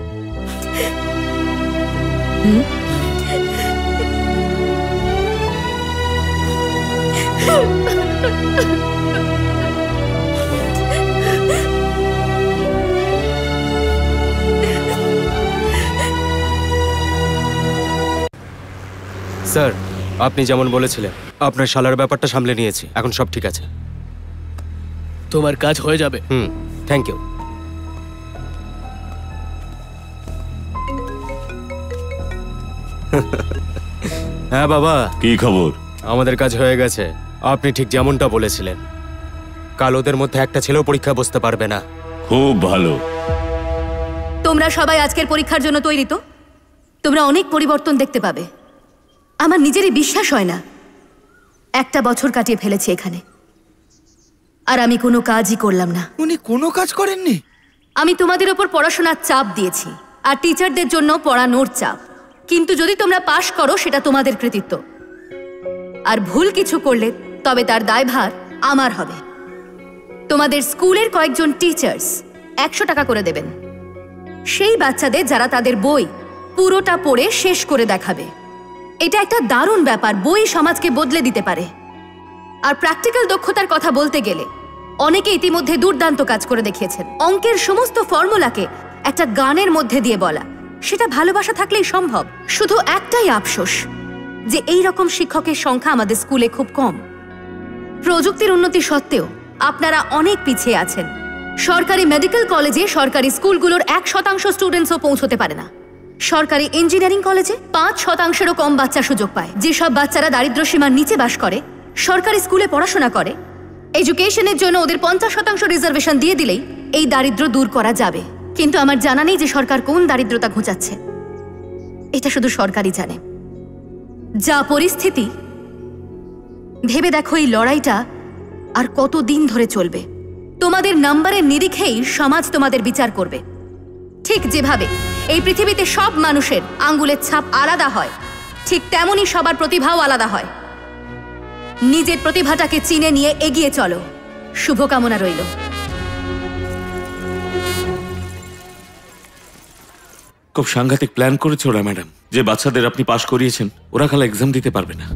স্যার, আপনি যেমন বলেছিলেন আপনার শালার ব্যাপারটা সামলে নিয়েছি, এখন সব ঠিক আছে। তোমার কাজ হয়ে যাবে। Thank you. হ্যাঁ বাবা, কি খবর? আমাদের কাজ হয়ে গেছে। আপনি ঠিক যেমনটা বলেছিলেন, কাল ওদের মধ্যে একটা ছেলেও পরীক্ষা বসতে পারবে না। খুব ভালো। তোমরা সবাই আজকের পরীক্ষার জন্য তৈরি তো? তোমরা অনেক পরিবর্তন দেখতে পাবে। আমার নিজেরই বিশ্বাস হয় না, একটা বছর কাটিয়ে ফেলেছি এখানে, আর আমি কোনো কাজই করলাম না। উনি কোনো কাজ করেননি? আমি তোমাদের ওপর পড়াশোনার চাপ দিয়েছি, আর টিচারদের জন্য পড়ানোর চাপ। কিন্তু যদি তোমরা পাশ করো সেটা তোমাদের কৃতিত্ব, আর ভুল কিছু করলে তবে তার দায়ভার আমার হবে। তোমাদের স্কুলের কয়েকজন টিচার্স 100 টাকা করে দেবেন সেই বাচ্চাদের যারা তাদের বই পুরোটা পড়ে শেষ করে দেখাবে। এটা একটা দারুণ ব্যাপার, বই সমাজকে বদলে দিতে পারে। আর প্র্যাকটিক্যাল দক্ষতার কথা বলতে গেলে অনেকে ইতিমধ্যে দুর্দান্ত কাজ করে দেখিয়েছেন। অঙ্কের সমস্ত ফর্মুলাকে একটা গানের মধ্যে দিয়ে বলা, সেটা ভালোবাসা থাকলেই সম্ভব। শুধু একটাই আফসোস যে এই রকম শিক্ষকের সংখ্যা আমাদের স্কুলে খুব কম। প্রযুক্তির উন্নতি সত্ত্বেও আপনারা অনেক পিছিয়ে আছেন। সরকারি মেডিকেল কলেজে সরকারি স্কুলগুলোর 1% স্টুডেন্টসও পৌঁছতে পারে না। সরকারি ইঞ্জিনিয়ারিং কলেজে 5%-ও কম বাচ্চা সুযোগ পায়। যেসব বাচ্চারা দারিদ্র সীমার নিচে বাস করে, সরকারি স্কুলে পড়াশোনা করে, এডুকেশনের জন্য ওদের 50% রিজার্ভেশন দিয়ে দিলেই এই দারিদ্র দূর করা যাবে। কিন্তু আমার জানা নেই যে সরকার কোন দারিদ্রতা ঘুচাচ্ছে। এটা শুধু সরকারই জানে। যা পরিস্থিতি, ভেবে দেখো এই লড়াইটা আর কতদিন ধরে চলবে। তোমাদের নাম্বারের নিরিখেই সমাজ তোমাদের বিচার করবে। ঠিক যেভাবে এই পৃথিবীতে সব মানুষের আঙ্গুলের ছাপ আলাদা হয়, ঠিক তেমনই সবার প্রতিভাও আলাদা হয়। নিজের প্রতিভাটাকে চিনে নিয়ে এগিয়ে চলো। শুভকামনা রইল। খুব সাংঘাতিক প্ল্যান করেছে ওরা ম্যাডাম। যে বাচ্চাদের আপনি পাশ করিয়েছেন ওরা কাল এক্সাম দিতে পারবে না।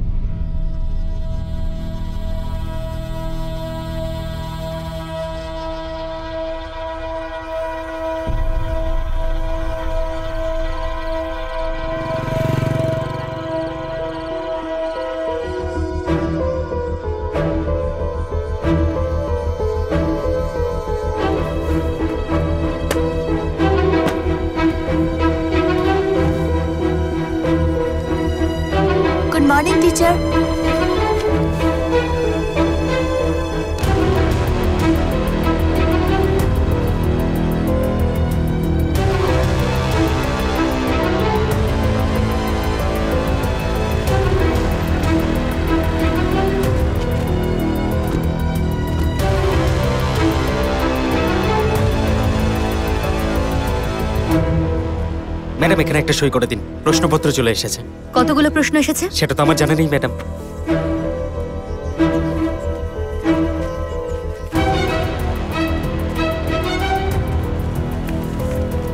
Morning teacher. ম্যাডাম, এখানে একটা সই করে দিন, প্রশ্নপত্র চলে এসেছে। কতগুলো প্রশ্ন এসেছে সেটা তো আমার জানা নেই ম্যাডাম।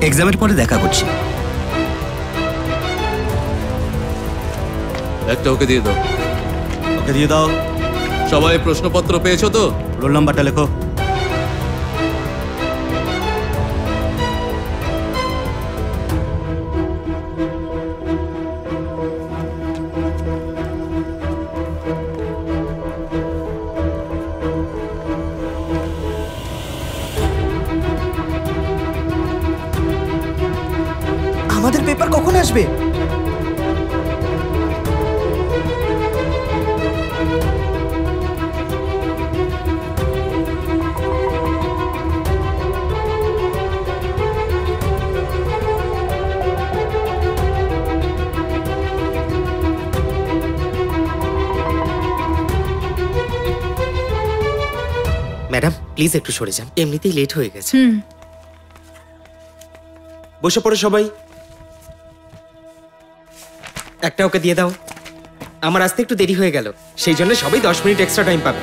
এক্সামের পরে দেখা করছি। একটা ওকে দিয়ে দাও। ওকে দিয়ে দাও। সবাই প্রশ্নপত্র পেয়েছো তো? রোল নাম্বারটা লেখো। আমাদের পেপার কখন আসবে? ম্যাডাম প্লিজ একটু সরে যান, এমনিতেই লেট হয়ে গেছে। বসে পড়ে সবাই। একটা ওকে দিয়ে দাও, আমার আসতে একটু দেরি হয়ে গেল, সেই জন্য সবাই 10 মিনিট এক্সট্রা টাইম পাবে।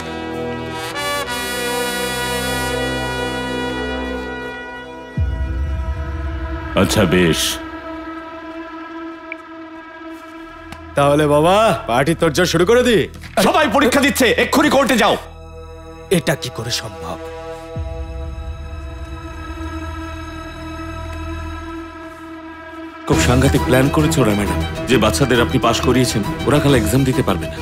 আচ্ছা বেশ, তাহলে বাবা পার্টি তোরজোর শুরু করে দি। সবাই পরীক্ষা দিচ্ছে, এক্ষুনি কোর্টে যাও। এটা কি করে সম্ভব? খুব সাংঘাতিক প্ল্যান করেছে ওরা ম্যাডাম। যে বাচ্চাদের আপনি পাশ করিয়েছেন ওরা কাল এক্সাম দিতে পারবে না।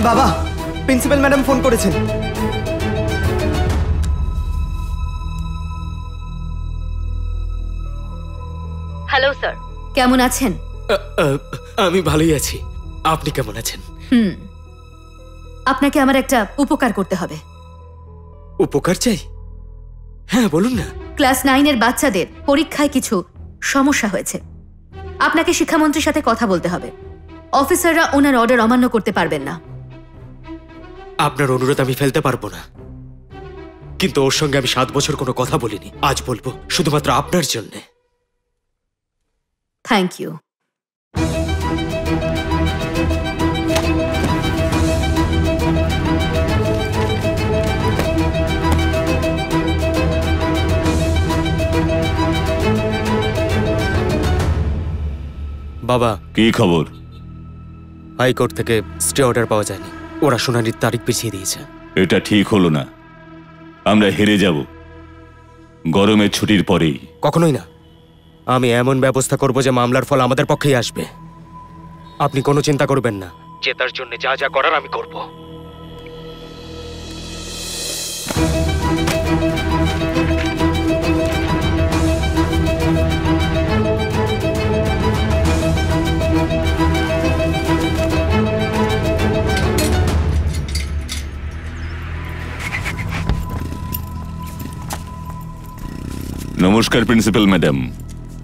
বাবা, প্রিন্সিপাল ম্যাডাম ফোন করেছেন। হ্যালো স্যার, কেমন আছেন? আমি ভালোই আছি, আপনি কেমন আছেন? আপনাকে আমার একটা উপকার করতে হবে। উপকার চাই? হ্যাঁ বলুন না। ক্লাস 9-এর বাচ্চাদের পরীক্ষায় কিছু সমস্যা হয়েছে। আপনাকে শিক্ষামন্ত্রীর সাথে কথা বলতে হবে। অফিসাররা ওনার অর্ডার অমান্য করতে পারবেন না। আপনার অনুরোধ আমি ফেলতে পারবো না, কিন্তু ওর সঙ্গে আমি 7 বছর কোনো কথা বলিনি। আজ বলবো, শুধুমাত্র আপনার জন্য। Thank you. বাবা, কি খবর? হাইকোর্ট থেকে স্টে অর্ডার পাওয়া যায়নি, ওরা শুনানির তারিখ পিছিয়ে দিয়েছে। এটা ঠিক হলো না, আমরা হেরে যাব গরমের ছুটির পরেই। কখনোই না, আমি এমন ব্যবস্থা করব যে মামলার ফল আমাদের পক্ষেই আসবে। আপনি কোনো চিন্তা করবেন না, জেতার জন্য যা যা করার আমি করব। নমস্কার প্রিন্সিপাল ম্যাডাম,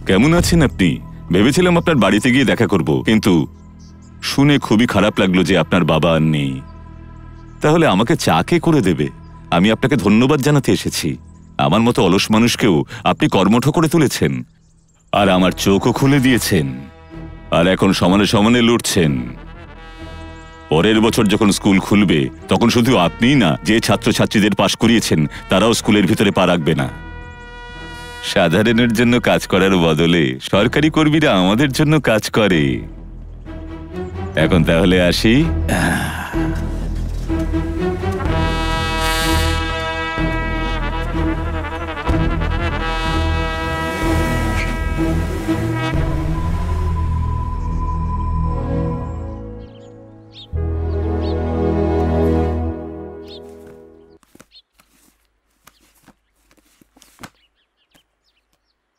কেমন আছেন আপনি? ভেবেছিলাম আপনার বাড়িতে গিয়ে দেখা করব, কিন্তু শুনে খুবই খারাপ লাগলো যে আপনার বাবা আর নেই। তাহলে আমাকে চা কে করে দেবে? আমি আপনাকে ধন্যবাদ জানাতে এসেছি। আমার মতো অলস মানুষকেও আপনি কর্মঠ করে তুলেছেন, আর আমার চোখও খুলে দিয়েছেন, আর এখন সমানে সমানে লড়ছেন। পরের বছর যখন স্কুল খুলবে তখন শুধু আপনিই না, যে ছাত্রছাত্রীদের পাশ করিয়েছেন তারাও স্কুলের ভিতরে পা রাখবে না। সাধারণের জন্য কাজ করার বদলে সরকারি কর্মীরা আমাদের জন্য কাজ করে। এখন তাহলে আসি।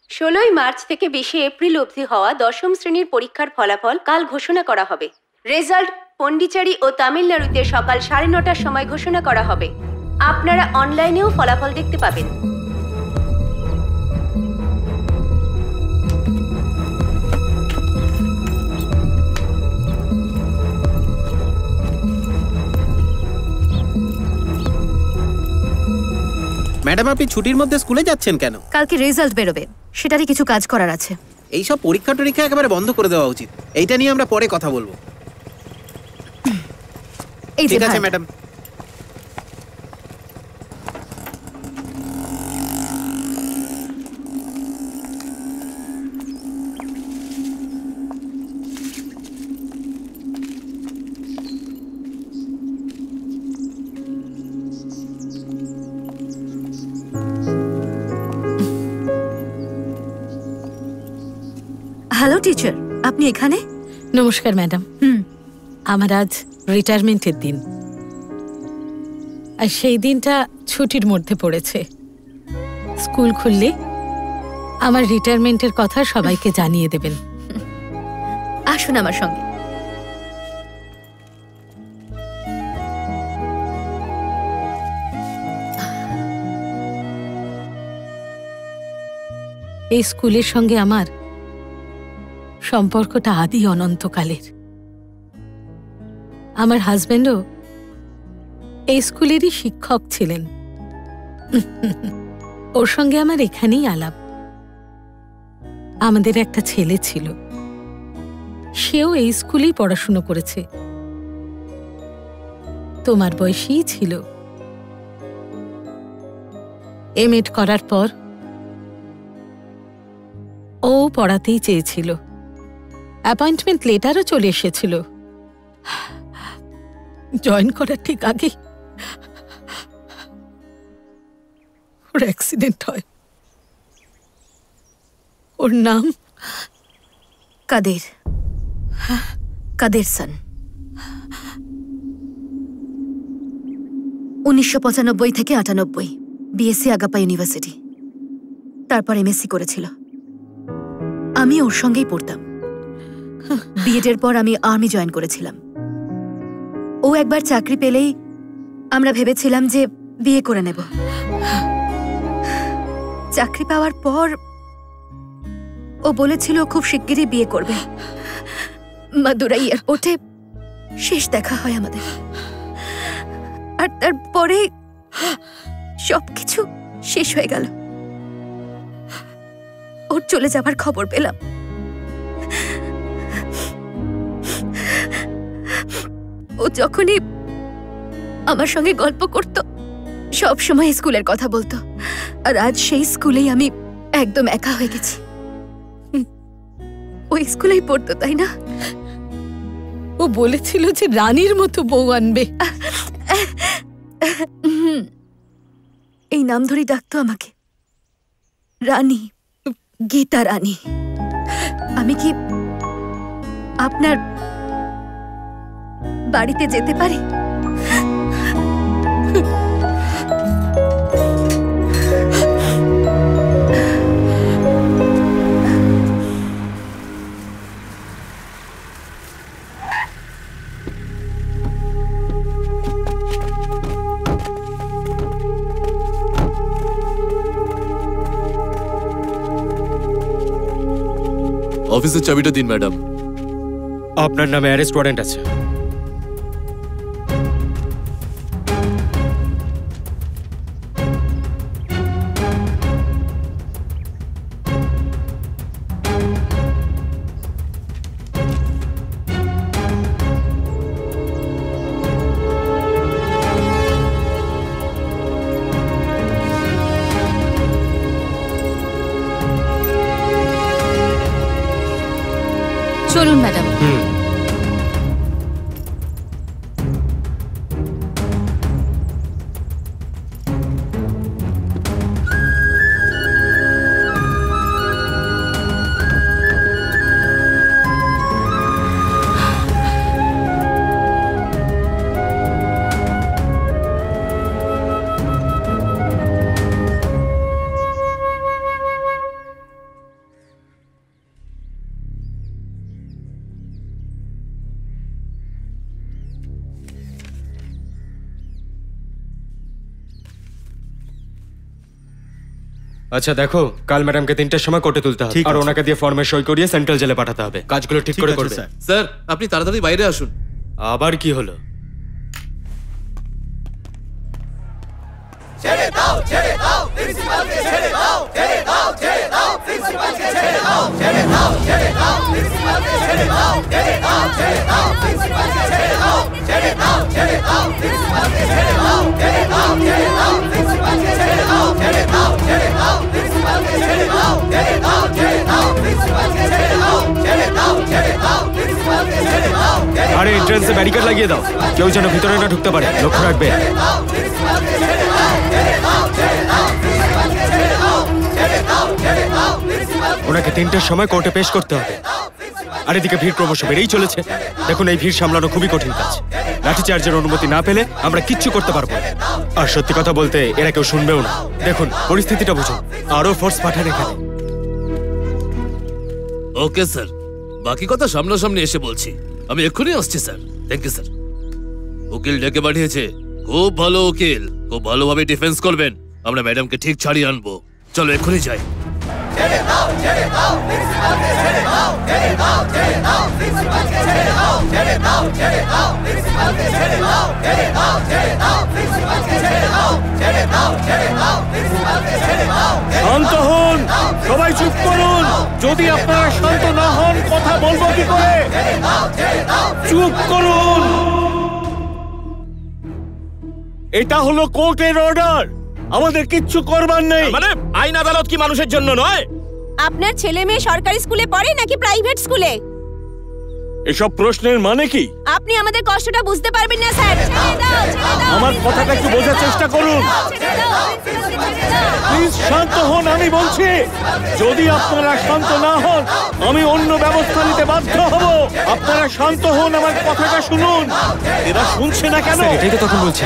ষোলোই মার্চ থেকে 20 এপ্রিল অবধি হওয়া 10ম শ্রেণীর পরীক্ষার ফলাফল কাল ঘোষণা করা হবে। রেজাল্ট পন্ডিচেরি ও তামিলনাড়ুতে সকাল 9:30টার সময় ঘোষণা করা হবে। আপনারা অনলাইনেও ফলাফল দেখতে পাবেন। ম্যাডাম, আপনি ছুটির মধ্যে স্কুলে যাচ্ছেন কেন? কালকে রেজাল্ট বেরোবে, সেটারই কিছু কাজ করার আছে। এইসব পরীক্ষা টরীক্ষা একেবারে বন্ধ করে দেওয়া উচিত। এইটা নিয়ে আমরা পরে কথা বলবো। ঠিক আছে ম্যাডাম। হ্যালো টিচার, আপনি এখানে? নমস্কার ম্যাডাম। আমার আজ রিটায়ারমেন্টের দিন, আর সেই দিনটা ছুটির মধ্যে পড়েছে। স্কুল খুললে আমার রিটায়ারমেন্টের কথা সবাইকে জানিয়ে দেবেন। আসুন আমার সঙ্গে। এই স্কুলের সঙ্গে আমার সম্পর্কটা আদি অনন্তকালের। আমার হাজবেন্ডও এই স্কুলেরই শিক্ষক ছিলেন। ওর সঙ্গে আমার এখানেই আলাপ। আমাদের একটা ছেলে ছিল, সেও এই স্কুলেই পড়াশুনো করেছে, তোমার বয়সীই ছিল। এমএড করার পর ও পড়াতেই চেয়েছিল, অ্যাপয়েন্টমেন্ট লেটারও চলে এসেছিল। জয়েন করার ঠিক আগে ওর অ্যাক্সিডেন্ট হয়। ওর নাম কাদের, কাদের সান। 1995 থেকে 98 বিএসসি আগাপা ইউনিভার্সিটি, তারপর এমএসসি করেছিল। আমি ওর সঙ্গেই পড়তাম। বিএডের পর আমি আর্মি জয়েন করেছিলাম। ও একবার চাকরি পেলেই আমরা ভেবেছিলাম যে বিয়ে করে নেব। চাকরি পাওয়ার পর ও বলেছিল খুব শিগগিরই বিয়ে করবে। মাদুরাই এয়ারপোর্টে শেষ দেখা হয় আমাদের, আর তারপরে সবকিছু শেষ হয়ে গেল। ওর চলে যাবার খবর পেলাম। ও যখনই আমার সঙ্গে গল্প করত, সব সময় স্কুলের কথা বলতো, আর আজ সেই স্কুলেই আমি একদম একা হয়ে গেছি। ওই স্কুলেই পড়তো, তাই না? ও বলেছিল যে রানীর মতো বউ আনবে। এই নাম ধরেই ডাকতো আমাকে, রানী, গীতা রানী। আমি কি আপনার বাড়িতে যেতে পারি? অফিসের চাবিটা দিন ম্যাডাম। আপনার নামে অ্যারেস্ট ওয়ারেন্ট আছে। চলুন ম্যাডাম। আচ্ছা দেখো, কাল ম্যাডামকে 3টার সময় কোর্টে তুলতে হবে, আর ওনাকে দিয়ে ফর্মে সই করিয়ে সেন্ট্রাল জেলে পাঠাতে হবে। কাজগুলো ঠিক করে করবে। স্যার আপনি তাড়াতাড়ি বাইরে আসুন। আবার কি হলো? ছেড়ে দাও, ছেড়ে দাও, প্রিন্সিপালকে ছেড়ে দাও, ছেড়ে দাও, ছেড়ে দাও, প্রিন্সিপালকে ছেড়ে দাও, ছেড়ে দাও, ছেড়ে দাও, প্রিন্সিপালকে ছেড়ে দাও, ছেড়ে দাও, ছেড়ে দাও, প্রিন্সিপালকে ছেড়ে দাও, ছেড়ে দাও, ছেড়ে দাও, প্রিন্সিপালকে ছেড়ে দাও, ছেড়ে দাও, ছেড়ে দাও, প্রিন্সিপালকে ছেড়ে দাও, ছেড়ে দাও, ছেড়ে দাও, প্রিন্সিপালকে ছেড়ে দাও, ছেড়ে দাও, ছেড়ে দাও, প্রিন্সিপালকে ছেড়ে দাও, ছেড়ে দাও, ছেড়ে দাও, প্রিন্সিপালকে ছেড়ে দাও। আরে এন্ট্রান্সে ব্যারিকেড লাগিয়ে দাও, কেউ যেন ভিতরে না ঢুকতে পারে, লক্ষ্য রাখবে। ওনাকে 3টার সময় কোর্টে পেশ করতে হবে। আর এদিকে ভিড় ক্রমশ বেড়েই চলেছে। দেখুন, এই ভিড় সামলানো খুবই কঠিন কাজ। লাঠিচার্জের অনুমতি না পেলে আমরা কিচ্ছু করতে পারবো না। আর সত্যি কথা বলতে এরা কেউ শুনবেও না। দেখুন, পরিস্থিতিটা বুঝুন, আরো ফোর্স পাঠান এখানে। ওকে স্যার, বাকি কথা সামনাসামনি এসে বলছি। আমি এক্ষুনি আসছি স্যার। Thank you sir. উকিল ডেকে পাঠিয়েছে, খুব ভালো উকিল, খুব ভালোভাবে ডিফেন্স করবেন। আমরা ম্যাডামকে ঠিক ছাড়িয়ে আনবো। চলো এক্ষুনি যাই। ছেড়ে দাও, ছেড়ে দাও, প্রিন্সিপালকে ছেড়ে দাও, ছেড়ে দাও, ছেড়ে দাও, প্রিন্সিপালকে ছেড়ে দাও, ছেড়ে দাও, প্রিন্সিপালকে শান্ত হন, সবাই চুপ করুন। যদি আপনারা শান্ত না হন কথা বলবো কি করে? চুপ করুন। এটা হলো কোর্টের অর্ডার, আমাদের কিচ্ছু করবার নেই। মানে আইন আদালত কি মানুষের জন্য নয়? আপনার ছেলে মেয়ে সরকারি স্কুলে পড়ে নাকি প্রাইভেট স্কুলে? এসব প্রশ্নের মানে কি? আপনি আমাদের কষ্টটা বুঝতে পারবেন না স্যার। আমার কথাটা একটু বোঝার চেষ্টা করুন। প্লিজ শান্ত হন, আমি বলছি। যদি আপনারা শান্ত না হন আমি অন্য ব্যবস্থা নিতে বাধ্য হব। আপনারা শান্ত হন, আমার কথাটা শুনুন। এরা শুনছে না কেন? এটাই তো তখন বলছে।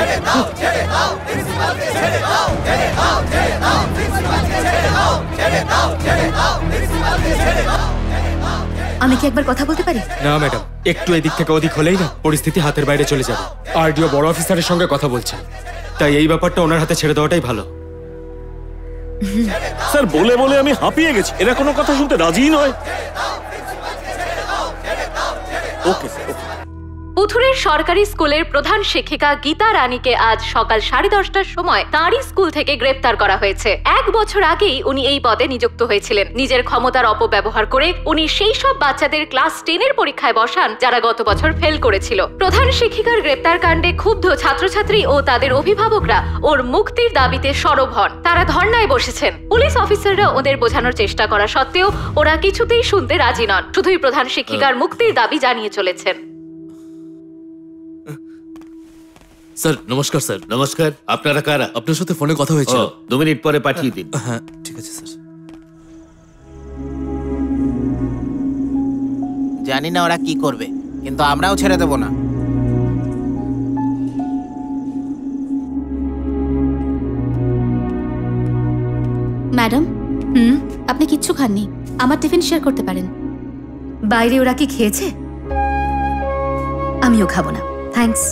আমি কি একবার কথা বলতে পারি? না ম্যাডাম, একটু এদিক থেকে ওদিক হলেই না পরিস্থিতি হাতের বাইরে চলে যাবে। আরডিও বড় অফিসারের সঙ্গে কথা বলছে, তাই এই ব্যাপারটা ওনার হাতে ছেড়ে দেওয়াটাই ভালো। স্যার বলে বলে আমি হাঁপিয়ে গেছি, এরা কোনো কথা শুনতে রাজি নয়। Okay sir. পুথুরের সরকারি স্কুলের প্রধান শিক্ষিকা গীতা রানীকে আজ সকাল 10:30টার সময় তাঁরই স্কুল থেকে গ্রেপ্তার করা হয়েছে। 1 বছর আগেই উনি এই পদে নিযুক্ত হয়েছিলেন। নিজের ক্ষমতার অপব্যবহার করে উনি সেই সব বাচ্চাদের ক্লাস 10-এর পরীক্ষায় বসান যারা গত বছর ফেল করেছিল। প্রধান শিক্ষিকার গ্রেপ্তার কাণ্ডে ক্ষুব্ধ ছাত্রছাত্রী ও তাদের অভিভাবকরা ওর মুক্তির দাবিতে সরব হন। তারা ধর্নায় বসেছেন। পুলিশ অফিসাররা ওদের বোঝানোর চেষ্টা করা সত্ত্বেও ওরা কিছুতেই শুনতে রাজি নন, শুধুই প্রধান শিক্ষিকার মুক্তির দাবি জানিয়ে চলেছেন। স্যার নমস্কার। স্যার নমস্কার। আপনারা কারা? আপনার সাথে ফোনে কথা হয়েছিল। 2 মিনিট পরে পাঠিয়ে দিন। হ্যাঁ ঠিক আছে স্যার। জানি না ওরা কি করবে, কিন্তু আমরাও ছেড়ে দেব না। ম্যাডাম, আপনি কিচ্ছু খাননি, আমার টিফিন শেয়ার করতে পারেন। বাইরে ওরা কি খেয়েছে? আমিও খাবো না, থ্যাঙ্কস।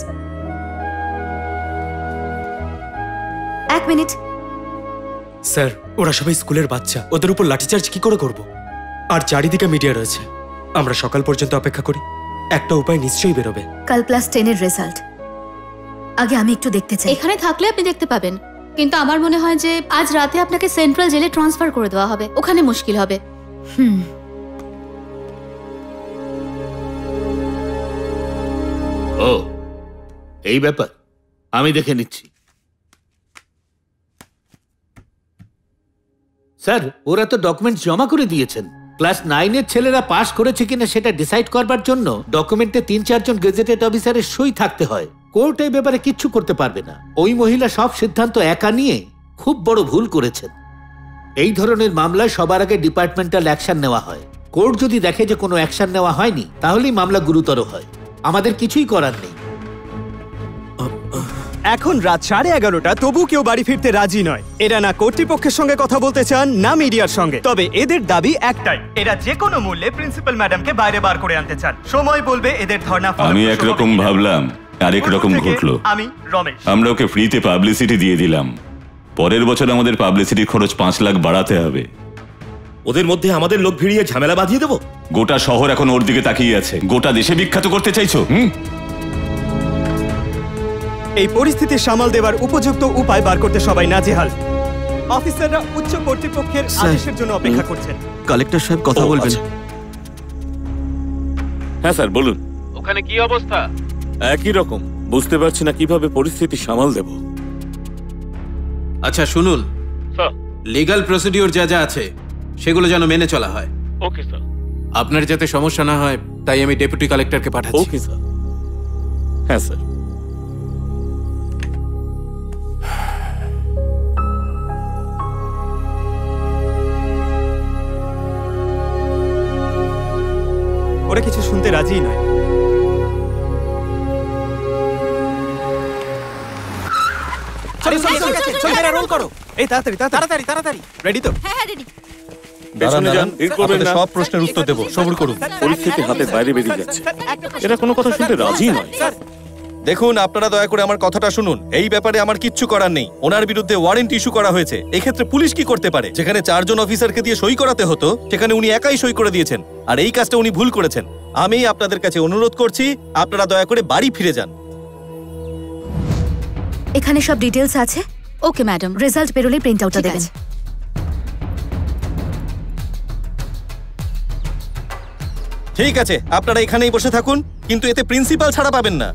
1 মিনিট। স্যার ওরা সবাই স্কুলের বাচ্চা, ওদের উপর লাঠিচার্জ কি করে করব? আর চারিদিকে মিডিয়া রয়েছে, আমরা সকাল পর্যন্ত অপেক্ষা করি, একটা উপায় নিশ্চয়ই বেরোবে। কাল ক্লাস 10-এর রেজাল্ট আগে আমি একটু দেখতে চাই। এখানে থাকলে আপনি দেখতে পাবেন, কিন্তু আমার মনে হয় যে আজ রাতে আপনাকে সেন্ট্রাল জেলে ট্রান্সফার করে দেওয়া হবে, ওখানে মুশকিল হবে। ও এই ব্যাপার, আমি দেখে নিচ্ছি। স্যার ওরা তো ডকুমেন্ট জমা করে দিয়েছেন। ক্লাস 9-এর ছেলেরা পাস করেছে কিনা সেটা ডিসাইড করবার জন্য ডকুমেন্টে 3-4 জন গেজেটেড অফিসারের সই থাকতে হয়। কোর্ট এই ব্যাপারে কিচ্ছু করতে পারবে না। ওই মহিলা সব সিদ্ধান্ত একা নিয়ে খুব বড় ভুল করেছেন। এই ধরনের মামলায় সবার আগে ডিপার্টমেন্টাল অ্যাকশন নেওয়া হয়। কোর্ট যদি দেখে যে কোনো অ্যাকশন নেওয়া হয়নি তাহলেই মামলা গুরুতর হয়। আমাদের কিছুই করার নেই। এখন রাত 11:30, তবু কেউ বাড়ি ফিরতে রাজি নয়। এরা না কর্তৃপক্ষের সঙ্গে কথা বলতে চান না মিডিয়ার সঙ্গে, তবে এদের দাবি একটাই, এরা যে কোনো মূল্যে প্রিন্সিপাল ম্যাডামকে বাইরে বার করে আনতে চান। সময় বলবে এদের ধর্ণা। আমি একরকম ভাবলাম, আরেক রকম ঘটলো। আমি রমেশ। আমরা ওকে ফ্রিতে পাবলিসিটি দিয়ে দিলাম। পরের বছর আমাদের পাবলিসিটির খরচ 5 লাখ বাড়াতে হবে। ওদের মধ্যে আমাদের লোক ভিড়িয়ে ঝামেলা বাঁধিয়ে দেবো? গোটা শহর এখন ওর দিকে তাকিয়ে আছে। গোটা দেশে বিখ্যাত করতে চাইছো? এই পরিস্থিতি সামাল দেওয়ার উপযুক্ত উপায় বার করতে সবাই নাজেহাল। অফিসাররা উচ্চ কর্তৃপক্ষের আদেশের জন্য অপেক্ষা করছেন। কালেক্টর সাহেব কথা বলবেন। হ্যাঁ স্যার বলুন। ওখানে কি অবস্থা? একই রকম, বুঝতে পারছি না কিভাবে পরিস্থিতি সামাল দেব। আচ্ছা শুনুন, লিগ্যাল প্রসিডিওর যা যা আছে সেগুলো যেন মেনে চলা হয়। Okay sir. আপনার যাতে সমস্যা না হয় তাই আমি ডেপুটি কালেক্টরকে পাঠাচ্ছি। Okay sir. হ্যাঁ স্যার। ওরা কিছু শুনতে রাজি নয়। রোল করো। এই তাড়াতাড়ি তাড়াতাড়ি তাড়াতাড়ি। রেডি তো? হ্যাঁ রেডি। সব প্রশ্নের উত্তর দেবো, সবুর করুন। পরিস্থিতি হাতের বাইরে বেরিয়ে যাচ্ছে, এরা কোনো কথা শুনতে রাজি নয়। দেখুন, আপনারা দয়া করে আমার কথাটা শুনুন। এই ব্যাপারে আমার কিচ্ছু করার নেই। ওনার বিরুদ্ধে ওয়ারেন্ট ইস্যু করা হয়েছে। এই ক্ষেত্রে পুলিশ কি করতে পারে? যেখানে 4 জন অফিসারকে দিয়ে সই করাতে হতো সেখানে উনি একাই সই করে দিয়েছেন। আর এই কাজটা উনি ভুল করেছেন। আমি আপনাদের কাছে অনুরোধ করছি, আপনারা দয়া করে বাড়ি ফিরে যান। এখানে সব ডিটেলস আছে। ওকে ম্যাডাম, রেজাল্ট বেরোলে প্রিন্ট আউটটা দেবেন। ঠিক আছে, আপনারা এখানেই বসে থাকুন, কিন্তু এতে প্রিন্সিপাল ছাড়া পাবেন না।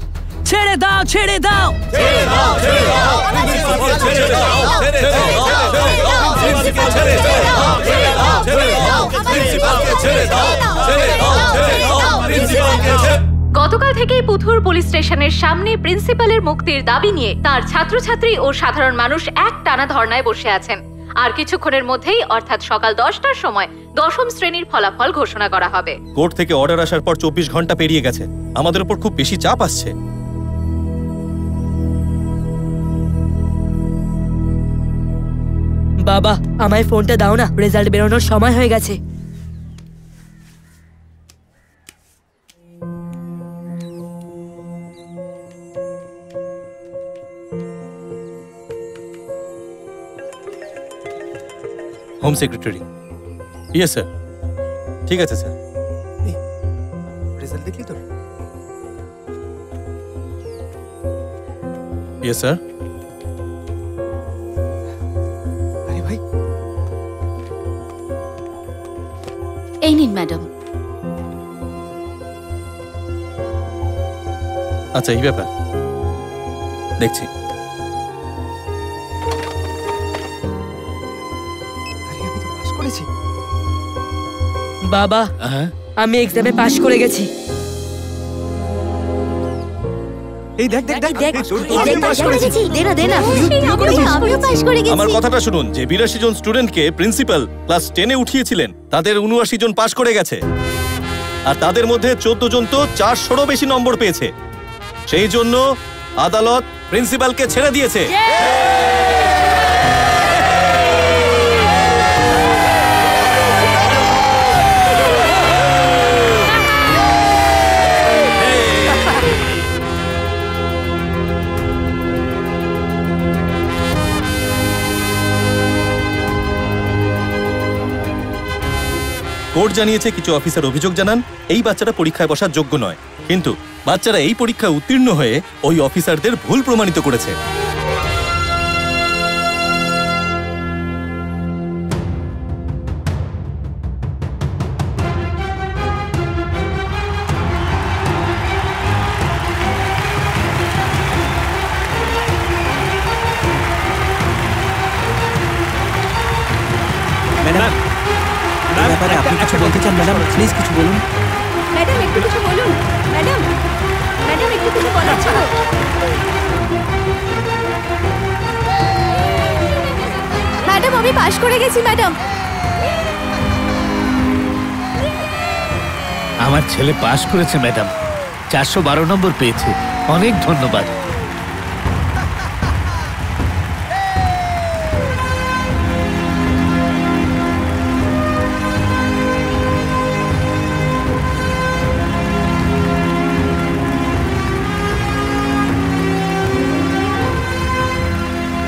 ছেড়ে দাও, ছেড়ে দাও, ছেড়ে দাও, ছেড়ে দাও, প্রিন্সিপালকে ছেড়ে দাও, ছেড়ে দাও, প্রিন্সিপালকে ছেড়ে দাও, ছেড়ে দাও, প্রিন্সিপালকে ছেড়ে দাও, ছেড়ে দাও, প্রিন্সিপালকে ছেড়ে দাও। গতকাল থেকেই পুথুর পুলিশ স্টেশনের সামনে প্রিন্সিপালের মুক্তির দাবি নিয়ে তার ছাত্রছাত্রী ও সাধারণ মানুষ এক টানা ধর্নায় বসে আছেন। আর কিছুক্ষণের মধ্যেই অর্থাৎ সকাল 10টার সময় দশম শ্রেণীর ফলাফল ঘোষণা করা হবে। কোর্ট থেকে অর্ডার আসার পর 24 ঘন্টা পেরিয়ে গেছে, আমাদের উপর খুব বেশি চাপ আসছে। বাবা আমায় ফোনটা দাও না, রেজাল্ট বেরোনোর সময় হয়ে গেছে। Home secretary. Yes sir. ঠিক আছে স্যার। রেজাল্ট দেখলি তো? Yes sir. আরে ভাই, এই নিন ম্যাডাম। আচ্ছা, এই ব্যাপার দেখছি। বাবা আমি এক্সামে পাশ করে গেছি। এই দেখ দেখ দেখ, আমার কথাটা শুনুন, যে 82 জন স্টুডেন্টকে প্রিন্সিপাল ক্লাস 10-এ উঠিয়েছিলেন তাদের 79 জন পাশ করে গেছে, আর তাদের মধ্যে 14 জন তো 400-রও বেশি নম্বর পেয়েছে। সেই জন্য আদালত প্রিন্সিপালকে ছেড়ে দিয়েছে। কোর্ট জানিয়েছে কিছু অফিসার অভিযোগ জানান এই বাচ্চারা পরীক্ষায় বসার যোগ্য নয়, কিন্তু বাচ্চারা এই পরীক্ষায় উত্তীর্ণ হয়ে ওই অফিসারদের ভুল প্রমাণিত করেছে। আপনি কিছু বলতে চান ম্যাডাম? প্লিজ কিছু বলুন। ম্যাডাম একটু কিছু বলুন। ম্যাডাম ম্যাডাম একটু কিছু বলার ছিল। ম্যাডাম আমি পাশ করে গেছি ম্যাডাম। আমার ছেলে পাশ করেছে ম্যাডাম, 412 নম্বর পেয়েছে। অনেক ধন্যবাদ।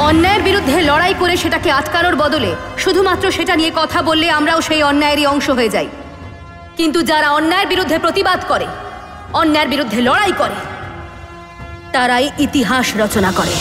অন্যায়ের বিরুদ্ধে লড়াই করে সেটাকে আটকানোর বদলে শুধুমাত্র সেটা নিয়ে কথা বললে আমরাও সেই অন্যায়েরই অংশ হয়ে যাই। কিন্তু যারা অন্যায়ের বিরুদ্ধে প্রতিবাদ করে, অন্যায়ের বিরুদ্ধে লড়াই করে, তারাই ইতিহাস রচনা করে।